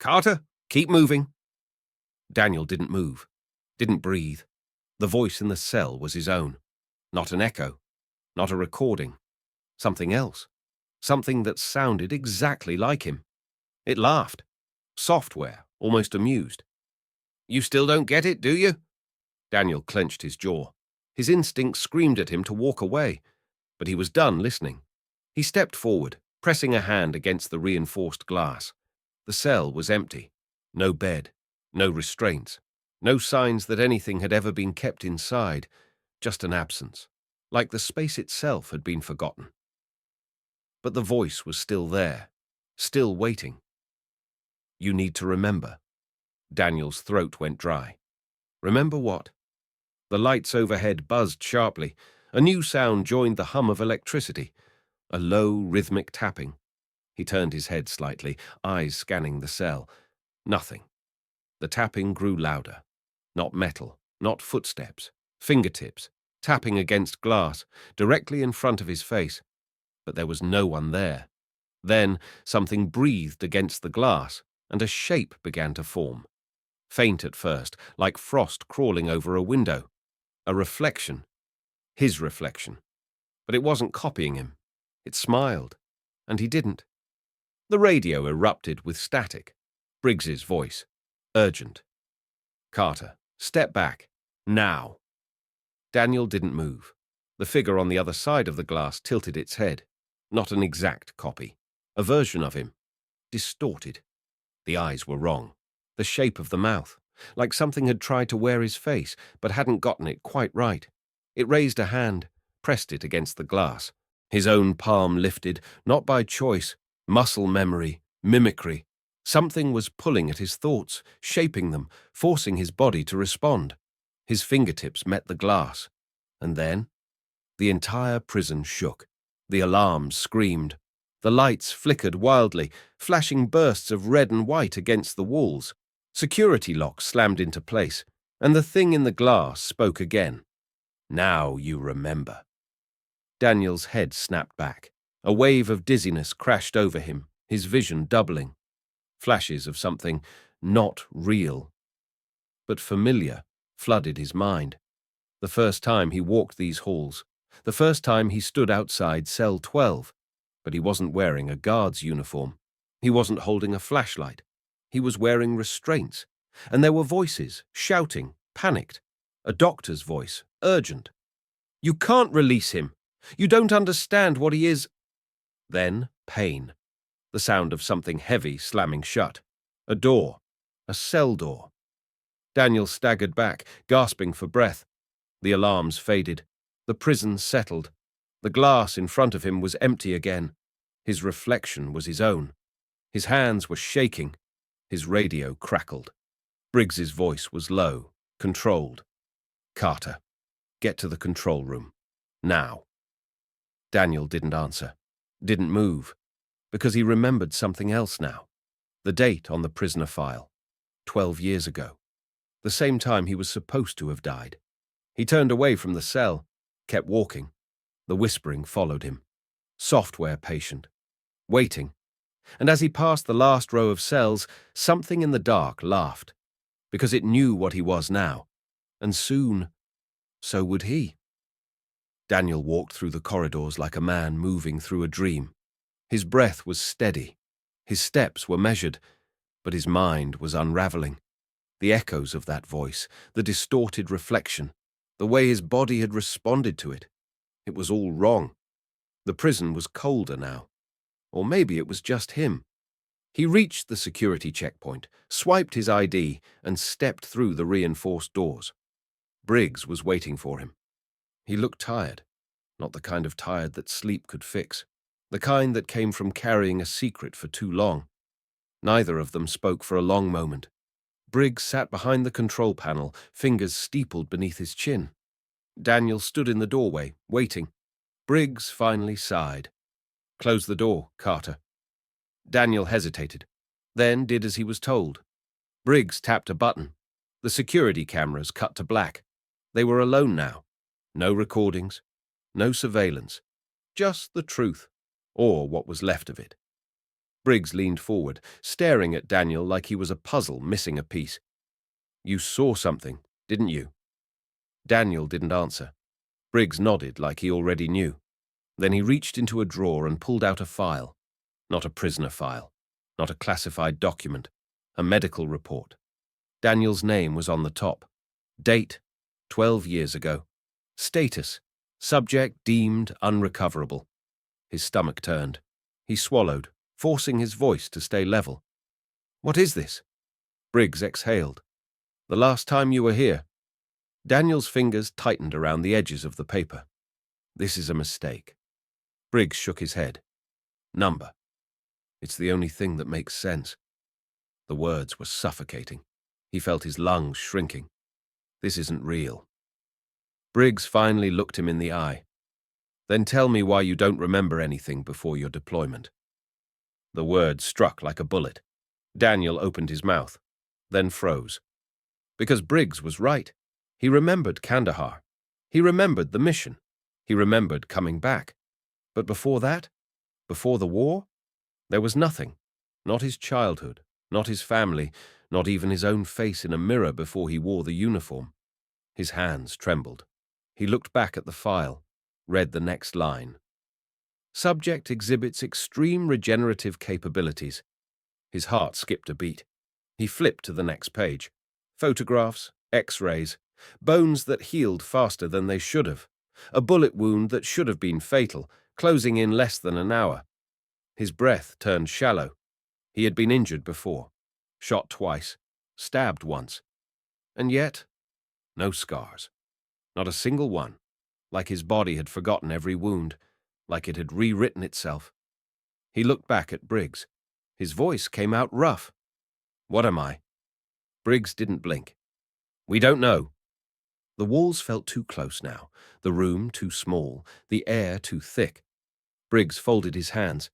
Carter, keep moving. Daniel didn't move, didn't breathe. The voice in the cell was his own. Not an echo, not a recording. Something else. Something that sounded exactly like him. It laughed. Software, almost amused. You still don't get it, do you? Daniel clenched his jaw. His instinct screamed at him to walk away, but he was done listening. He stepped forward, pressing a hand against the reinforced glass. The cell was empty. No bed, no restraints, no signs that anything had ever been kept inside, just an absence, like the space itself had been forgotten. But the voice was still there, still waiting. You need to remember. Daniel's throat went dry. Remember what? The lights overhead buzzed sharply. A new sound joined the hum of electricity, a low, rhythmic tapping. He turned his head slightly, eyes scanning the cell. Nothing. The tapping grew louder. Not metal, not footsteps, fingertips, tapping against glass, directly in front of his face. But there was no one there. Then something breathed against the glass, and a shape began to form. Faint at first, like frost crawling over a window. A reflection. His reflection. But it wasn't copying him. It smiled, and he didn't. The radio erupted with static. Briggs's voice. Urgent. Carter, step back. Now. Daniel didn't move. The figure on the other side of the glass tilted its head. Not an exact copy. A version of him. Distorted. The eyes were wrong. The shape of the mouth. Like something had tried to wear his face, but hadn't gotten it quite right. It raised a hand, pressed it against the glass. His own palm lifted, not by choice, muscle memory, mimicry. Something was pulling at his thoughts, shaping them, forcing his body to respond. His fingertips met the glass. And then, the entire prison shook. The alarms screamed. The lights flickered wildly, flashing bursts of red and white against the walls. Security locks slammed into place, and the thing in the glass spoke again. Now you remember. Daniel's head snapped back. A wave of dizziness crashed over him, his vision doubling. Flashes of something not real, but familiar, flooded his mind. The first time he walked these halls, the first time he stood outside cell 12, but he wasn't wearing a guard's uniform. He wasn't holding a flashlight. He was wearing restraints, and there were voices, shouting, panicked. A doctor's voice, urgent. You can't release him. You don't understand what he is. Then pain. The sound of something heavy slamming shut. A door. A cell door. Daniel staggered back, gasping for breath. The alarms faded. The prison settled. The glass in front of him was empty again. His reflection was his own. His hands were shaking. His radio crackled. Briggs's voice was low, controlled. Carter, get to the control room. Now. Daniel didn't answer. Didn't move. Because he remembered something else now. The date on the prisoner file. 12 years ago. The same time he was supposed to have died. He turned away from the cell, kept walking. The whispering followed him. Software patient. Waiting. And as he passed the last row of cells, something in the dark laughed. because it knew what he was now, and soon, so would he. Daniel walked through the corridors like a man moving through a dream. His breath was steady, his steps were measured, but his mind was unraveling. The echoes of that voice, the distorted reflection, the way his body had responded to it. It was all wrong. The prison was colder now. Or maybe it was just him. He reached the security checkpoint, swiped his ID, and stepped through the reinforced doors. Briggs was waiting for him. He looked tired, not the kind of tired that sleep could fix, the kind that came from carrying a secret for too long. Neither of them spoke for a long moment. Briggs sat behind the control panel, fingers steepled beneath his chin. Daniel stood in the doorway, waiting. Briggs finally sighed. "Close the door, Carter." Daniel hesitated, then did as he was told. Briggs tapped a button. The security cameras cut to black. They were alone now. No recordings, no surveillance. Just the truth, or what was left of it. Briggs leaned forward, staring at Daniel like he was a puzzle missing a piece. "You saw something, didn't you?" Daniel didn't answer. Briggs nodded like he already knew. Then he reached into a drawer and pulled out a file. Not a prisoner file, not a classified document, a medical report. Daniel's name was on the top. Date, 12 years ago. Status, subject deemed unrecoverable. His stomach turned. He swallowed, forcing his voice to stay level. "What is this?" Briggs exhaled. "The last time you were here." Daniel's fingers tightened around the edges of the paper. "This is a mistake." Briggs shook his head. "Number. It's the only thing that makes sense." The words were suffocating. He felt his lungs shrinking. "This isn't real." Briggs finally looked him in the eye. "Then tell me why you don't remember anything before your deployment." The word struck like a bullet. Daniel opened his mouth, then froze. Because Briggs was right. He remembered Kandahar. He remembered the mission. He remembered coming back. But before that, before the war, there was nothing. Not his childhood, not his family, not even his own face in a mirror before he wore the uniform. His hands trembled. He looked back at the file, read the next line. Subject exhibits extreme regenerative capabilities. His heart skipped a beat. He flipped to the next page. Photographs, X-rays, bones that healed faster than they should have. A bullet wound that should have been fatal, closing in less than an hour. His breath turned shallow. He had been injured before, shot twice, stabbed once. And yet, no scars. Not a single one. Like his body had forgotten every wound, like it had rewritten itself. He looked back at Briggs. His voice came out rough. "What am I?" Briggs didn't blink. "We don't know." The walls felt too close now, the room too small, the air too thick. Briggs folded his hands.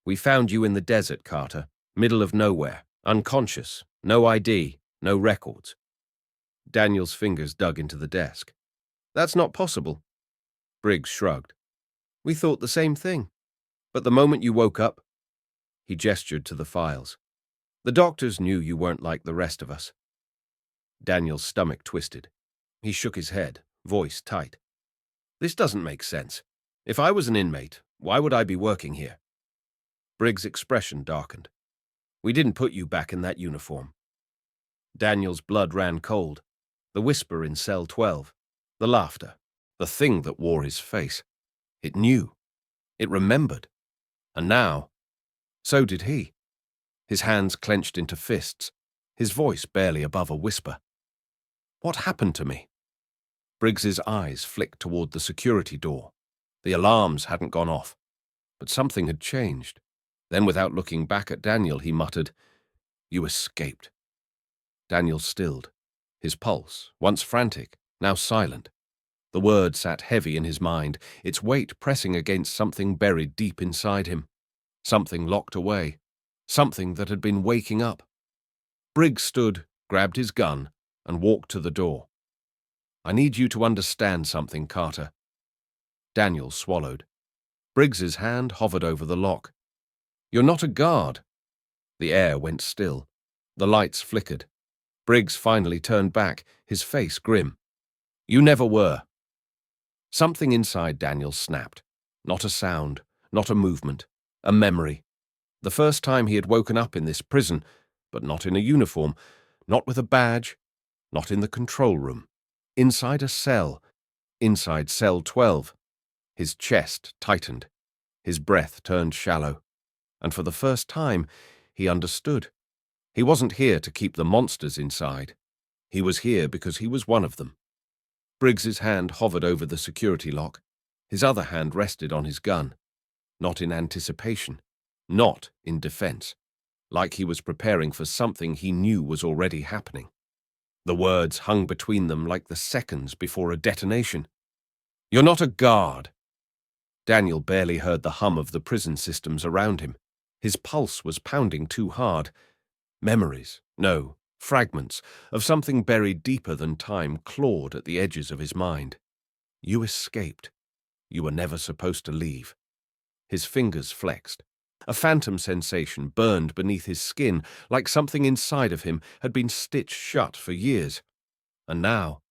"We found you in the desert, Carter, middle of nowhere, unconscious, no ID, no records." Daniel's fingers dug into the desk. "That's not possible." Briggs shrugged. "We thought the same thing. But the moment you woke up..." He gestured to the files. "The doctors knew you weren't like the rest of us." Daniel's stomach twisted. He shook his head, voice tight. "This doesn't make sense. If I was an inmate, why would I be working here?" Briggs' expression darkened. "We didn't put you back in that uniform." Daniel's blood ran cold. The whisper in cell 12. The laughter. The thing that wore his face. It knew. It remembered. And now, so did he. His hands clenched into fists, his voice barely above a whisper. "What happened to me?" Briggs's eyes flicked toward the security door. The alarms hadn't gone off, but something had changed. Then, without looking back at Daniel, he muttered, "You escaped." Daniel stilled. His pulse, once frantic, now silent. The word sat heavy in his mind, its weight pressing against something buried deep inside him. Something locked away. Something that had been waking up. Briggs stood, grabbed his gun, and walked to the door. "I need you to understand something, Carter." Daniel swallowed. Briggs's hand hovered over the lock. "You're not a guard." The air went still. The lights flickered. Briggs finally turned back, his face grim. "You never were." Something inside Daniel snapped. Not a sound, not a movement, a memory. The first time he had woken up in this prison, but not in a uniform, not with a badge, not in the control room. Inside a cell, inside cell 12. His chest tightened. His breath turned shallow. And for the first time, he understood. He wasn't here to keep the monsters inside. He was here because he was one of them. Briggs's hand hovered over the security lock. His other hand rested on his gun. Not in anticipation. Not in defense. Like he was preparing for something he knew was already happening. The words hung between them like the seconds before a detonation. "You're not a guard." Daniel barely heard the hum of the prison systems around him. His pulse was pounding too hard. Memories, no, fragments, of something buried deeper than time clawed at the edges of his mind. You escaped. You were never supposed to leave. His fingers flexed. A phantom sensation burned beneath his skin, like something inside of him had been stitched shut for years. And now,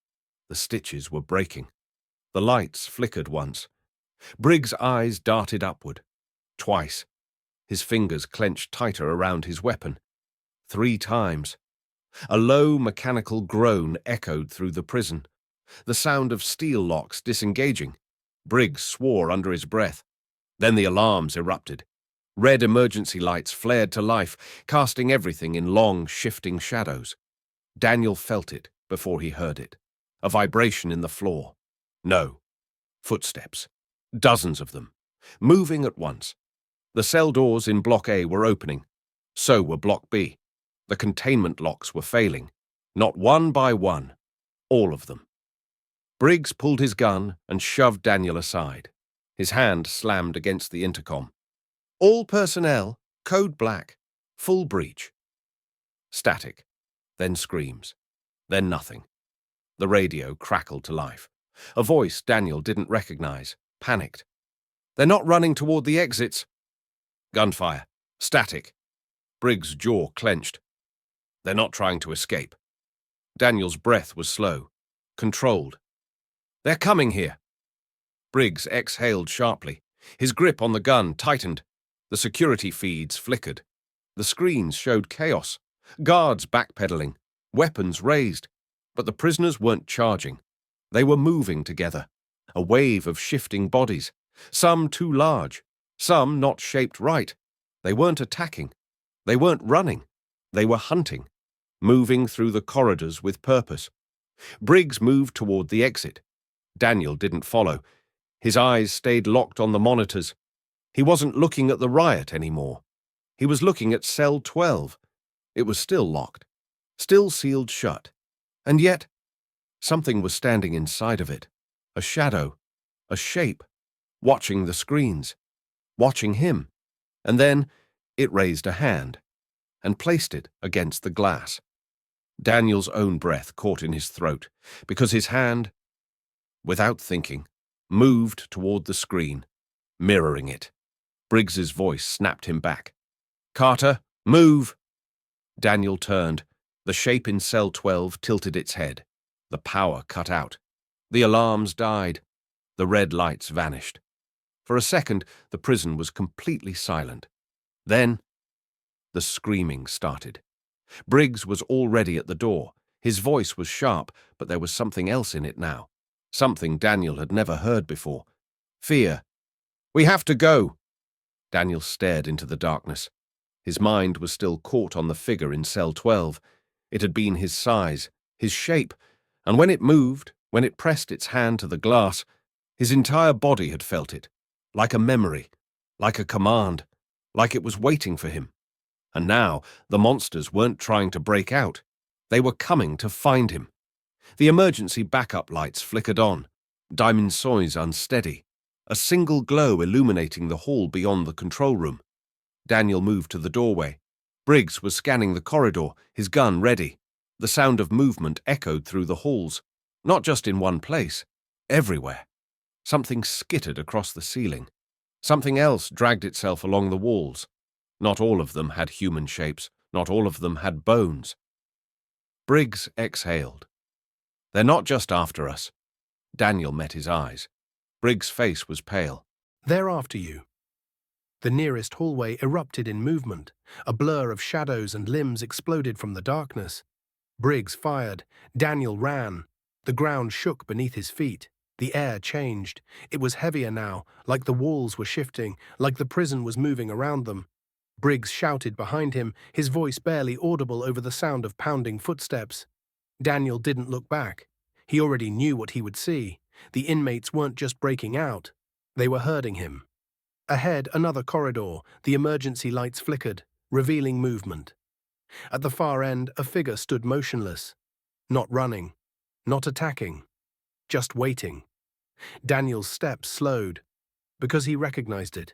the stitches were breaking. The lights flickered once. Briggs' eyes darted upward. Twice. His fingers clenched tighter around his weapon. 3 times. A low, mechanical groan echoed through the prison. The sound of steel locks disengaging. Briggs swore under his breath. Then the alarms erupted. Red emergency lights flared to life, casting everything in long, shifting shadows. Daniel felt it before he heard it. A vibration in the floor. No. Footsteps. Dozens of them. Moving at once. The cell doors in Block A were opening. So were Block B. The containment locks were failing. Not one by one. All of them. Briggs pulled his gun and shoved Daniel aside. His hand slammed against the intercom. "All personnel, code black, full breach." Static. Then screams. Then nothing. The radio crackled to life. A voice Daniel didn't recognize, panicked. "They're not running toward the exits." Gunfire. Static. Briggs' jaw clenched. "They're not trying to escape." Daniel's breath was slow, controlled. "They're coming here." Briggs exhaled sharply. His grip on the gun tightened. The security feeds flickered. The screens showed chaos. Guards backpedaling, weapons raised. But the prisoners weren't charging. They were moving together. A wave of shifting bodies. Some too large. Some not shaped right. They weren't attacking. They weren't running. They were hunting. Moving through the corridors with purpose. Briggs moved toward the exit. Daniel didn't follow. His eyes stayed locked on the monitors. He wasn't looking at the riot anymore. He was looking at cell 12. It was still locked, still sealed shut. And yet, something was standing inside of it. A shadow, a shape, watching the screens, watching him. And then it raised a hand and placed it against the glass. Daniel's own breath caught in his throat because his hand, without thinking, moved toward the screen, mirroring it. Briggs's voice snapped him back. "Carter, move!" Daniel turned. The shape in cell 12 tilted its head. The power cut out. The alarms died. The red lights vanished. For a second, the prison was completely silent. Then, the screaming started. Briggs was already at the door. His voice was sharp, but there was something else in it now. Something Daniel had never heard before. Fear. "We have to go." Daniel stared into the darkness. His mind was still caught on the figure in cell 12. It had been his size, his shape, and when it moved, when it pressed its hand to the glass, his entire body had felt it, like a memory, like a command, like it was waiting for him. And now, the monsters weren't trying to break out. They were coming to find him. The emergency backup lights flickered on, diamond soys unsteady, a single glow illuminating the hall beyond the control room. Daniel moved to the doorway. Briggs was scanning the corridor, his gun ready. The sound of movement echoed through the halls, not just in one place, everywhere. Something skittered across the ceiling. Something else dragged itself along the walls. Not all of them had human shapes, not all of them had bones. Briggs exhaled. "They're not just after us." Daniel met his eyes. Briggs' face was pale. "They're after you." The nearest hallway erupted in movement. A blur of shadows and limbs exploded from the darkness. Briggs fired. Daniel ran. The ground shook beneath his feet. The air changed. It was heavier now, like the walls were shifting, like the prison was moving around them. Briggs shouted behind him, his voice barely audible over the sound of pounding footsteps. Daniel didn't look back. He already knew what he would see. The inmates weren't just breaking out. They were herding him. Ahead, another corridor. The emergency lights flickered, revealing movement. At the far end, a figure stood motionless. Not running. Not attacking. Just waiting. Daniel's steps slowed, because he recognized it.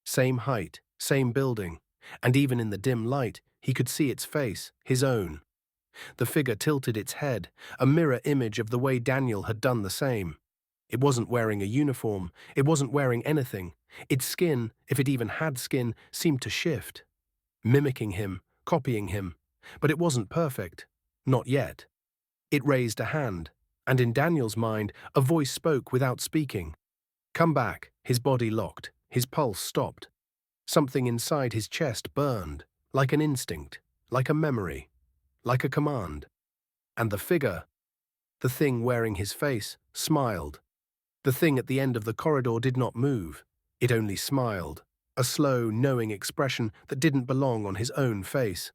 Same height, same building, and even in the dim light, he could see its face, his own. The figure tilted its head, a mirror image of the way Daniel had done the same. It wasn't wearing a uniform, it wasn't wearing anything. Its skin, if it even had skin, seemed to shift. Mimicking him, copying him. But it wasn't perfect. Not yet. It raised a hand, and in Daniel's mind, a voice spoke without speaking. "Come back." His body locked, his pulse stopped. Something inside his chest burned, like an instinct, like a memory, like a command. And the figure, the thing wearing his face, smiled. The thing at the end of the corridor did not move. It only smiled, a slow, knowing expression that didn't belong on his own face.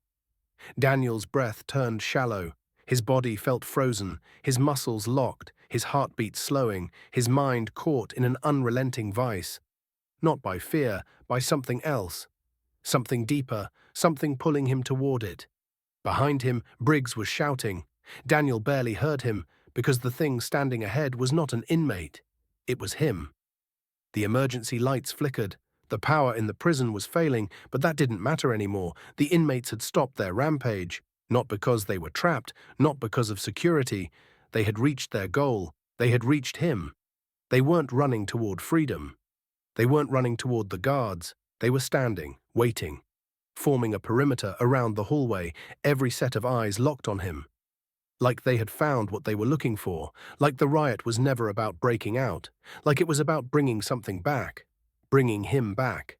Daniel's breath turned shallow. His body felt frozen, his muscles locked, his heartbeat slowing, his mind caught in an unrelenting vice. Not by fear, by something else. Something deeper, something pulling him toward it. Behind him, Briggs was shouting. Daniel barely heard him, because the thing standing ahead was not an inmate. It was him. The emergency lights flickered. The power in the prison was failing, but that didn't matter anymore. The inmates had stopped their rampage. Not because they were trapped, not because of security. They had reached their goal. They had reached him. They weren't running toward freedom. They weren't running toward the guards. They were standing, waiting, forming a perimeter around the hallway, every set of eyes locked on him. Like they had found what they were looking for, like the riot was never about breaking out, like it was about bringing something back, bringing him back.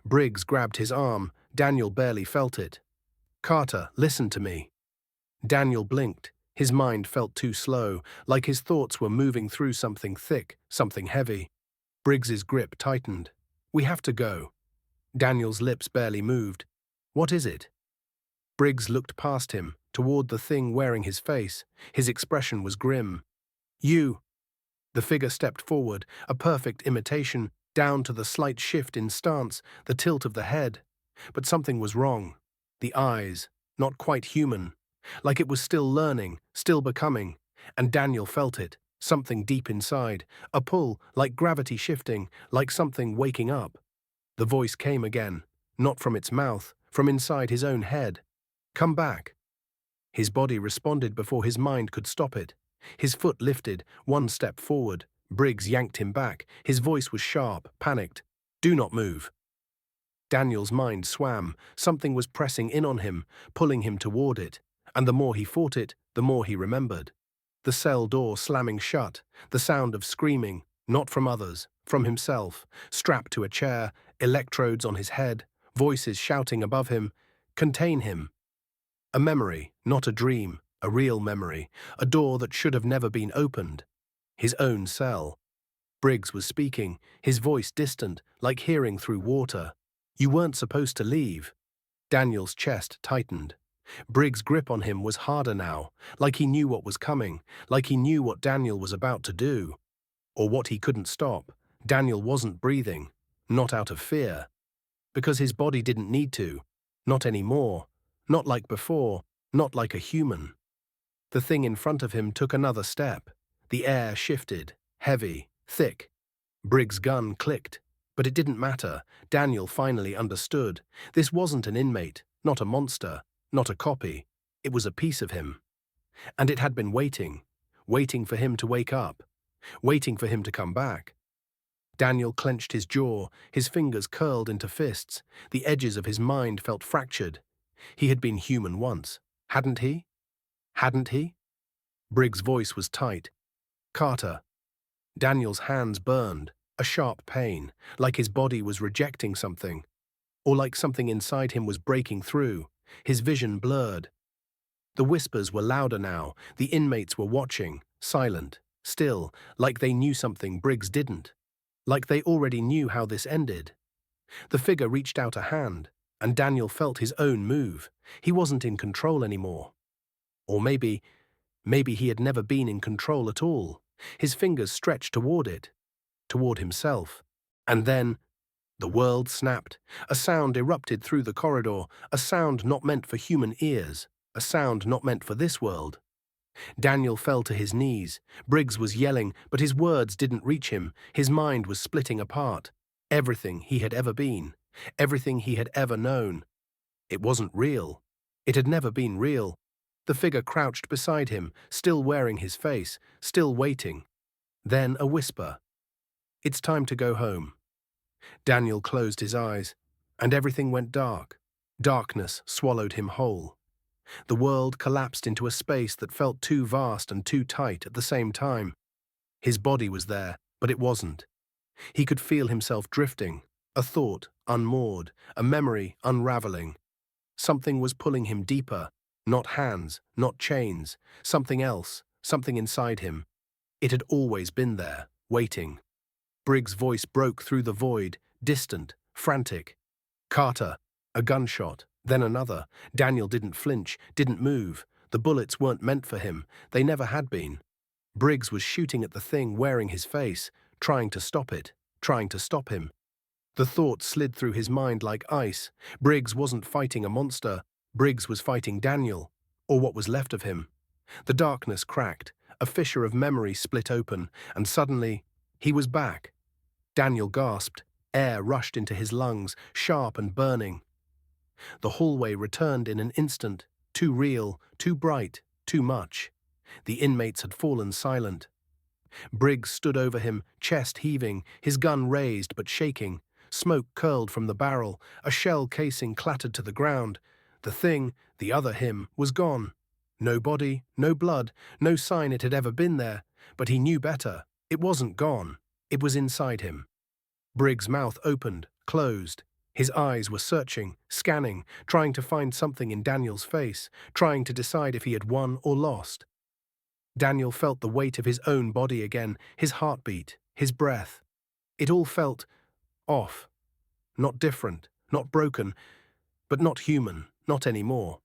Briggs grabbed his arm. Daniel barely felt it. "Carter, listen to me." Daniel blinked. His mind felt too slow, like his thoughts were moving through something thick, something heavy. Briggs's grip tightened. "We have to go." Daniel's lips barely moved. "What is it?" Briggs looked past him, toward the thing wearing his face. His expression was grim. "You." The figure stepped forward, a perfect imitation, down to the slight shift in stance, the tilt of the head. But something was wrong. The eyes, not quite human. Like it was still learning, still becoming. And Daniel felt it, something deep inside. A pull, like gravity shifting, like something waking up. The voice came again, not from its mouth, from inside his own head. "Come back." His body responded before his mind could stop it. His foot lifted, one step forward. Briggs yanked him back. His voice was sharp, panicked. "Do not move." Daniel's mind swam. Something was pressing in on him, pulling him toward it. And the more he fought it, the more he remembered. The cell door slamming shut, the sound of screaming, not from others, from himself, strapped to a chair, electrodes on his head, voices shouting above him, "Contain him." A memory, not a dream, a real memory, a door that should have never been opened. His own cell. Briggs was speaking, his voice distant, like hearing through water. "You weren't supposed to leave." Daniel's chest tightened. Briggs' grip on him was harder now, like he knew what was coming, like he knew what Daniel was about to do. Or what he couldn't stop. Daniel wasn't breathing, not out of fear. Because his body didn't need to. Not anymore. Not like before. Not like a human. The thing in front of him took another step. The air shifted, heavy, thick. Briggs' gun clicked. But it didn't matter. Daniel finally understood. This wasn't an inmate, not a monster, not a copy. It was a piece of him. And it had been waiting for him to wake up, waiting for him to come back. Daniel clenched his jaw, his fingers curled into fists. The edges of his mind felt fractured. He had been human once, hadn't he? Hadn't he? Briggs' voice was tight. Carter. Daniel's hands burned, a sharp pain, like his body was rejecting something, or like something inside him was breaking through. His vision blurred. The whispers were louder now. The inmates were watching, silent, still, like they knew something Briggs didn't. Like they already knew how this ended. The figure reached out a hand, and Daniel felt his own move. He wasn't in control anymore. Or maybe he had never been in control at all. His fingers stretched toward it, toward himself. And then the world snapped. A sound erupted through the corridor, a sound not meant for human ears, a sound not meant for this world. Daniel fell to his knees. Briggs was yelling, but his words didn't reach him. His mind was splitting apart. Everything he had ever been, everything he had ever known. It wasn't real. It had never been real. The figure crouched beside him, still wearing his face, still waiting. Then a whisper. "It's time to go home." Daniel closed his eyes, and everything went dark. Darkness swallowed him whole. The world collapsed into a space that felt too vast and too tight at the same time. His body was there, but it wasn't. He could feel himself drifting, a thought unmoored, a memory unraveling. Something was pulling him deeper, not hands, not chains, something else, something inside him. It had always been there, waiting. Briggs' voice broke through the void, distant, frantic. "Carter." A gunshot, then another. Daniel didn't flinch, didn't move. The bullets weren't meant for him. They never had been. Briggs was shooting at the thing wearing his face, trying to stop it, trying to stop him. The thought slid through his mind like ice. Briggs wasn't fighting a monster. Briggs was fighting Daniel, or what was left of him. The darkness cracked, a fissure of memory split open, and suddenly, he was back. Daniel gasped. Air rushed into his lungs, sharp and burning. The hallway returned in an instant, too real, too bright, too much. The inmates had fallen silent. Briggs stood over him, chest heaving, his gun raised but shaking. Smoke curled from the barrel, a shell casing clattered to the ground. The thing, the other him, was gone. No body, no blood, no sign it had ever been there, but he knew better. It wasn't gone. It was inside him. Briggs' mouth opened, closed. His eyes were searching, scanning, trying to find something in Daniel's face, trying to decide if he had won or lost. Daniel felt the weight of his own body again, his heartbeat, his breath. It all felt off. Not different, not broken, but not human, not anymore.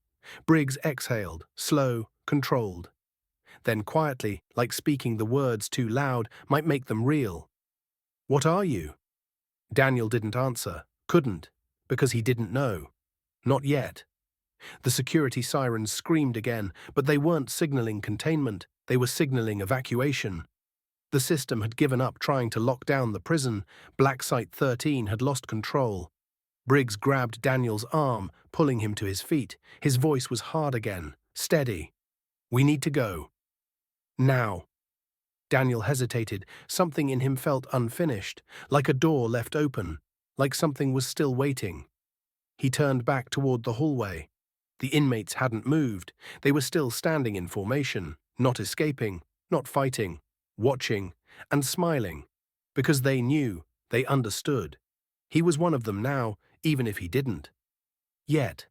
Briggs exhaled, slow, controlled. Then quietly, like speaking the words too loud might make them real. "What are you?" Daniel didn't answer, couldn't, because he didn't know. Not yet. The security sirens screamed again, but they weren't signaling containment, they were signaling evacuation. The system had given up trying to lock down the prison. Black Site 13 had lost control. Briggs grabbed Daniel's arm, pulling him to his feet. His voice was hard again, steady. "We need to go. Now." Daniel hesitated. Something in him felt unfinished, like a door left open, like something was still waiting. He turned back toward the hallway. The inmates hadn't moved. They were still standing in formation, not escaping, not fighting, watching, and smiling, because they knew, they understood. He was one of them now, even if he didn't. Yet.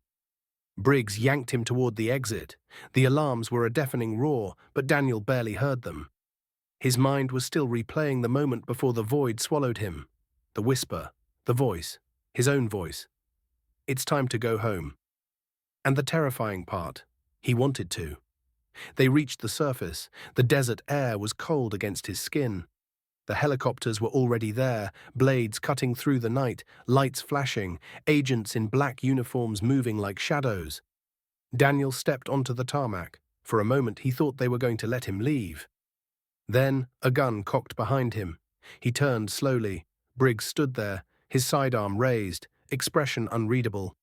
Briggs yanked him toward the exit. The alarms were a deafening roar, but Daniel barely heard them. His mind was still replaying the moment before the void swallowed him. The whisper, the voice, his own voice. "It's time to go home." And the terrifying part, he wanted to. They reached the surface. The desert air was cold against his skin. The helicopters were already there, blades cutting through the night, lights flashing, agents in black uniforms moving like shadows. Daniel stepped onto the tarmac. For a moment he thought they were going to let him leave. Then a gun cocked behind him. He turned slowly. Briggs stood there, his sidearm raised, expression unreadable.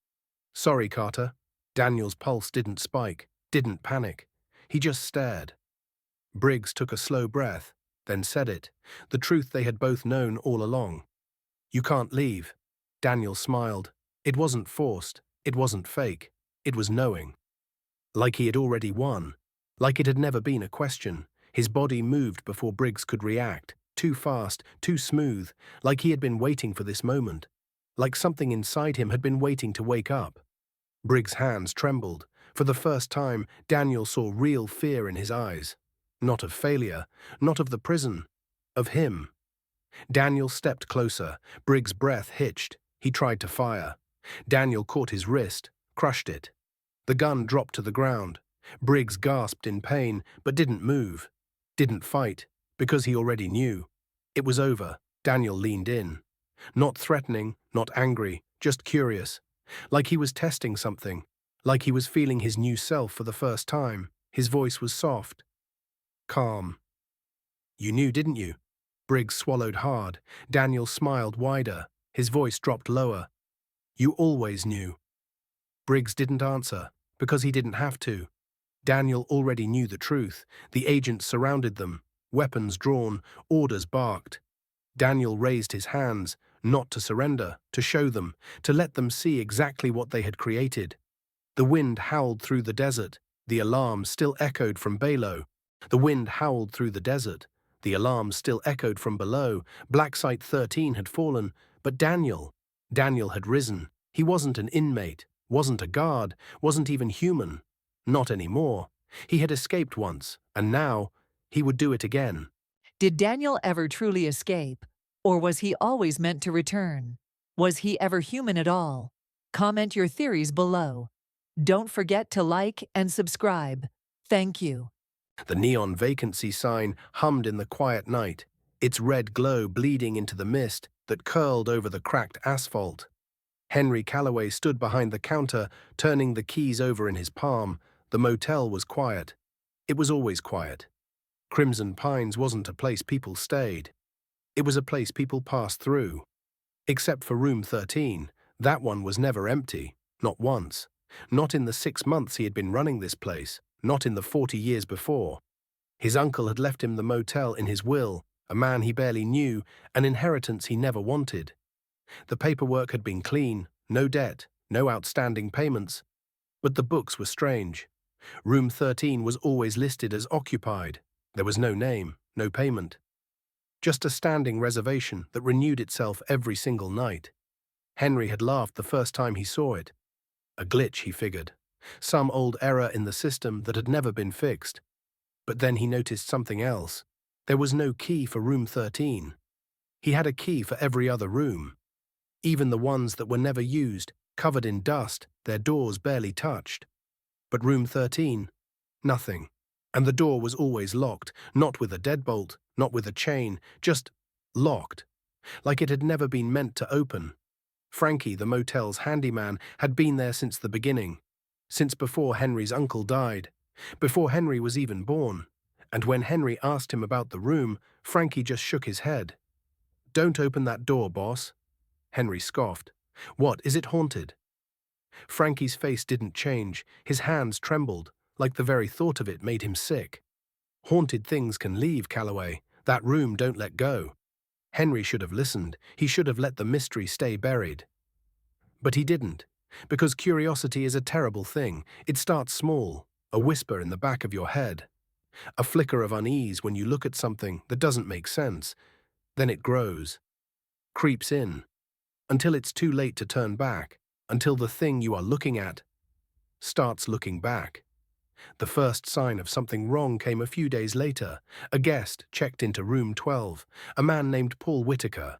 "Sorry, Carter." Daniel's pulse didn't spike, didn't panic. He just stared. Briggs took a slow breath, then said it, the truth they had both known all along. "You can't leave." Daniel smiled. It wasn't forced, it wasn't fake, it was knowing. Like he had already won. Like it had never been a question. His body moved before Briggs could react, too fast, too smooth, like he had been waiting for this moment. Like something inside him had been waiting to wake up. Briggs' hands trembled. For the first time, Daniel saw real fear in his eyes. Not of failure, not of the prison, of him. Daniel stepped closer. Briggs' breath hitched. He tried to fire. Daniel caught his wrist, crushed it. The gun dropped to the ground. Briggs gasped in pain, but didn't move. Didn't fight, because he already knew. It was over. Daniel leaned in. Not threatening, not angry, just curious. Like he was testing something. Like he was feeling his new self for the first time. His voice was soft. Calm. You knew, didn't you? Briggs swallowed hard. Daniel smiled wider. His voice dropped lower. You always knew. Briggs didn't answer, because he didn't have to. Daniel already knew the truth. The agents surrounded them, weapons drawn, orders barked. Daniel raised his hands, not to surrender, to show them, to let them see exactly what they had created. The wind howled through the desert. The alarm still echoed from below. The wind howled through the desert. The alarm still echoed from below. Black Site 13 had fallen, but Daniel had risen. He wasn't an inmate, wasn't a guard, wasn't even human. Not anymore. He had escaped once, and now he would do it again. Did Daniel ever truly escape? Or was he always meant to return? Was he ever human at all? Comment your theories below. Don't forget to like and subscribe. Thank you. The neon vacancy sign hummed in the quiet night, its red glow bleeding into the mist that curled over the cracked asphalt. Henry Calloway stood behind the counter, turning the keys over in his palm. The motel was quiet. It was always quiet. Crimson Pines wasn't a place people stayed. It was a place people passed through. Except for room 13, that one was never empty, not once. Not in the 6 months he had been running this place, not in the 40 years before. His uncle had left him the motel in his will, a man he barely knew, an inheritance he never wanted. The paperwork had been clean, no debt, no outstanding payments. But the books were strange. Room 13 was always listed as occupied. There was no name, no payment. Just a standing reservation that renewed itself every single night. Henry had laughed the first time he saw it. A glitch, he figured. Some old error in the system that had never been fixed. But then he noticed something else. There was no key for room 13. He had a key for every other room. Even the ones that were never used, covered in dust, their doors barely touched. But room 13, nothing. And the door was always locked, not with a deadbolt, not with a chain, just locked, like it had never been meant to open. Frankie, the motel's handyman, had been there since the beginning, since before Henry's uncle died, before Henry was even born. And when Henry asked him about the room, Frankie just shook his head. "Don't open that door, boss." Henry scoffed. "What, is it haunted?" Frankie's face didn't change. His hands trembled, like the very thought of it made him sick. Haunted things can leave, Calloway. That room don't let go. Henry should have listened. He should have let the mystery stay buried. But he didn't, because curiosity is a terrible thing. It starts small, a whisper in the back of your head, a flicker of unease when you look at something that doesn't make sense. Then it grows, creeps in, until it's too late to turn back, until the thing you are looking at starts looking back. The first sign of something wrong came a few days later. A guest checked into room 12, a man named Paul Whitaker.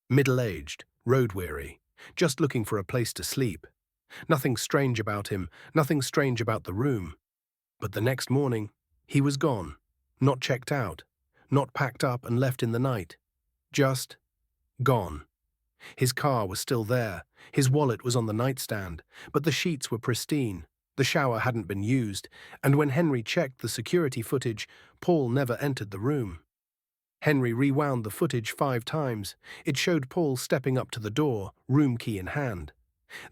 Middle-aged, road-weary, just looking for a place to sleep. Nothing strange about him, nothing strange about the room. But the next morning, he was gone, not checked out, not packed up and left in the night. Just gone. His car was still there, his wallet was on the nightstand, but the sheets were pristine. The shower hadn't been used, and when Henry checked the security footage, Paul never entered the room. Henry rewound the footage 5 times. It showed Paul stepping up to the door, room key in hand.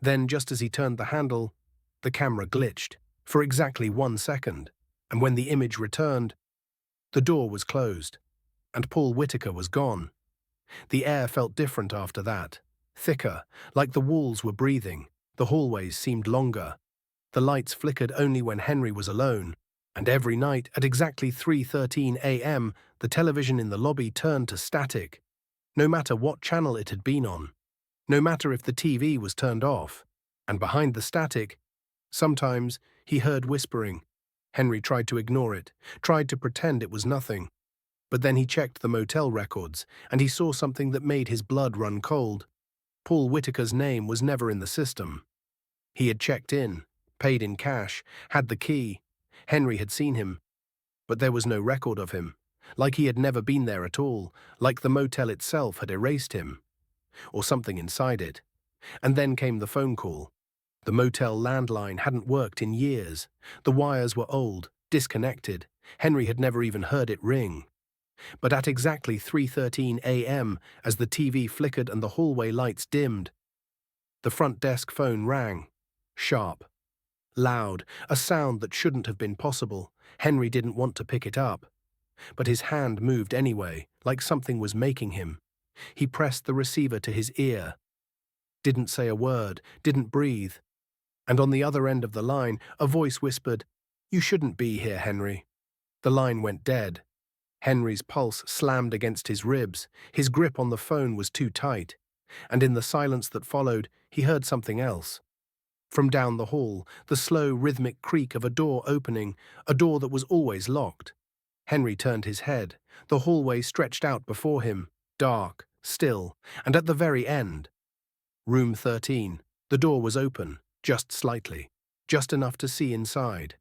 Then, just as he turned the handle, the camera glitched for exactly 1 second, and when the image returned, the door was closed, and Paul Whitaker was gone. The air felt different after that, thicker, like the walls were breathing. The hallways seemed longer. The lights flickered only when Henry was alone, And every night, at exactly 3:13 a.m., the television in the lobby turned to static, no matter what channel it had been on, no matter if the TV was turned off. And behind the static, sometimes he heard whispering. Henry tried to ignore it, tried to pretend it was nothing. But then he checked the motel records, and he saw something that made his blood run cold. Paul Whitaker's name was never in the system. He had checked in, paid in cash, had the key. Henry had seen him, but there was no record of him, like he had never been there at all, like the motel itself had erased him, or something inside it. And then came the phone call. The motel landline hadn't worked in years. The wires were old, disconnected. Henry had never even heard it ring. But at exactly 3:13 a.m., as the TV flickered and the hallway lights dimmed, the front desk phone rang. Sharp. Loud, a sound that shouldn't have been possible. Henry didn't want to pick it up. But his hand moved anyway, like something was making him. He pressed the receiver to his ear. Didn't say a word, didn't breathe. And on the other end of the line, a voice whispered, "You shouldn't be here, Henry." The line went dead. Henry's pulse slammed against his ribs. His grip on the phone was too tight. And in the silence that followed, he heard something else. From down the hall, the slow, rhythmic creak of a door opening, a door that was always locked. Henry turned his head. The hallway stretched out before him, dark, still, and at the very end, Room 13. The door was open, just slightly, just enough to see inside.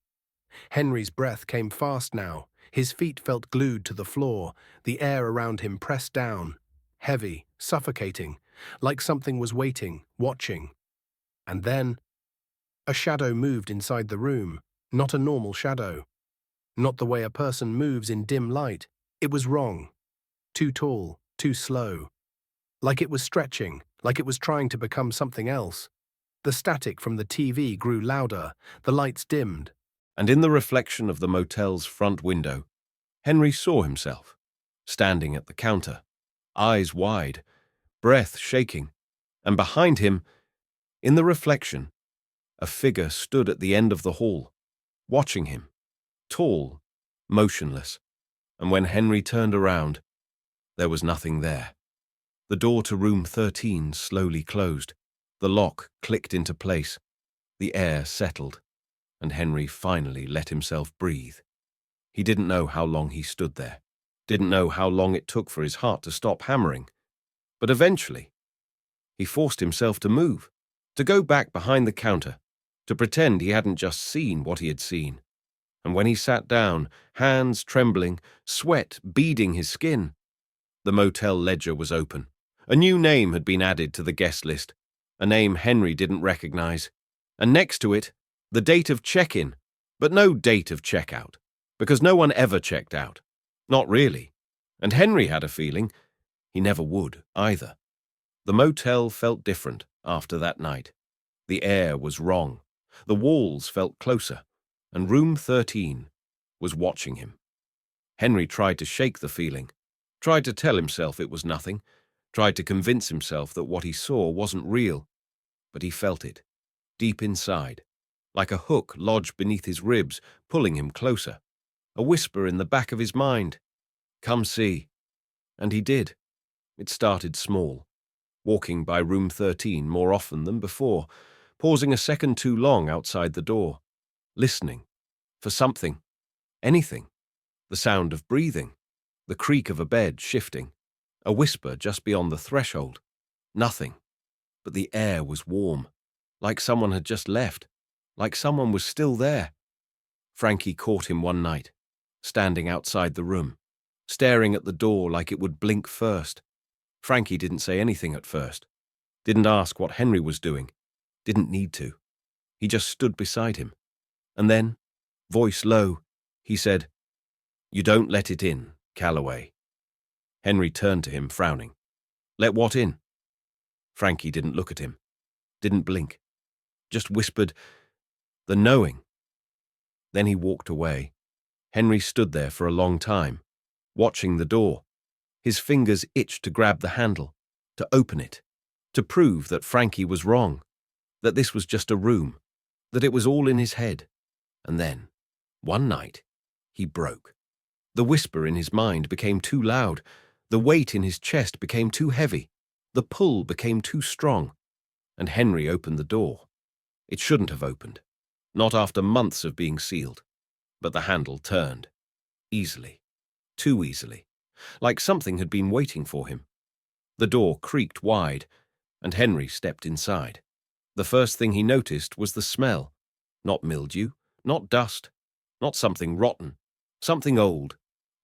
Henry's breath came fast now. His feet felt glued to the floor, the air around him pressed down, heavy, suffocating, like something was waiting, watching. And then, a shadow moved inside the room, not a normal shadow. Not the way a person moves in dim light. It was wrong. Too tall, too slow. Like it was stretching, like it was trying to become something else. The static from the TV grew louder, the lights dimmed. And in the reflection of the motel's front window, Henry saw himself, standing at the counter, eyes wide, breath shaking, and behind him, in the reflection, a figure stood at the end of the hall, watching him, tall, motionless, and when Henry turned around, there was nothing there. The door to room 13 slowly closed, the lock clicked into place, the air settled, and Henry finally let himself breathe. He didn't know how long he stood there, didn't know how long it took for his heart to stop hammering, but eventually, he forced himself to move, to go back behind the counter, to pretend he hadn't just seen what he had seen. And when he sat down, hands trembling, sweat beading his skin, the motel ledger was open. A new name had been added to the guest list, a name Henry didn't recognize, and next to it, the date of check-in, but no date of check-out, because no one ever checked out. Not really. And Henry had a feeling he never would either. The motel felt different after that night. The air was wrong. The walls felt closer, and room 13 was watching him. Henry tried to shake the feeling, tried to tell himself it was nothing, tried to convince himself that what he saw wasn't real, but he felt it, deep inside, like a hook lodged beneath his ribs, pulling him closer. A whisper in the back of his mind, "Come see." And he did. It started small, walking by room 13 more often than before, pausing a second too long outside the door, listening for something, anything, the sound of breathing, the creak of a bed shifting, a whisper just beyond the threshold. Nothing, but the air was warm, like someone had just left, like someone was still there. Frankie caught him one night, standing outside the room, staring at the door like it would blink first. Frankie didn't say anything at first, didn't ask what Henry was doing, didn't need to. He just stood beside him. And then, voice low, he said, "You don't let it in, Calloway." Henry turned to him, frowning. "Let what in?" Frankie didn't look at him, didn't blink, just whispered, "The knowing." Then he walked away. Henry stood there for a long time, watching the door. His fingers itched to grab the handle, to open it, to prove that Frankie was wrong, that this was just a room, that it was all in his head. And then, one night, He broke. The whisper in his mind became too loud. The weight in his chest became too heavy. The pull became too strong. And Henry opened the door. It shouldn't have opened. Not after months of being sealed. But the handle turned. Easily. Too easily. Like something had been waiting for him. The door creaked wide, and Henry stepped inside. The first thing he noticed was the smell. Not mildew, not dust, not something rotten. Something old.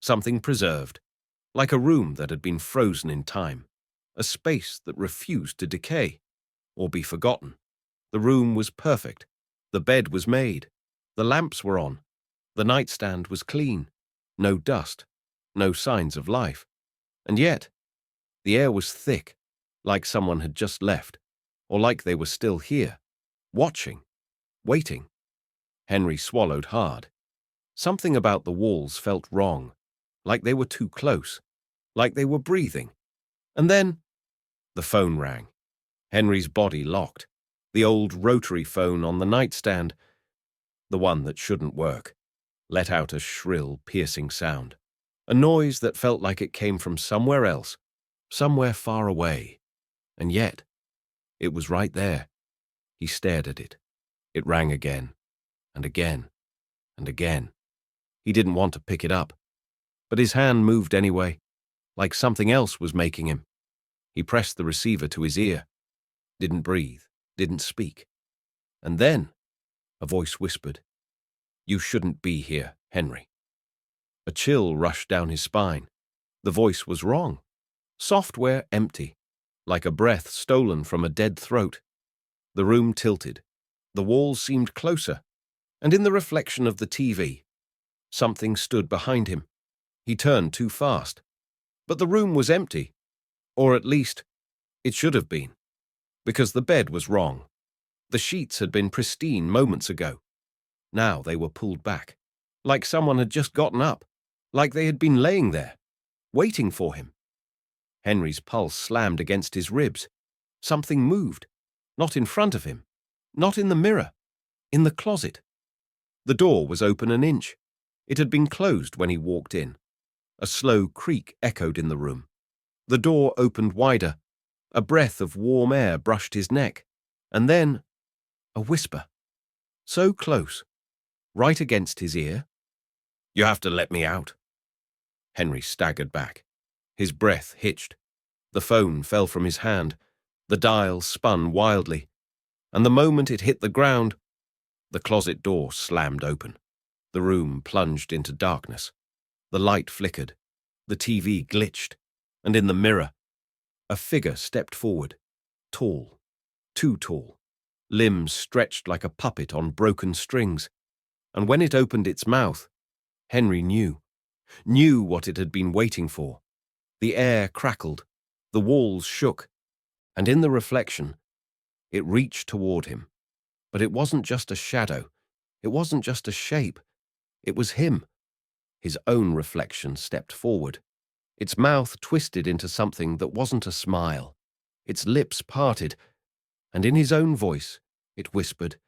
Something preserved. Like a room that had been frozen in time. A space that refused to decay or be forgotten. The room was perfect. The bed was made. The lamps were on. The nightstand was clean. No dust. No signs of life. And yet, the air was thick, like someone had just left, or like they were still here, watching, waiting. Henry swallowed hard. Something about the walls felt wrong, like they were too close, like they were breathing. And then, the phone rang. Henry's body locked. The old rotary phone on the nightstand, the one that shouldn't work, let out a shrill, piercing sound. A noise that felt like it came from somewhere else, somewhere far away. And yet, it was right there. He stared at it. It rang again, and again, and again. He didn't want to pick it up, but his hand moved anyway, like something else was making him. He pressed the receiver to his ear, didn't breathe, didn't speak. And then, a voice whispered, "You shouldn't be here, Henry." A chill rushed down his spine. The voice was wrong. Software empty, like a breath stolen from a dead throat. The room tilted. The walls seemed closer, and in the reflection of the TV, something stood behind him. He turned too fast. But the room was empty, or at least, it should have been, because the bed was wrong. The sheets had been pristine moments ago. Now they were pulled back, like someone had just gotten up, like they had been laying there, waiting for him. Henry's pulse slammed against his ribs. Something moved, not in front of him, not in the mirror, in the closet. The door was open an inch. It had been closed when he walked in. A slow creak echoed in the room. The door opened wider. A breath of warm air brushed his neck. And then, a whisper. So close, right against his ear. "You have to let me out." Henry staggered back. His breath hitched. The phone fell from his hand. The dial spun wildly. And the moment it hit the ground, the closet door slammed open. The room plunged into darkness. The light flickered. The TV glitched. And in the mirror, a figure stepped forward. Tall. Too tall. Limbs stretched like a puppet on broken strings. And when it opened its mouth, Henry knew what it had been waiting for. The air crackled, the walls shook, and in the reflection, it reached toward him. But it wasn't just a shadow, it wasn't just a shape, it was him. His own reflection stepped forward. Its mouth twisted into something that wasn't a smile. Its lips parted, and in his own voice, it whispered,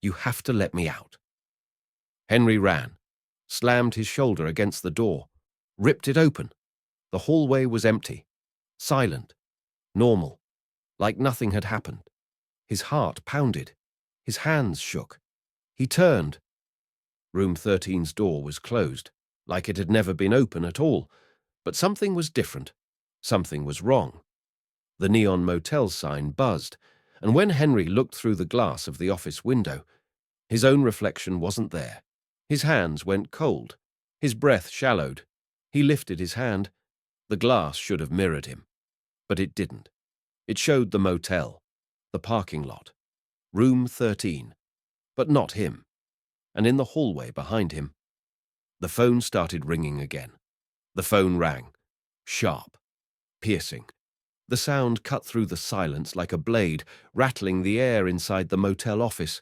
"You have to let me out." Henry ran, slammed his shoulder against the door, ripped it open. The hallway was empty, silent, normal, like nothing had happened. His heart pounded. His hands shook. He turned. Room 13's door was closed, like it had never been open at all. But something was different. Something was wrong. The neon motel sign buzzed, and when Henry looked through the glass of the office window, his own reflection wasn't there. His hands went cold. His breath shallowed. He lifted his hand. The glass should have mirrored him. But it didn't. It showed the motel, the parking lot, room 13, but not him. And in the hallway behind him, the phone started ringing again. The phone rang, sharp, piercing. The sound cut through the silence like a blade, rattling the air inside the motel office.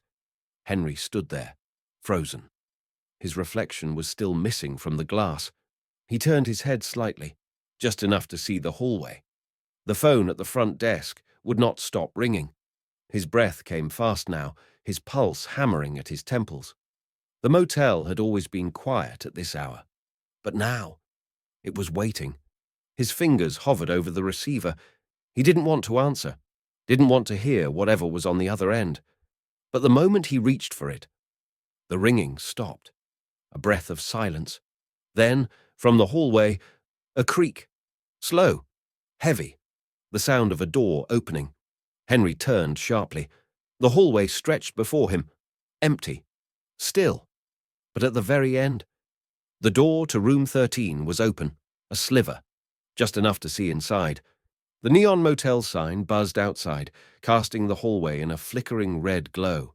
Henry stood there, frozen. His reflection was still missing from the glass. He turned his head slightly, just enough to see the hallway. The phone at the front desk would not stop ringing. His breath came fast now, his pulse hammering at his temples. The motel had always been quiet at this hour, but now it was waiting. His fingers hovered over the receiver. He didn't want to answer, didn't want to hear whatever was on the other end. But the moment he reached for it, the ringing stopped. A breath of silence. Then, from the hallway, a creak. Slow, heavy, the sound of a door opening. Henry turned sharply. The hallway stretched before him, empty, still. But at the very end, the door to room 13 was open, a sliver, just enough to see inside. The neon motel sign buzzed outside, casting the hallway in a flickering red glow.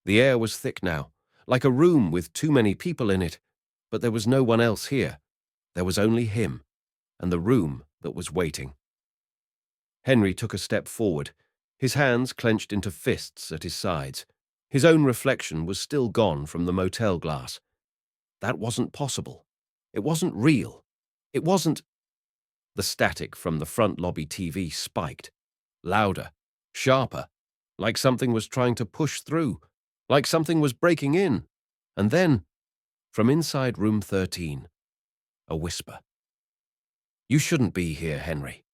The air was thick now, like a room with too many people in it, but there was no one else here. There was only him, and the room that was waiting. Henry took a step forward, his hands clenched into fists at his sides. His own reflection was still gone from the motel glass. That wasn't possible. It wasn't real. It wasn't. The static from the front lobby TV spiked, louder, sharper, like something was trying to push through, like something was breaking in. And then, from inside room 13, a whisper. "You shouldn't be here, Henry."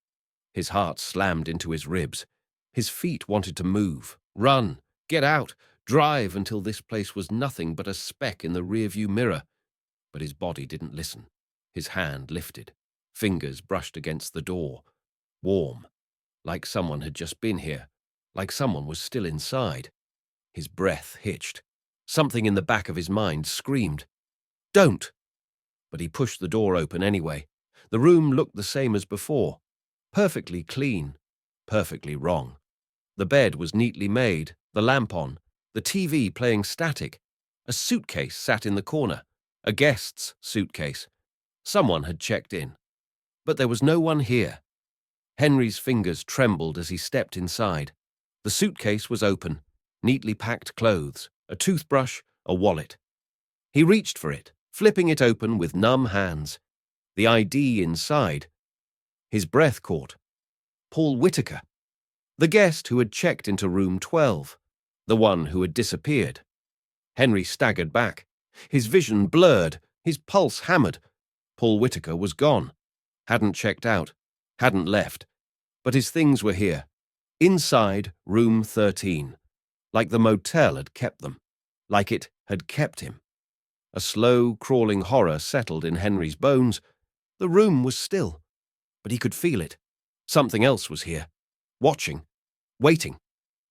His heart slammed into his ribs. His feet wanted to move, run, get out, drive until this place was nothing but a speck in the rearview mirror. But his body didn't listen. His hand lifted. Fingers brushed against the door. Warm, like someone had just been here, like someone was still inside. His breath hitched. Something in the back of his mind screamed, "Don't!" But he pushed the door open anyway. The room looked the same as before. Perfectly clean, perfectly wrong. The bed was neatly made, the lamp on, the TV playing static. A suitcase sat in the corner, a guest's suitcase. Someone had checked in. But there was no one here. Henry's fingers trembled as he stepped inside. The suitcase was open, neatly packed clothes, a toothbrush, a wallet. He reached for it, flipping it open with numb hands. The ID inside. His breath caught. Paul Whitaker. The guest who had checked into room 12. The one who had disappeared. Henry staggered back. His vision blurred, his pulse hammered. Paul Whitaker was gone. Hadn't checked out, hadn't left. But his things were here, inside room 13, like the motel had kept them, like it had kept him. A slow, crawling horror settled in Henry's bones. The room was still, but he could feel it. Something else was here, watching, waiting.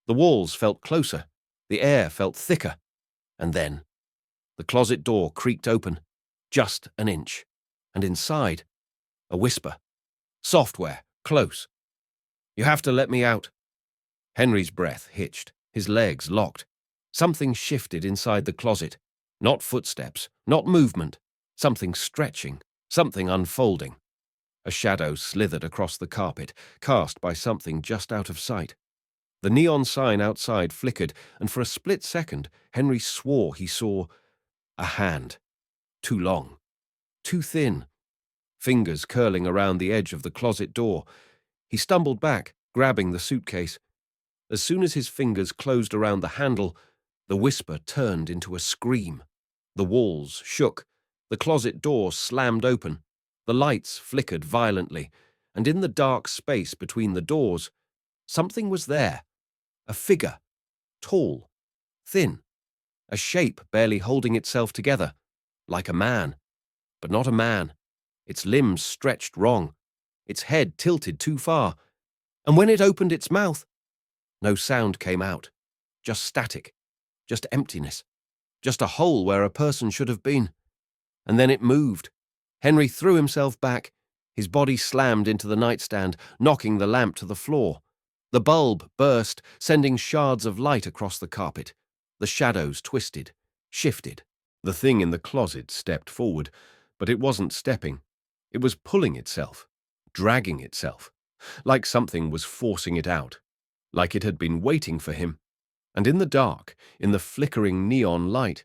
The walls felt closer, the air felt thicker. And then, the closet door creaked open, just an inch, and inside, a whisper. Software, close. "You have to let me out." Henry's breath hitched, his legs locked. Something shifted inside the closet. Not footsteps, not movement. Something stretching, something unfolding. A shadow slithered across the carpet, cast by something just out of sight. The neon sign outside flickered, and for a split second, Henry swore he saw a hand. Too long, too thin. Fingers curling around the edge of the closet door. He stumbled back, grabbing the suitcase. As soon as his fingers closed around the handle, the whisper turned into a scream. The walls shook. The closet door slammed open. The lights flickered violently, and in the dark space between the doors, something was there. A figure. Tall. Thin. A shape barely holding itself together. Like a man. But not a man. Its limbs stretched wrong, its head tilted too far, and when it opened its mouth, no sound came out, just static, just emptiness, just a hole where a person should have been. And then it moved. Henry threw himself back, his body slammed into the nightstand, knocking the lamp to the floor. The bulb burst, sending shards of light across the carpet. The shadows twisted, shifted. The thing in the closet stepped forward, but it wasn't stepping. It was pulling itself, dragging itself, like something was forcing it out, like it had been waiting for him. And in the dark, in the flickering neon light,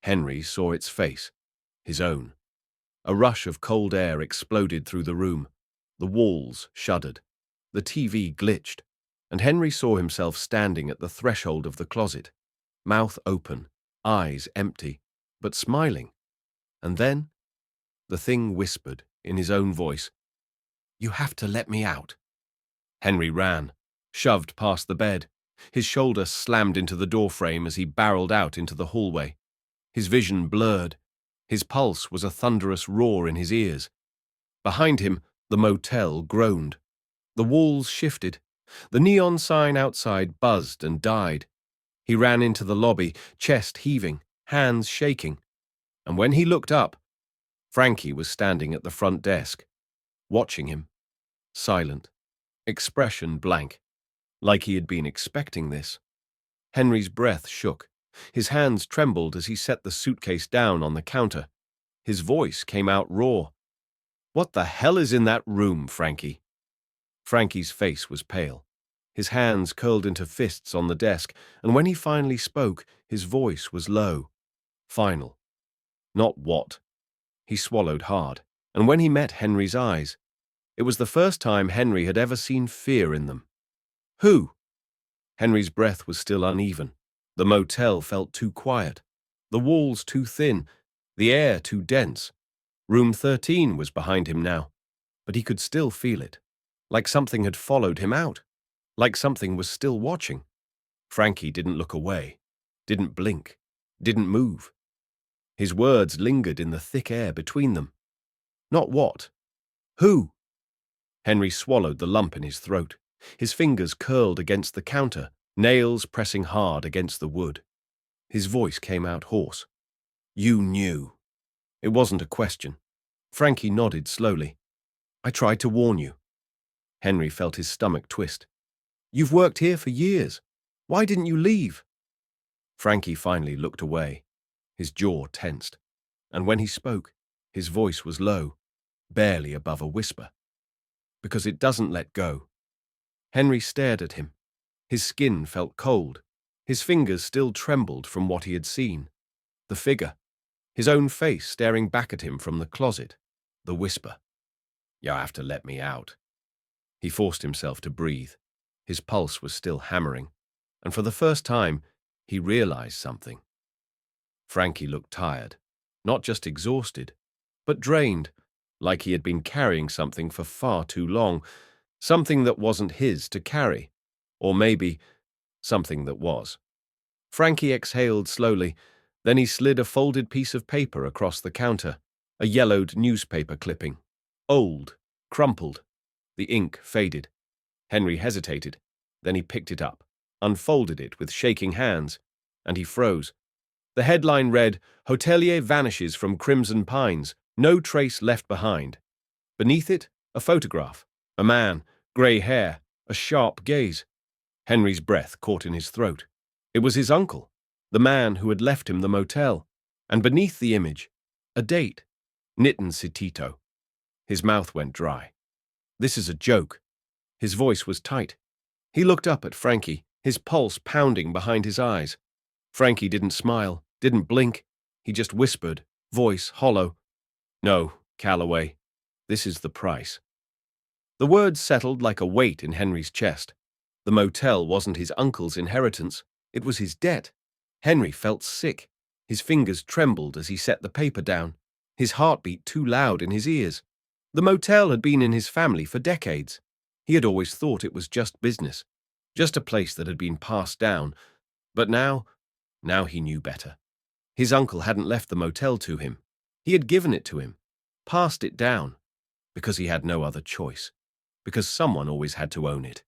Henry saw its face, his own. A rush of cold air exploded through the room. The walls shuddered. The TV glitched, and Henry saw himself standing at the threshold of the closet, mouth open, eyes empty, but smiling. And then the thing whispered in his own voice, "You have to let me out." Henry ran, shoved past the bed. His shoulder slammed into the doorframe as he barreled out into the hallway. His vision blurred. His pulse was a thunderous roar in his ears. Behind him, the motel groaned. The walls shifted. The neon sign outside buzzed and died. He ran into the lobby, chest heaving, hands shaking. And when he looked up, Frankie was standing at the front desk, watching him, silent, expression blank, like he had been expecting this. Henry's breath shook. His hands trembled as he set the suitcase down on the counter. His voice came out raw. "What the hell is in that room, Frankie?" Frankie's face was pale. His hands curled into fists on the desk, and when he finally spoke, his voice was low, final. Not what. He swallowed hard, and when he met Henry's eyes, it was the first time Henry had ever seen fear in them. "Who?" Henry's breath was still uneven. The motel felt too quiet, the walls too thin, the air too dense. Room 13 was behind him now, but he could still feel it, like something had followed him out, like something was still watching. Frankie didn't look away, didn't blink, didn't move. His words lingered in the thick air between them. Not what. Who? Henry swallowed the lump in his throat. His fingers curled against the counter, nails pressing hard against the wood. His voice came out hoarse. "You knew." It wasn't a question. Frankie nodded slowly. "I tried to warn you." Henry felt his stomach twist. "You've worked here for years. Why didn't you leave?" Frankie finally looked away. His jaw tensed. And when he spoke, his voice was low, barely above a whisper. "Because it doesn't let go." Henry stared at him. His skin felt cold. His fingers still trembled from what he had seen. The figure, his own face staring back at him from the closet. The whisper. "You have to let me out." He forced himself to breathe. His pulse was still hammering, and for the first time, he realized something. Frankie looked tired, not just exhausted, but drained, like he had been carrying something for far too long, something that wasn't his to carry, or maybe something that was. Frankie exhaled slowly, then he slid a folded piece of paper across the counter, a yellowed newspaper clipping. Old, crumpled. The ink faded. Henry hesitated, then he picked it up, unfolded it with shaking hands, and he froze. The headline read, "Hotelier vanishes from Crimson Pines, no trace left behind." Beneath it, a photograph. A man, grey hair, a sharp gaze. Henry's breath caught in his throat. It was his uncle, the man who had left him the motel. And beneath the image, a date. Nitten Sitito. His mouth went dry. "This is a joke." His voice was tight. He looked up at Frankie, his pulse pounding behind his eyes. Frankie didn't smile, didn't blink. He just whispered, voice hollow. "No, Calloway, this is the price." The words settled like a weight in Henry's chest. The motel wasn't his uncle's inheritance. It was his debt. Henry felt sick. His fingers trembled as he set the paper down. His heart beat too loud in his ears. The motel had been in his family for decades. He had always thought it was just business, just a place that had been passed down. But now he knew better. His uncle hadn't left the motel to him. He had given it to him, passed it down, because he had no other choice, because someone always had to own it,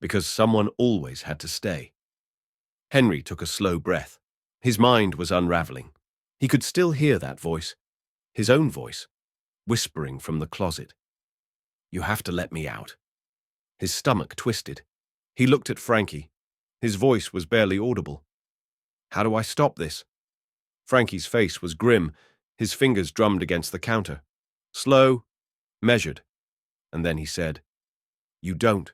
because someone always had to stay. Henry took a slow breath. His mind was unraveling. He could still hear that voice, his own voice, whispering from the closet. "You have to let me out." His stomach twisted. He looked at Frankie. His voice was barely audible. "How do I stop this?" Frankie's face was grim. His fingers drummed against the counter. Slow, measured. And then he said, "You don't."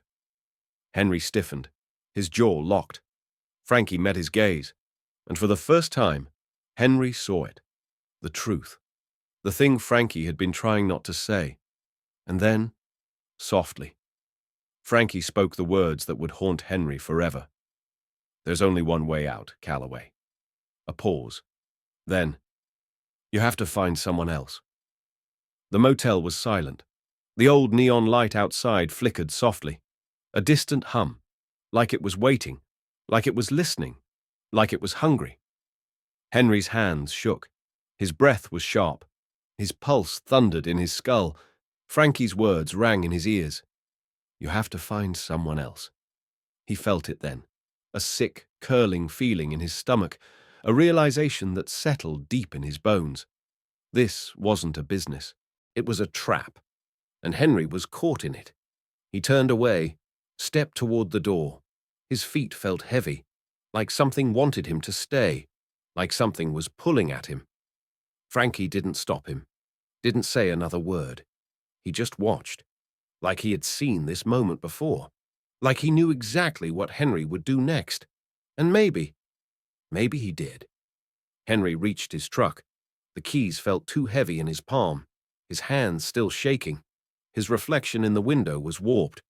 Henry stiffened. His jaw locked. Frankie met his gaze. And for the first time, Henry saw it. The truth. The thing Frankie had been trying not to say. And then, softly, Frankie spoke the words that would haunt Henry forever. "There's only one way out, Calloway." A pause. Then, You have to find someone else. The motel was silent. The old neon light outside flickered softly. A distant hum, like it was waiting, like it was listening, like it was hungry. Henry's hands shook. His breath was sharp. His pulse thundered in his skull. Frankie's words rang in his ears. You have to find someone else. He felt it then, a sick, curling feeling in his stomach, a realization that settled deep in his bones. This wasn't a business. It was a trap, and Henry was caught in it. He turned away, stepped toward the door. His feet felt heavy, like something wanted him to stay, like something was pulling at him. Frankie didn't stop him, didn't say another word. He just watched, like he had seen this moment before, like he knew exactly what Henry would do next. And maybe he did. Henry reached his truck. The keys felt too heavy in his palm, his hands still shaking. His reflection in the window was warped,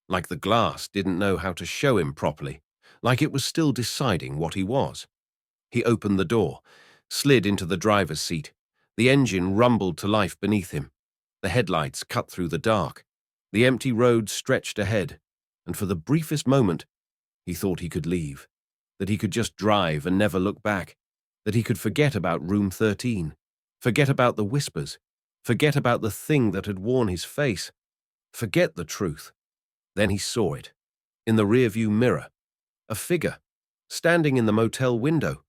like the glass didn't know how to show him properly, like it was still deciding what he was. He opened the door, slid into the driver's seat. The engine rumbled to life beneath him. The headlights cut through the dark. The empty road stretched ahead, and for the briefest moment, he thought he could leave, that he could just drive and never look back, that he could forget about room 13, forget about the whispers, forget about the thing that had worn his face, forget the truth. Then he saw it, in the rearview mirror, a figure, standing in the motel window,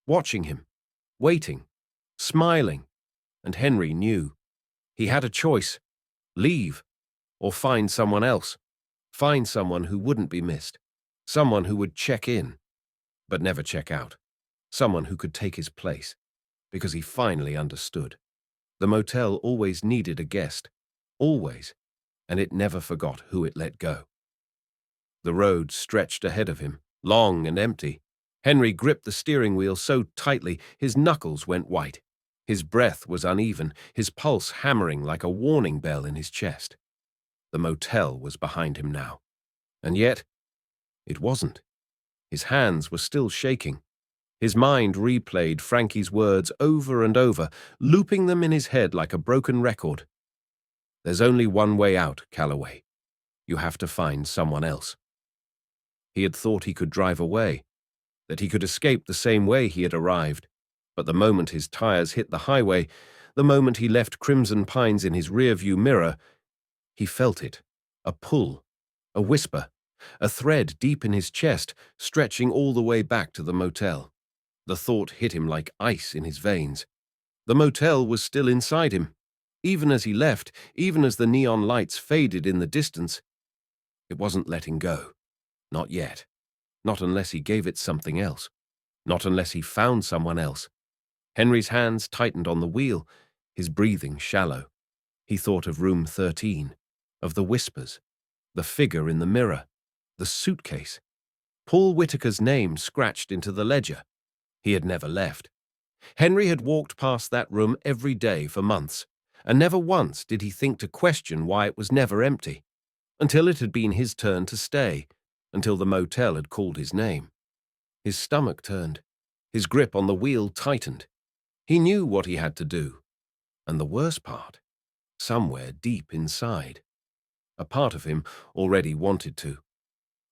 watching him, waiting, smiling, and Henry knew. He had a choice: leave, or find someone else, find someone who wouldn't be missed, someone who would check in, but never check out, someone who could take his place, because he finally understood. The motel always needed a guest, always, and it never forgot who it let go. The road stretched ahead of him, long and empty. Henry gripped the steering wheel so tightly his knuckles went white. His breath was uneven, his pulse hammering like a warning bell in his chest. The motel was behind him now. And yet, it wasn't. His hands were still shaking. His mind replayed Frankie's words over and over, looping them in his head like a broken record. There's only one way out, Calloway. You have to find someone else. He had thought he could drive away, that he could escape the same way he had arrived. But the moment his tires hit the highway, the moment he left Crimson Pines in his rearview mirror, he felt it, a pull, a whisper, a thread deep in his chest, stretching all the way back to the motel. The thought hit him like ice in his veins. The motel was still inside him. Even as he left, even as the neon lights faded in the distance, it wasn't letting go. Not yet. Not unless he gave it something else. Not unless he found someone else. Henry's hands tightened on the wheel, his breathing shallow. He thought of room 13, of the whispers, the figure in the mirror, the suitcase. Paul Whitaker's name scratched into the ledger. He had never left. Henry had walked past that room every day for months, and never once did he think to question why it was never empty, until it had been his turn to stay, until the motel had called his name. His stomach turned. His grip on the wheel tightened. He knew what he had to do. And the worst part, somewhere deep inside, a part of him already wanted to.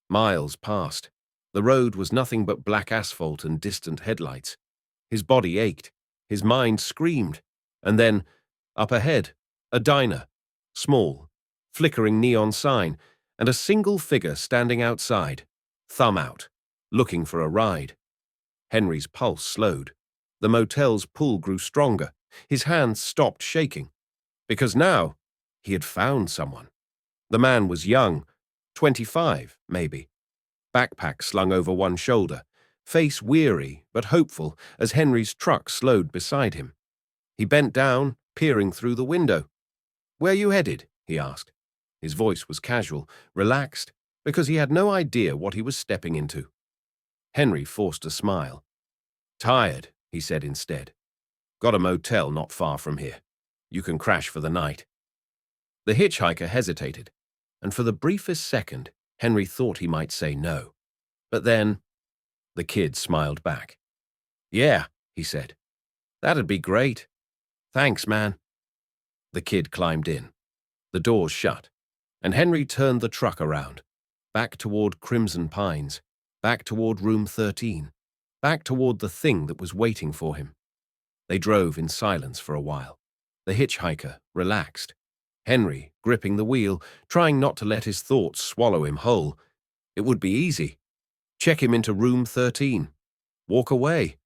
Miles passed. The road was nothing but black asphalt and distant headlights. His body ached. His mind screamed. And then, up ahead, a diner, small, flickering neon sign, and a single figure standing outside, thumb out, looking for a ride. Henry's pulse slowed. The motel's pull grew stronger. His hands stopped shaking. Because now, he had found someone. The man was young, 25, maybe. Backpack slung over one shoulder, face weary but hopeful as Henry's truck slowed beside him. He bent down, peering through the window. "Where you headed?" he asked. His voice was casual, relaxed, because he had no idea what he was stepping into. Henry forced a smile. "Tired," he said instead. "Got a motel not far from here. You can crash for the night." The hitchhiker hesitated, and for the briefest second, Henry thought he might say no. But then, the kid smiled back. "Yeah," he said. "That'd be great. Thanks, man. The kid climbed in. The doors shut, and Henry turned the truck around, back toward Crimson Pines, back toward room 13, back toward the thing that was waiting for him. They drove in silence for a while. The hitchhiker relaxed. Henry, gripping the wheel, trying not to let his thoughts swallow him whole. It would be easy. Check him into room 13. Walk away.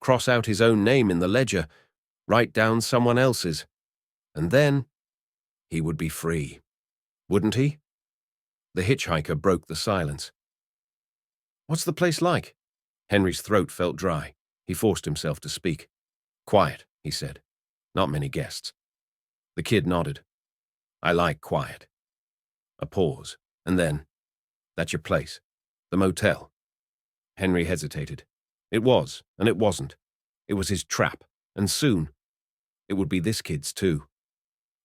Cross out his own name in the ledger. Write down someone else's. And then he would be free. Wouldn't he? The hitchhiker broke the silence. What's the place like? Henry's throat felt dry. He forced himself to speak. Quiet, he said. Not many guests. The kid nodded. I like quiet. A pause, and then, that's your place. The motel. Henry hesitated. It was, and it wasn't. It was his trap, and soon, it would be this kid's too.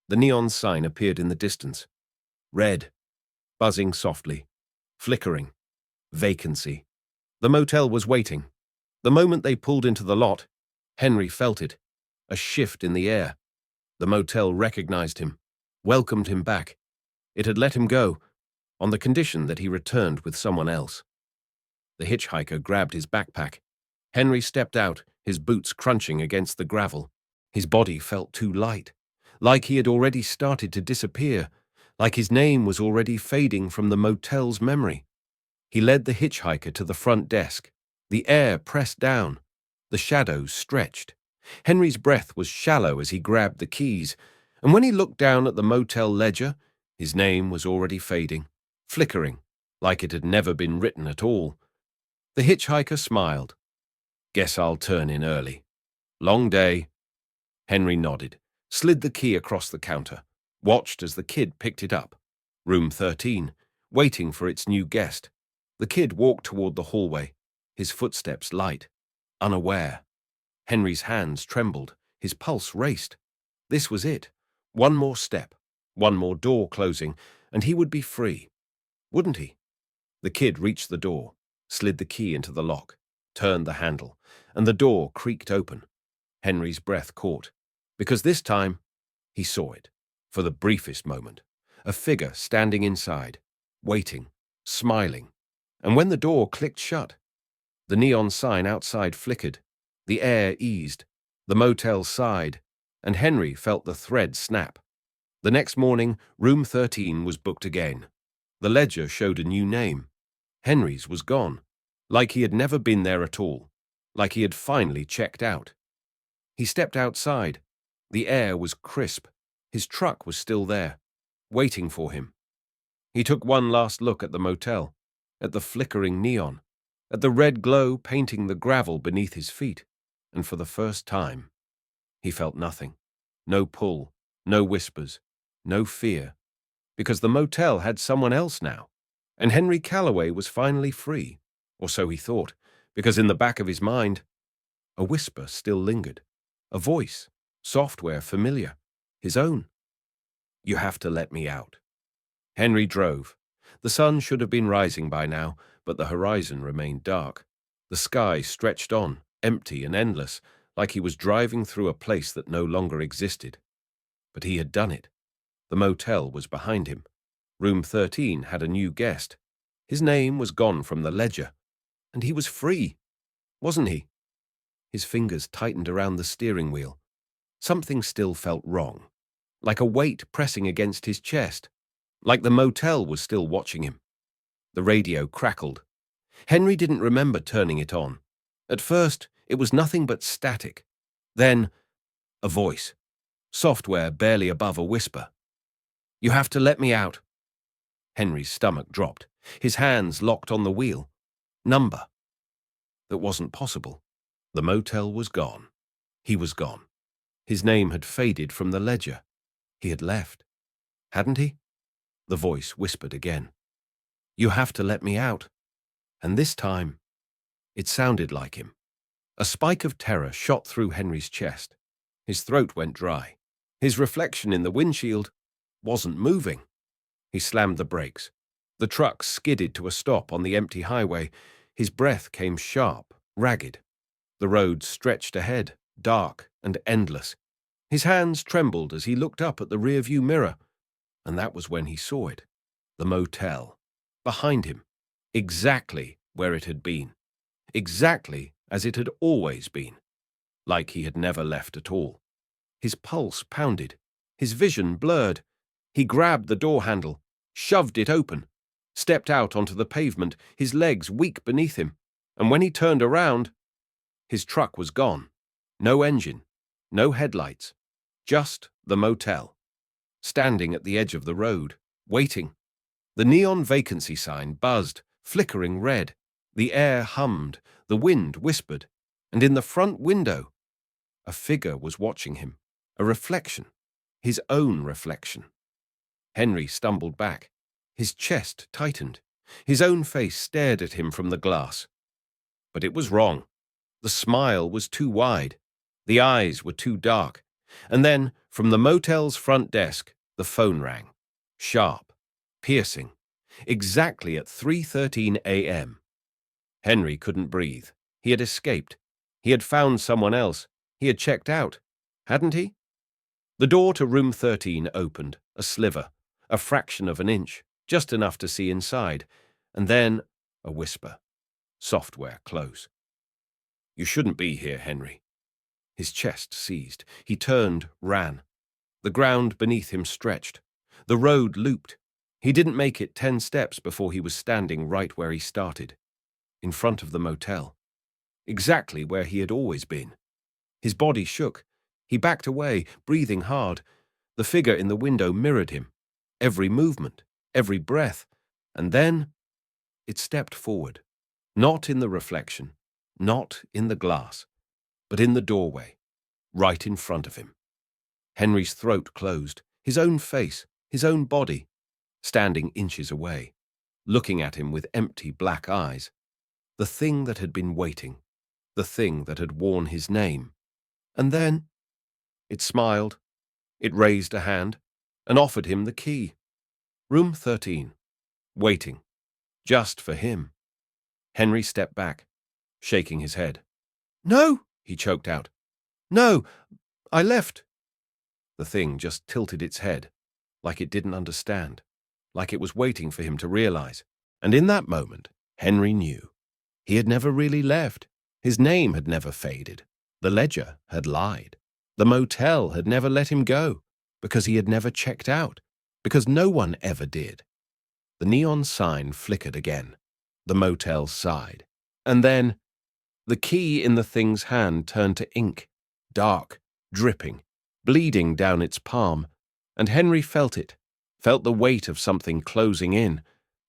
The neon sign appeared in the distance. Red, buzzing softly, flickering, vacancy. The motel was waiting. The moment they pulled into the lot, Henry felt it, a shift in the air. The motel recognized him, welcomed him back. It had let him go, on the condition that he returned with someone else. The hitchhiker grabbed his backpack. Henry stepped out, his boots crunching against the gravel. His body felt too light, like he had already started to disappear, like his name was already fading from the motel's memory. He led the hitchhiker to the front desk. The air pressed down. The shadows stretched. Henry's breath was shallow as he grabbed the keys, and when he looked down at the motel ledger, his name was already fading, flickering, like it had never been written at all. The hitchhiker smiled. Guess I'll turn in early. Long day. Henry nodded, slid the key across the counter, watched as the kid picked it up. Room 13, waiting for its new guest. The kid walked toward the hallway, his footsteps light, unaware. Henry's hands trembled, his pulse raced. This was it. One more step, one more door closing, and he would be free. Wouldn't he? The kid reached the door, slid the key into the lock, turned the handle, and the door creaked open. Henry's breath caught, because this time he saw it, for the briefest moment, a figure standing inside, waiting, smiling. And when the door clicked shut, the neon sign outside flickered, the air eased, the motel sighed, and Henry felt the thread snap. The next morning, room 13 was booked again. The ledger showed a new name. Henry's was gone, like he had never been there at all, like he had finally checked out. He stepped outside. The air was crisp. His truck was still there, waiting for him. He took one last look at the motel, at the flickering neon, at the red glow painting the gravel beneath his feet, and for the first time, he felt nothing. No pull, no whispers, no fear, because the motel had someone else now, and Henry Calloway was finally free, or so he thought, because in the back of his mind, a whisper still lingered, a voice, software familiar, his own. You have to let me out. Henry drove. The sun should have been rising by now, but the horizon remained dark. The sky stretched on, empty and endless, like he was driving through a place that no longer existed. But he had done it. The motel was behind him. Room 13 had a new guest. His name was gone from the ledger. And he was free, wasn't he? His fingers tightened around the steering wheel. Something still felt wrong, like a weight pressing against his chest, like the motel was still watching him. The radio crackled. Henry didn't remember turning it on. At first, it was nothing but static. Then, a voice, software barely above a whisper. You have to let me out. Henry's stomach dropped. His hands locked on the wheel. Number. That wasn't possible. The motel was gone. He was gone. His name had faded from the ledger. He had left. Hadn't he? The voice whispered again. You have to let me out. And this time, it sounded like him. A spike of terror shot through Henry's chest. His throat went dry. His reflection in the windshield wasn't moving. He slammed the brakes. The truck skidded to a stop on the empty highway. His breath came sharp, ragged. The road stretched ahead, dark and endless. His hands trembled as he looked up at the rearview mirror, and that was when he saw it. The motel. Behind him. Exactly where it had been. Exactly as it had always been. Like he had never left at all. His pulse pounded. His vision blurred. He grabbed the door handle, shoved it open, stepped out onto the pavement, his legs weak beneath him, and when he turned around, his truck was gone. No engine, no headlights, just the motel, standing at the edge of the road, waiting. The neon vacancy sign buzzed, flickering red. The air hummed, the wind whispered, and in the front window, a figure was watching him, a reflection, his own reflection. Henry stumbled back. His chest tightened. His own face stared at him from the glass. But it was wrong. The smile was too wide. The eyes were too dark. And then, from the motel's front desk, the phone rang. Sharp, piercing, exactly at 3:13 a.m. Henry couldn't breathe. He had escaped. He had found someone else. He had checked out, hadn't he? The door to room 13 opened, a sliver, a fraction of an inch, just enough to see inside, and then a whisper. Software close. You shouldn't be here, Henry. His chest seized. He turned, ran. The ground beneath him stretched. The road looped. He didn't make it 10 steps before he was standing right where he started, in front of the motel, exactly where he had always been. His body shook. He backed away, breathing hard. The figure in the window mirrored him, every movement, every breath, and then it stepped forward, not in the reflection, not in the glass, but in the doorway, right in front of him. Henry's throat closed, his own face, his own body, standing inches away, looking at him with empty black eyes. The thing that had been waiting, the thing that had worn his name. And then it smiled, it raised a hand, and offered him the key. Room 13, waiting, just for him. Henry stepped back, shaking his head. No, he choked out. No, I left. The thing just tilted its head, like it didn't understand, like it was waiting for him to realize. And in that moment, Henry knew. He had never really left. His name had never faded. The ledger had lied. The motel had never let him go, because he had never checked out, because no one ever did. The neon sign flickered again. The motel sighed. And then the key in the thing's hand turned to ink, dark, dripping, bleeding down its palm, and Henry felt it, felt the weight of something closing in,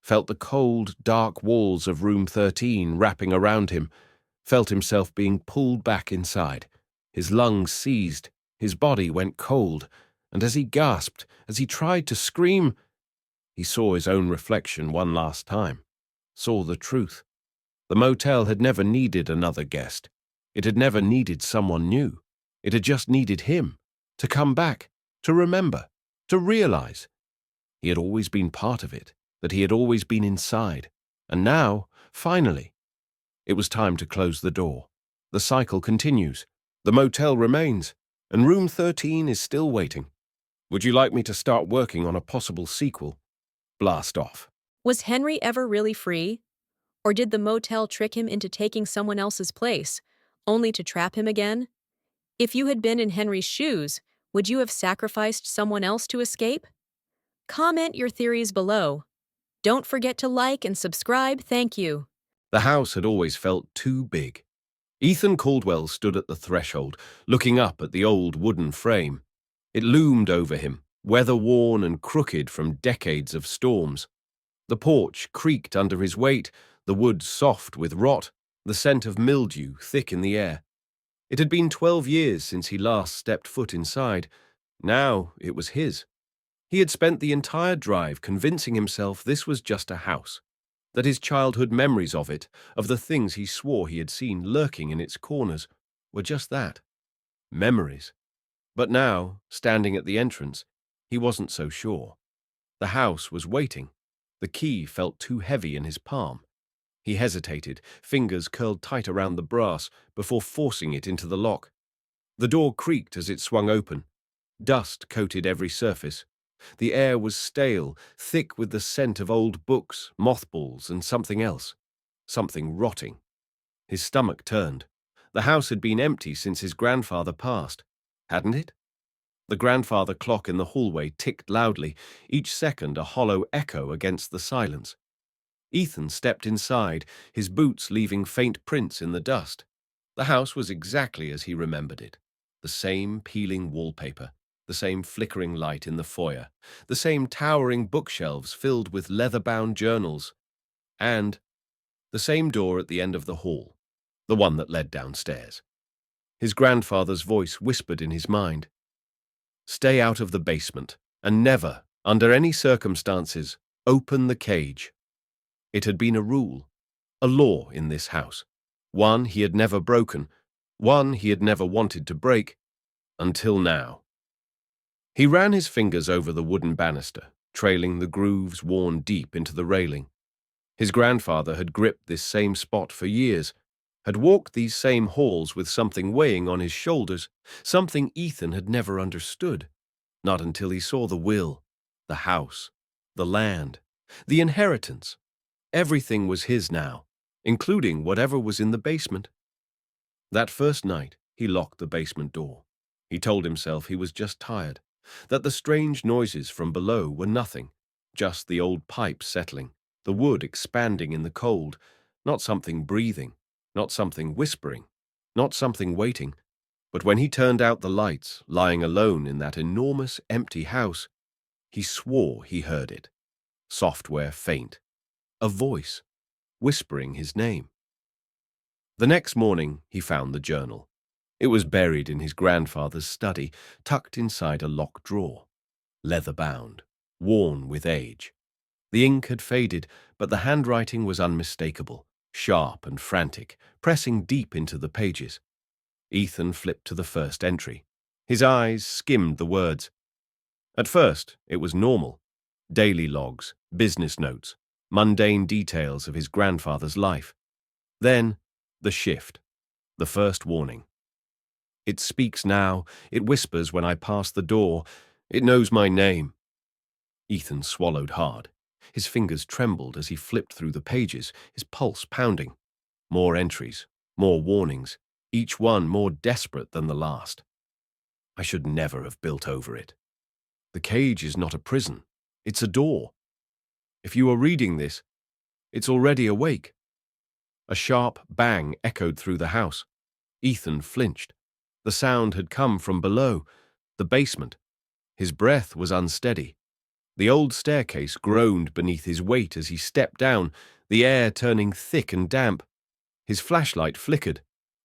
felt the cold, dark walls of room 13 wrapping around him, felt himself being pulled back inside. His lungs seized, his body went cold, and as he gasped, as he tried to scream, he saw his own reflection one last time, saw the truth. The motel had never needed another guest. It had never needed someone new. It had just needed him, to come back, to remember, to realize. He had always been part of it, that he had always been inside. And now, finally, it was time to close the door. The cycle continues. The motel remains, and room 13 is still waiting. Would you like me to start working on a possible sequel? Blast off. Was Henry ever really free? Or did the motel trick him into taking someone else's place, only to trap him again? If you had been in Henry's shoes, would you have sacrificed someone else to escape? Comment your theories below. Don't forget to like and subscribe. Thank you. The house had always felt too big. Ethan Caldwell stood at the threshold, looking up at the old wooden frame. It loomed over him, weather-worn and crooked from decades of storms. The porch creaked under his weight, the wood soft with rot, the scent of mildew thick in the air. It had been 12 years since he last stepped foot inside. Now it was his. He had spent the entire drive convincing himself this was just a house, that his childhood memories of it, of the things he swore he had seen lurking in its corners, were just that, memories. But now, standing at the entrance, he wasn't so sure. The house was waiting. The key felt too heavy in his palm. He hesitated, fingers curled tight around the brass, before forcing it into the lock. The door creaked as it swung open. Dust coated every surface. The air was stale, thick with the scent of old books, mothballs, and something else. Something rotting. His stomach turned. The house had been empty since his grandfather passed, hadn't it? The grandfather clock in the hallway ticked loudly, each second a hollow echo against the silence. Ethan stepped inside, his boots leaving faint prints in the dust. The house was exactly as he remembered it. The same peeling wallpaper, the same flickering light in the foyer, the same towering bookshelves filled with leather-bound journals, and the same door at the end of the hall, the one that led downstairs. His grandfather's voice whispered in his mind, "Stay out of the basement, and never, under any circumstances, open the cage." It had been a rule, a law in this house, one he had never broken, one he had never wanted to break, until now. He ran his fingers over the wooden banister, trailing the grooves worn deep into the railing. His grandfather had gripped this same spot for years, had walked these same halls with something weighing on his shoulders, something Ethan had never understood, not until he saw the will, the house, the land, the inheritance. Everything was his now, including whatever was in the basement. That first night, he locked the basement door. He told himself he was just tired, that the strange noises from below were nothing, just the old pipes settling, the wood expanding in the cold, not something breathing, not something whispering, not something waiting. But when he turned out the lights, lying alone in that enormous empty house, he swore he heard it. Software faint. A voice, whispering his name. The next morning, he found the journal. It was buried in his grandfather's study, tucked inside a locked drawer. Leather-bound, worn with age. The ink had faded, but the handwriting was unmistakable, sharp and frantic, pressing deep into the pages. Ethan flipped to the first entry. His eyes skimmed the words. At first, it was normal. Daily logs, business notes, mundane details of his grandfather's life. Then, the shift, the first warning. It speaks now, it whispers when I pass the door, it knows my name. Ethan swallowed hard. His fingers trembled as he flipped through the pages, his pulse pounding. More entries, more warnings, each one more desperate than the last. I should never have built over it. The cage is not a prison, it's a door. If you are reading this, it's already awake. A sharp bang echoed through the house. Ethan flinched. The sound had come from below, the basement. His breath was unsteady. The old staircase groaned beneath his weight as he stepped down, the air turning thick and damp. His flashlight flickered.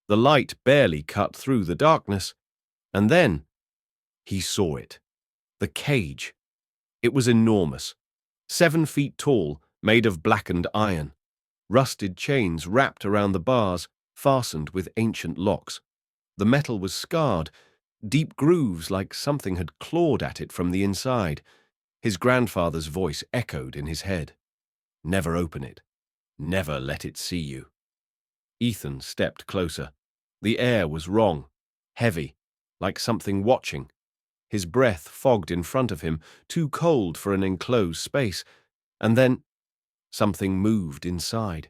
The light barely cut through the darkness. And then he saw it. The cage. It was enormous. 7 feet tall, made of blackened iron. Rusted chains wrapped around the bars, fastened with ancient locks. The metal was scarred, deep grooves like something had clawed at it from the inside. His grandfather's voice echoed in his head. Never open it. Never let it see you. Ethan stepped closer. The air was wrong, heavy, like something watching. His breath fogged in front of him, too cold for an enclosed space. And then something moved inside.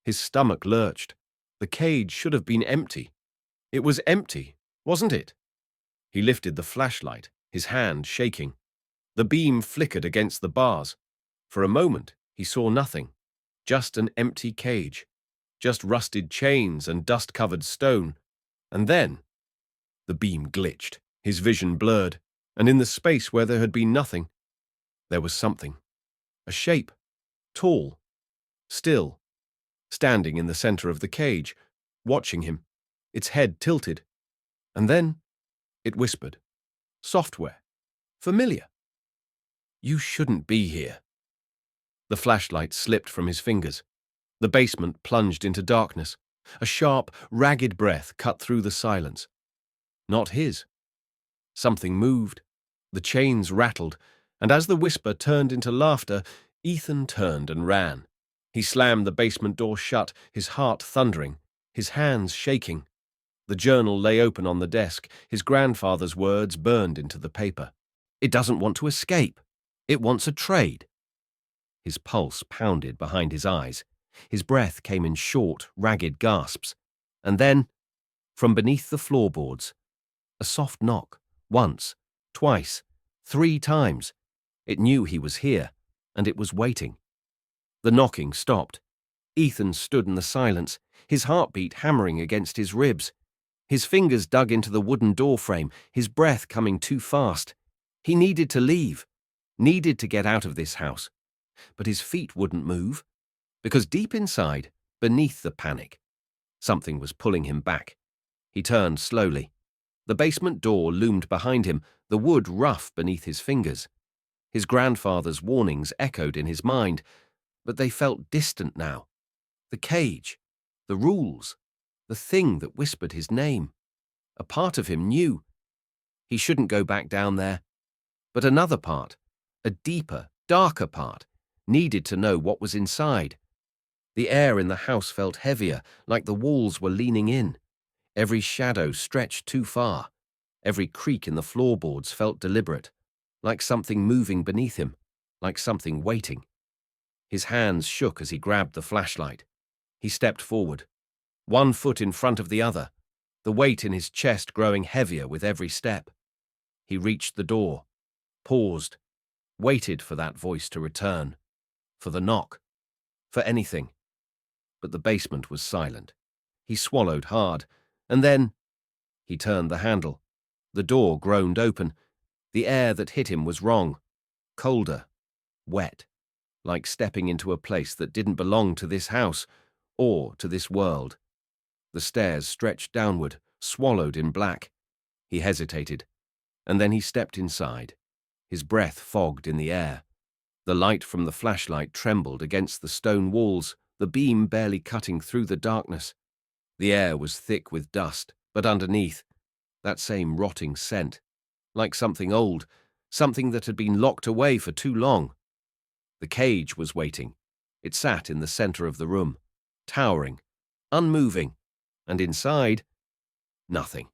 His stomach lurched. The cage should have been empty. It was empty, wasn't it? He lifted the flashlight, his hand shaking. The beam flickered against the bars. For a moment, he saw nothing. Just an empty cage. Just rusted chains and dust-covered stone. And then, the beam glitched, his vision blurred, and in the space where there had been nothing, there was something. A shape, tall, still, standing in the center of the cage, watching him, its head tilted. And then, it whispered, software, familiar. You shouldn't be here. The flashlight slipped from his fingers. The basement plunged into darkness. A sharp, ragged breath cut through the silence. Not his. Something moved. The chains rattled, and as the whisper turned into laughter, Ethan turned and ran. He slammed the basement door shut, his heart thundering, his hands shaking. The journal lay open on the desk, his grandfather's words burned into the paper. It doesn't want to escape. It wants a trade. His pulse pounded behind his eyes. His breath came in short, ragged gasps. And then, from beneath the floorboards, a soft knock, once, twice, 3 times. It knew he was here, and it was waiting. The knocking stopped. Ethan stood in the silence, his heartbeat hammering against his ribs. His fingers dug into the wooden doorframe, his breath coming too fast. He needed to leave, needed to get out of this house. But his feet wouldn't move, because deep inside, beneath the panic, something was pulling him back. He turned slowly. The basement door loomed behind him, the wood rough beneath his fingers. His grandfather's warnings echoed in his mind, but they felt distant now. The cage, the rules, the thing that whispered his name. A part of him knew. He shouldn't go back down there. But another part, a deeper, darker part, needed to know what was inside. The air in the house felt heavier, like the walls were leaning in. Every shadow stretched too far. Every creak in the floorboards felt deliberate, like something moving beneath him, like something waiting. His hands shook as he grabbed the flashlight. He stepped forward, 1 foot in front of the other, the weight in his chest growing heavier with every step. He reached the door, paused, waited for that voice to return, for the knock, for anything. But the basement was silent. He swallowed hard, and then he turned the handle. The door groaned open. The air that hit him was wrong, colder, wet, like stepping into a place that didn't belong to this house or to this world. The stairs stretched downward, swallowed in black. He hesitated, and then he stepped inside. His breath fogged in the air. The light from the flashlight trembled against the stone walls, the beam barely cutting through the darkness. The air was thick with dust, but underneath, that same rotting scent, like something old, something that had been locked away for too long. The cage was waiting. It sat in the center of the room, towering, unmoving, and inside, nothing.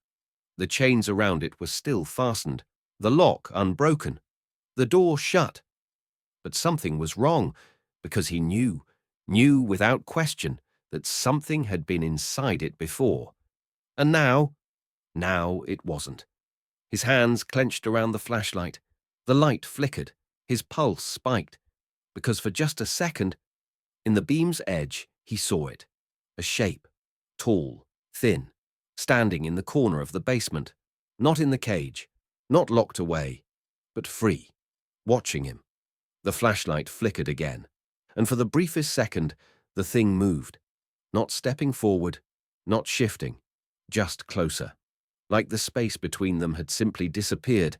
The chains around it were still fastened, the lock unbroken, the door shut. But something was wrong, because he knew without question, that something had been inside it before. And now it wasn't. His hands clenched around the flashlight. The light flickered, his pulse spiked, because for just a second, in the beam's edge, he saw it. A shape, tall, thin, standing in the corner of the basement, not in the cage, not locked away, but free, watching him. The flashlight flickered again, and for the briefest second, the thing moved, not stepping forward, not shifting, just closer, like the space between them had simply disappeared,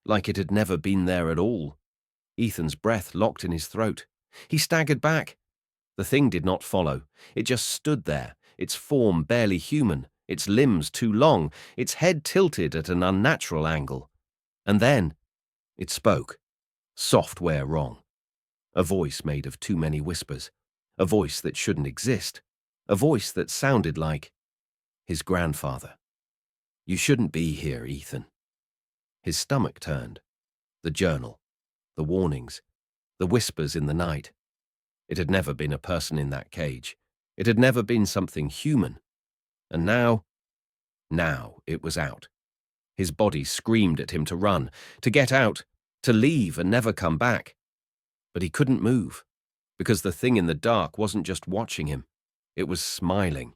like it had never been there at all. Ethan's breath locked in his throat. He staggered back. The thing did not follow. It just stood there, its form barely human, its limbs too long, its head tilted at an unnatural angle. And then it spoke. Software wrong. A voice made of too many whispers. A voice that shouldn't exist. A voice that sounded like his grandfather. "You shouldn't be here, Ethan." His stomach turned. The journal, the warnings, the whispers in the night. It had never been a person in that cage. It had never been something human. And now it was out. His body screamed at him to run, to get out, to leave and never come back. But he couldn't move, because the thing in the dark wasn't just watching him. It was smiling,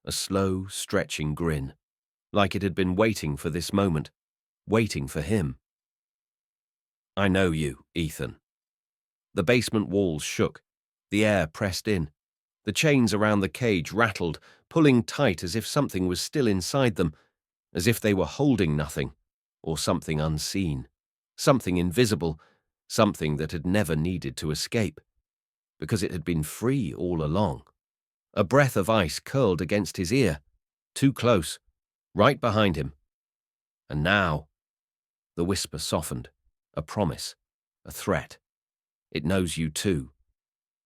a slow, stretching grin, like it had been waiting for this moment, waiting for him. "I know you, Ethan." The basement walls shook. The air pressed in. The chains around the cage rattled, pulling tight as if something was still inside them, as if they were holding nothing, or something unseen, something invisible, something that had never needed to escape, because it had been free all along. A breath of ice curled against his ear, too close, right behind him. And now, the whisper softened, a promise, a threat. "It knows you too."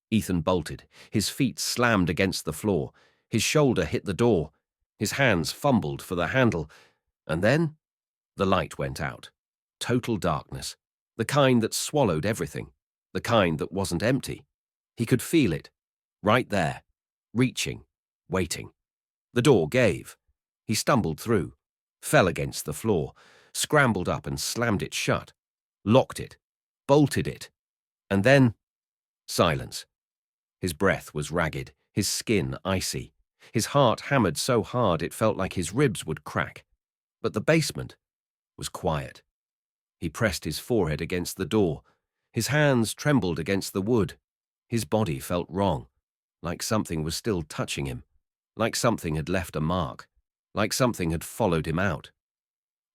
Ethan bolted, his feet slammed against the floor, his shoulder hit the door. His hands fumbled for the handle, and then the light went out. Total darkness. The kind that swallowed everything. The kind that wasn't empty. He could feel it. Right there. Reaching. Waiting. The door gave. He stumbled through. Fell against the floor. Scrambled up and slammed it shut. Locked it. Bolted it. And then silence. His breath was ragged. His skin icy. His heart hammered so hard it felt like his ribs would crack. But the basement was quiet. He pressed his forehead against the door. His hands trembled against the wood. His body felt wrong, like something was still touching him, like something had left a mark, like something had followed him out.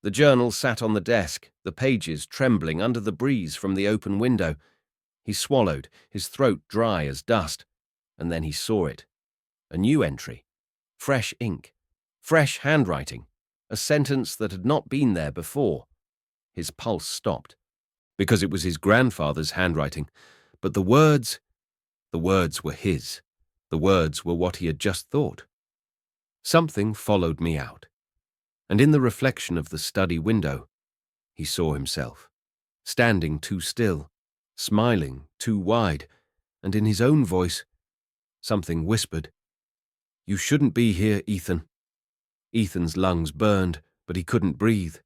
The journal sat on the desk, the pages trembling under the breeze from the open window. He swallowed, his throat dry as dust, and then he saw it. A new entry. Fresh ink. Fresh handwriting. A sentence that had not been there before. His pulse stopped, because it was his grandfather's handwriting, but the words were his. The words were what he had just thought. Something followed me out, and in the reflection of the study window, he saw himself, standing too still, smiling too wide, and in his own voice, something whispered, "You shouldn't be here, Ethan." Ethan's lungs burned, but he couldn't breathe.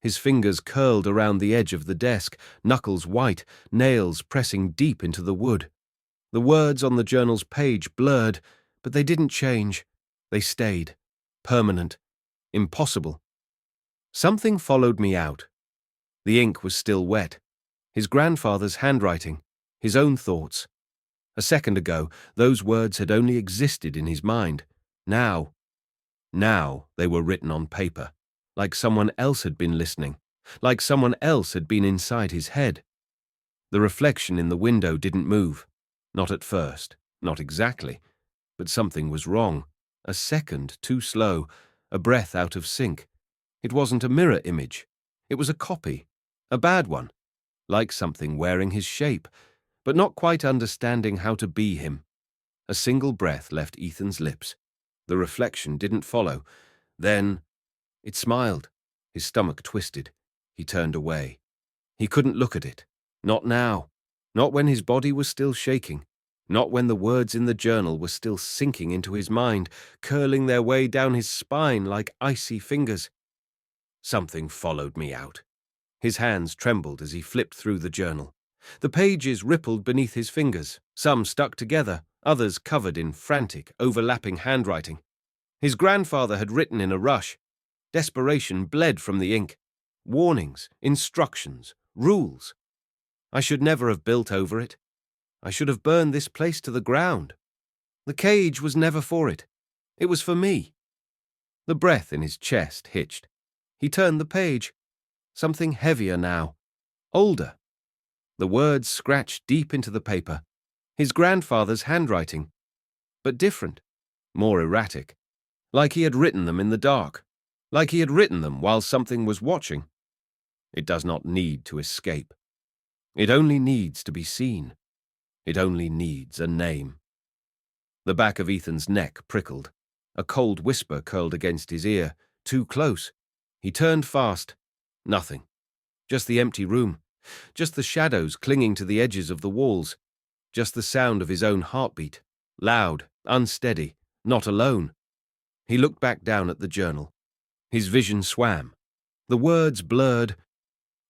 His fingers curled around the edge of the desk, knuckles white, nails pressing deep into the wood. The words on the journal's page blurred, but they didn't change. They stayed. Permanent. Impossible. Something followed me out. The ink was still wet. His grandfather's handwriting. His own thoughts. A second ago, those words had only existed in his mind. Now they were written on paper. Like someone else had been listening, like someone else had been inside his head. The reflection in the window didn't move. Not at first, not exactly, but something was wrong. A second too slow, a breath out of sync. It wasn't a mirror image. It was a copy, a bad one, like something wearing his shape, but not quite understanding how to be him. A single breath left Ethan's lips. The reflection didn't follow. Then it smiled. His stomach twisted. He turned away. He couldn't look at it. Not now. Not when his body was still shaking. Not when the words in the journal were still sinking into his mind, curling their way down his spine like icy fingers. Something followed me out. His hands trembled as he flipped through the journal. The pages rippled beneath his fingers, some stuck together, others covered in frantic, overlapping handwriting. His grandfather had written in a rush. Desperation bled from the ink. Warnings, instructions, rules. I should never have built over it. I should have burned this place to the ground. The cage was never for it. It was for me. The breath in his chest hitched. He turned the page. Something heavier now. Older. The words scratched deep into the paper. His grandfather's handwriting. But different. More erratic. Like he had written them in the dark. Like he had written them while something was watching. It does not need to escape. It only needs to be seen. It only needs a name. The back of Ethan's neck prickled. A cold whisper curled against his ear, too close. He turned fast. Nothing. Just the empty room. Just the shadows clinging to the edges of the walls. Just the sound of his own heartbeat. Loud, unsteady, not alone. He looked back down at the journal. His vision swam. The words blurred.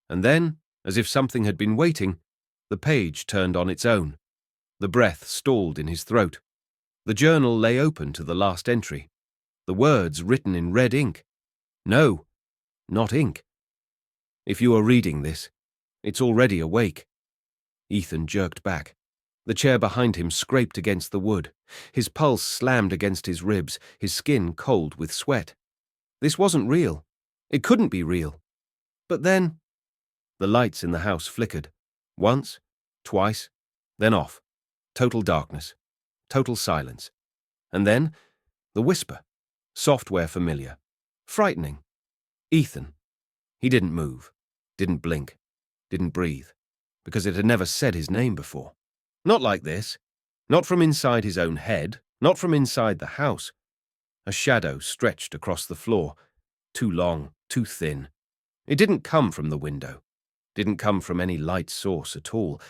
And then, as if something had been waiting, the page turned on its own. The breath stalled in his throat. The journal lay open to the last entry. The words written in red ink. No, not ink. If you are reading this, it's already awake. Ethan jerked back. The chair behind him scraped against the wood. His pulse slammed against his ribs, his skin cold with sweat. This wasn't real. It couldn't be real. But then, the lights in the house flickered. Once, twice, then off. Total darkness. Total silence. And then, the whisper. Software familiar. Frightening. Ethan. He didn't move. Didn't blink. Didn't breathe. Because it had never said his name before. Not like this. Not from inside his own head. Not from inside the house. A shadow stretched across the floor, too long, too thin. It didn't come from the window, didn't come from any light source at all.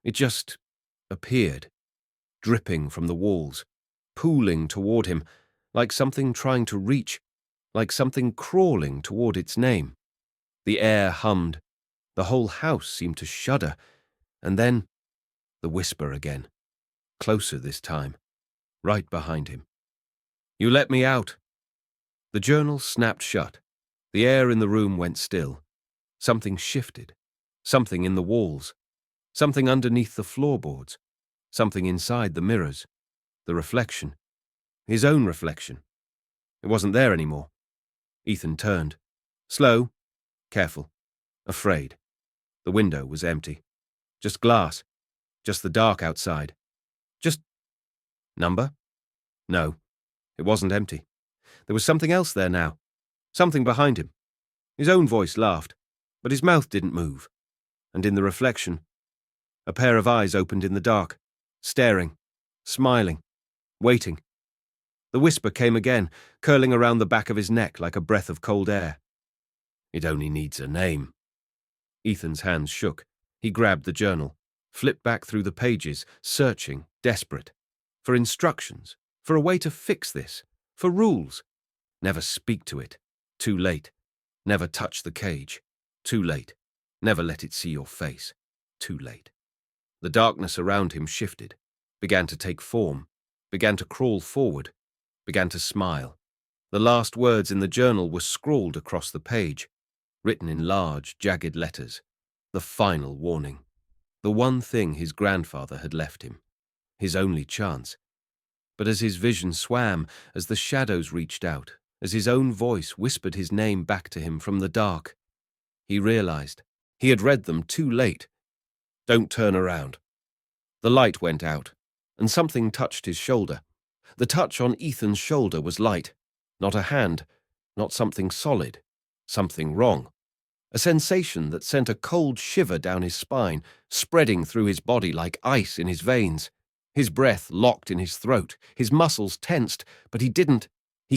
It just appeared, dripping from the walls, pooling toward him, like something trying to reach, like something crawling toward its name. The air hummed, the whole house seemed to shudder, and then the whisper again, closer this time, right behind him. "You let me out." The journal snapped shut. The air in the room went still. Something shifted, something in the walls, something underneath the floorboards, something inside the mirrors, the reflection, his own reflection. It wasn't there anymore. Ethan turned. Slow, careful, afraid. The window was empty. Just glass. Just the dark outside. Just... Number? No, it wasn't empty. There was something else there now. Something behind him. His own voice laughed, but his mouth didn't move. And in the reflection, a pair of eyes opened in the dark, staring, smiling, waiting. The whisper came again, curling around the back of his neck like a breath of cold air. "It only needs a name." Ethan's hands shook. He grabbed the journal, flipped back through the pages, searching, desperate. For instructions, for a way to fix this, for rules. Never speak to it. Too late. Never touch the cage. Too late. Never let it see your face. Too late. The darkness around him shifted, began to take form, began to crawl forward, began to smile. The last words in the journal were scrawled across the page, written in large, jagged letters. The final warning. The one thing his grandfather had left him. His only chance. But as his vision swam, as the shadows reached out, as his own voice whispered his name back to him from the dark, he realized he had read them too late. Don't turn around. The light went out, and something touched his shoulder. The touch on Ethan's shoulder was light, not a hand, not something solid, something wrong. A sensation that sent a cold shiver down his spine, spreading through his body like ice in his veins. His breath locked in his throat, his muscles tensed, but he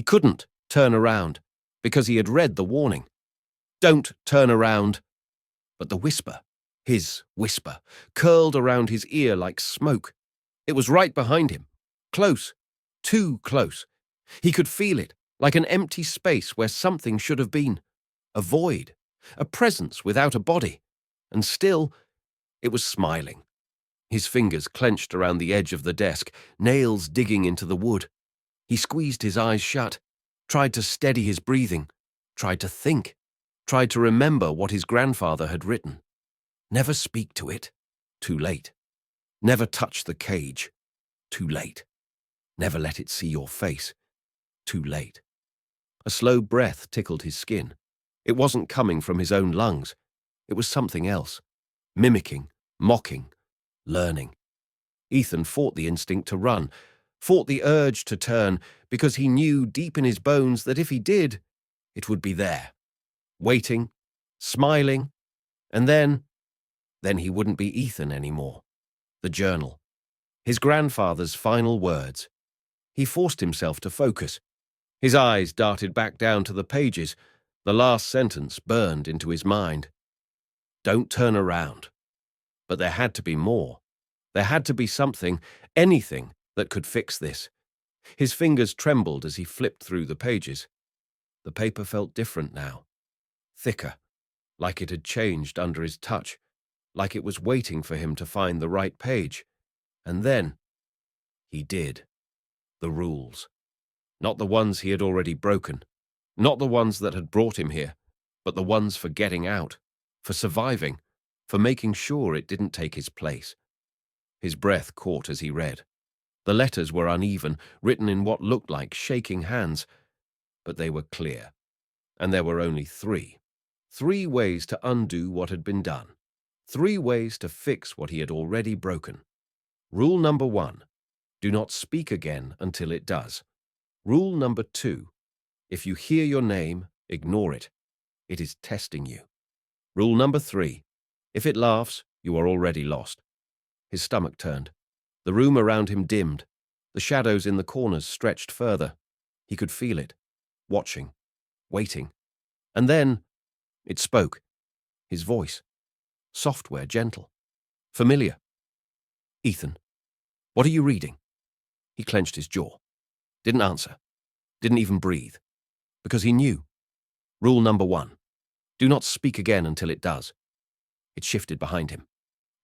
couldn't turn around, because he had read the warning. Don't turn around. But the whisper, his whisper, curled around his ear like smoke. It was right behind him, close, too close. He could feel it, like an empty space where something should have been. A void, a presence without a body. And still, it was smiling. His fingers clenched around the edge of the desk, nails digging into the wood. He squeezed his eyes shut, tried to steady his breathing, tried to think, tried to remember what his grandfather had written. Never speak to it. Too late. Never touch the cage. Too late. Never let it see your face. Too late. A slow breath tickled his skin. It wasn't coming from his own lungs. It was something else. Mimicking, mocking, learning. Ethan fought the instinct to run, fought the urge to turn, because he knew deep in his bones that if he did, it would be there. Waiting, smiling, and then he wouldn't be Ethan anymore. The journal. His grandfather's final words. He forced himself to focus. His eyes darted back down to the pages. The last sentence burned into his mind. Don't turn around. But there had to be more. There had to be something, anything, that could fix this. His fingers trembled as he flipped through the pages. The paper felt different now. Thicker, like it had changed under his touch, like it was waiting for him to find the right page. And then, he did. The rules. Not the ones he had already broken. Not the ones that had brought him here, but the ones for getting out, for surviving, for making sure it didn't take his place. His breath caught as he read. The letters were uneven, written in what looked like shaking hands, but they were clear. And there were only three. 3 ways to undo what had been done. 3 ways to fix what he had already broken. Rule number 1, do not speak again until it does. Rule number 2, if you hear your name, ignore it. It is testing you. Rule number 3, if it laughs, you are already lost. His stomach turned. The room around him dimmed. The shadows in the corners stretched further. He could feel it, watching, waiting. And then it spoke. His voice. Software, gentle. Familiar. "Ethan, what are you reading?" He clenched his jaw. Didn't answer. Didn't even breathe. Because he knew. Rule number 1. Do not speak again until it does. It shifted behind him.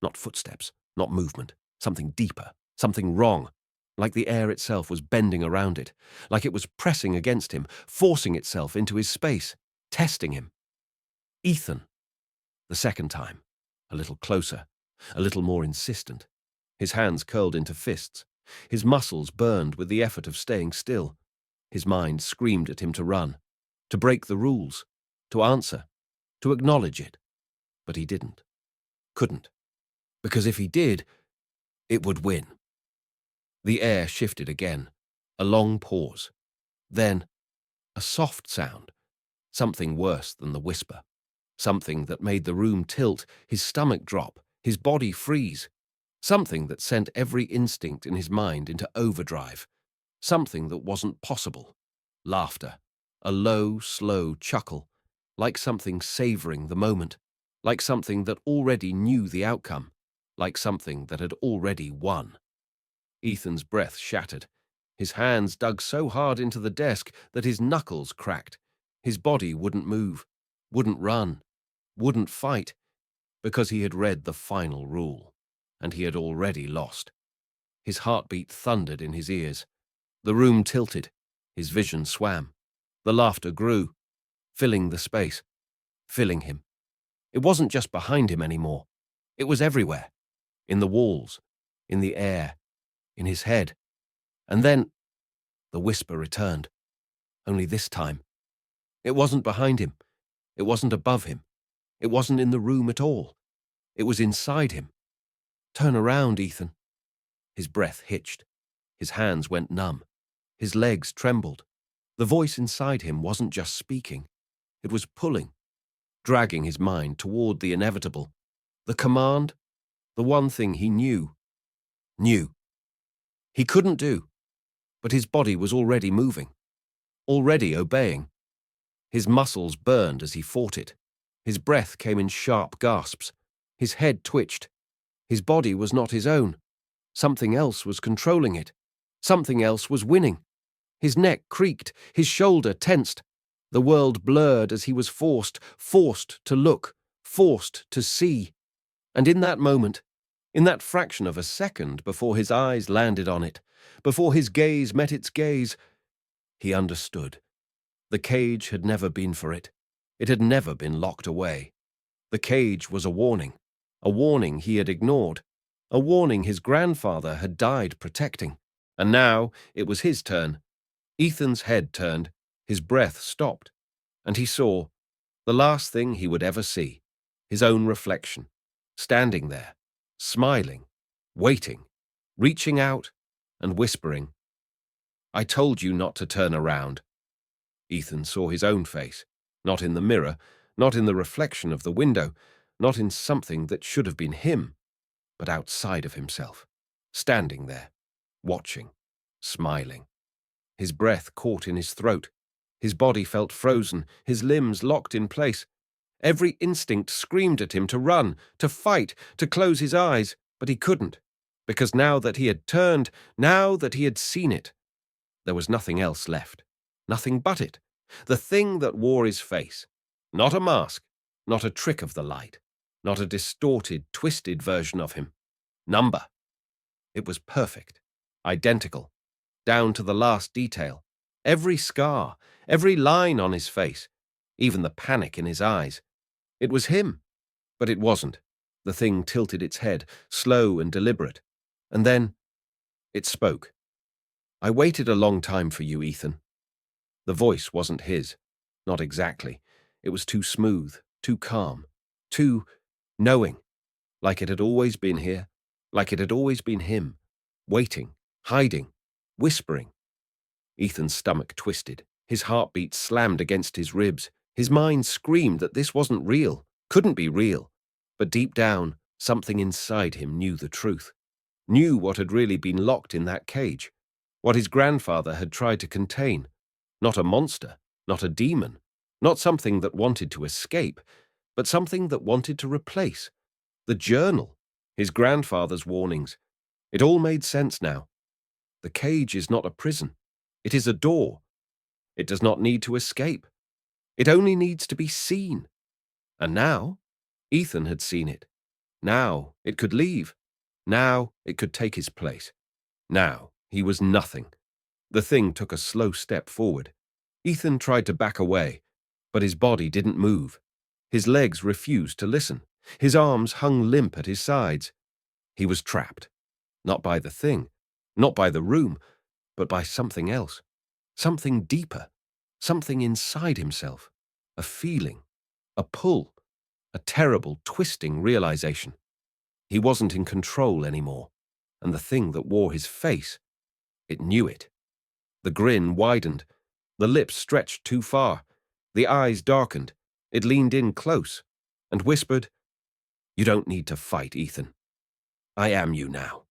Not footsteps, not movement. Something deeper, something wrong. Like the air itself was bending around it. Like it was pressing against him, forcing itself into his space, testing him. "Ethan." The second time. A little closer. A little more insistent. His hands curled into fists. His muscles burned with the effort of staying still. His mind screamed at him to run, to break the rules, to answer, to acknowledge it. But he didn't. Couldn't. Because if he did, it would win. The air shifted again. A long pause. Then, a soft sound. Something worse than the whisper. Something that made the room tilt, his stomach drop, his body freeze. Something that sent every instinct in his mind into overdrive. Something that wasn't possible. Laughter. A low, slow chuckle. Like something savoring the moment. Like something that already knew the outcome. Like something that had already won. Ethan's breath shattered. His hands dug so hard into the desk that his knuckles cracked. His body wouldn't move, wouldn't run, wouldn't fight, because he had read the final rule, and he had already lost. His heartbeat thundered in his ears. The room tilted. His vision swam. The laughter grew, filling the space, filling him. It wasn't just behind him anymore. It was everywhere. In the walls, in the air, in his head. And then the whisper returned. Only this time. It wasn't behind him. It wasn't above him. It wasn't in the room at all. It was inside him. "Turn around, Ethan." His breath hitched. His hands went numb. His legs trembled. The voice inside him wasn't just speaking. It was pulling, dragging his mind toward the inevitable. The command, the one thing he knew. He couldn't do, but his body was already moving, already obeying. His muscles burned as he fought it. His breath came in sharp gasps. His head twitched. His body was not his own. Something else was controlling it. Something else was winning. His neck creaked. His shoulder tensed. The world blurred as he was forced to look, forced to see. And in that moment, in that fraction of a second before his eyes landed on it, before his gaze met its gaze, he understood. The cage had never been for it. It had never been locked away. The cage was a warning he had ignored, a warning his grandfather had died protecting. And now it was his turn. Ethan's head turned, his breath stopped, and he saw the last thing he would ever see, his own reflection, standing there, smiling, waiting, reaching out and whispering, "I told you not to turn around." Ethan saw his own face, not in the mirror, not in the reflection of the window, not in something that should have been him, but outside of himself, standing there, watching, smiling. His breath caught in his throat. His body felt frozen, his limbs locked in place. Every instinct screamed at him to run, to fight, to close his eyes, but he couldn't, because now that he had turned, now that he had seen it, there was nothing else left, nothing but it, the thing that wore his face, not a mask, not a trick of the light, not a distorted, twisted version of him. Number. It was perfect, identical, down to the last detail, every scar, every line on his face, even the panic in his eyes. It was him, but it wasn't. The thing tilted its head, slow and deliberate, and then it spoke. "I waited a long time for you, Ethan." The voice wasn't his, not exactly. It was too smooth, too calm, too knowing, like it had always been here, like it had always been him, waiting, hiding, whispering. Ethan's stomach twisted. His heartbeat slammed against his ribs. His mind screamed that this wasn't real, couldn't be real. But deep down, something inside him knew the truth, knew what had really been locked in that cage, what his grandfather had tried to contain, Not a monster, not a demon, not something that wanted to escape, but something that wanted to replace. The journal, his grandfather's warnings. It all made sense now. The cage is not a prison. It is a door. It does not need to escape. It only needs to be seen. And now, Ethan had seen it. Now it could leave. Now it could take his place. Now he was nothing. The thing took a slow step forward. Ethan tried to back away, but his body didn't move. His legs refused to listen. His arms hung limp at his sides. He was trapped. Not by the thing, not by the room, but by something else. Something deeper. Something inside himself. A feeling. A pull. A terrible, twisting realization. He wasn't in control anymore. And the thing that wore his face, it knew it. The grin widened. The lips stretched too far. The eyes darkened. It leaned in close and whispered, "You don't need to fight, Ethan. I am you now."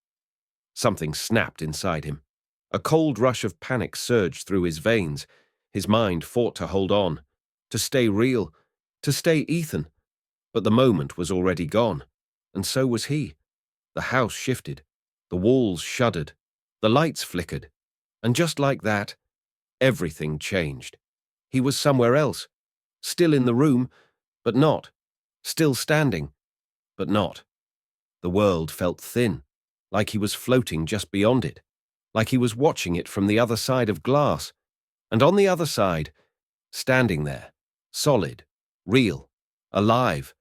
Something snapped inside him. A cold rush of panic surged through his veins. His mind fought to hold on, to stay real, to stay Ethan. But the moment was already gone, and so was he. The house shifted. The walls shuddered. The lights flickered. And just like that, everything changed. He was somewhere else, still in the room, but not. Still standing, but not. The world felt thin, like he was floating just beyond it, like he was watching it from the other side of glass. And on the other side, standing there, solid, real, alive,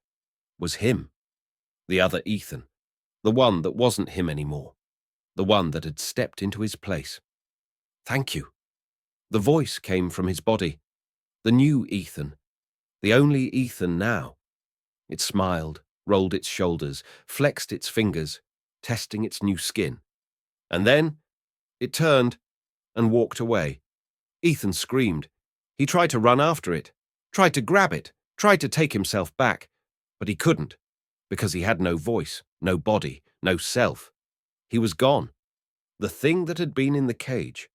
was him. The other Ethan, the one that wasn't him anymore, the one that had stepped into his place. "Thank you." The voice came from his body. The new Ethan, the only Ethan now. It smiled, rolled its shoulders, flexed its fingers, testing its new skin. And then it turned and walked away. Ethan screamed. He tried to run after it, tried to grab it, tried to take himself back, but he couldn't, because he had no voice, no body, no self. He was gone. The thing that had been in the cage.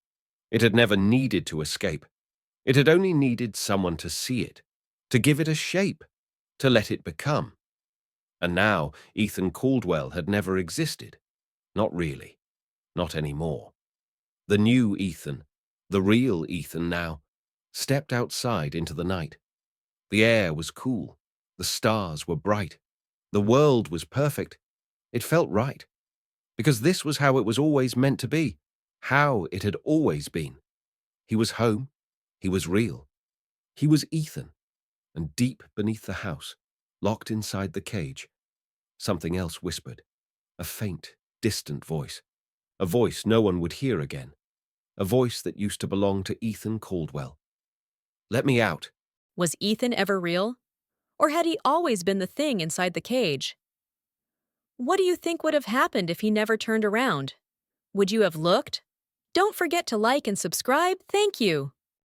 It had never needed to escape. It had only needed someone to see it, to give it a shape, to let it become. And now Ethan Caldwell had never existed. Not really. Not anymore. The new Ethan, the real Ethan now, stepped outside into the night. The air was cool. The stars were bright. The world was perfect. It felt right. Because this was how it was always meant to be, how it had always been. He was home. He was real. He was Ethan. And deep beneath the house, locked inside the cage, something else whispered. A faint, distant voice. A voice no one would hear again. A voice that used to belong to Ethan Caldwell. "Let me out." Was Ethan ever real? Or had he always been the thing inside the cage? What do you think would have happened if he never turned around? Would you have looked? Don't forget to like and subscribe. Thank you.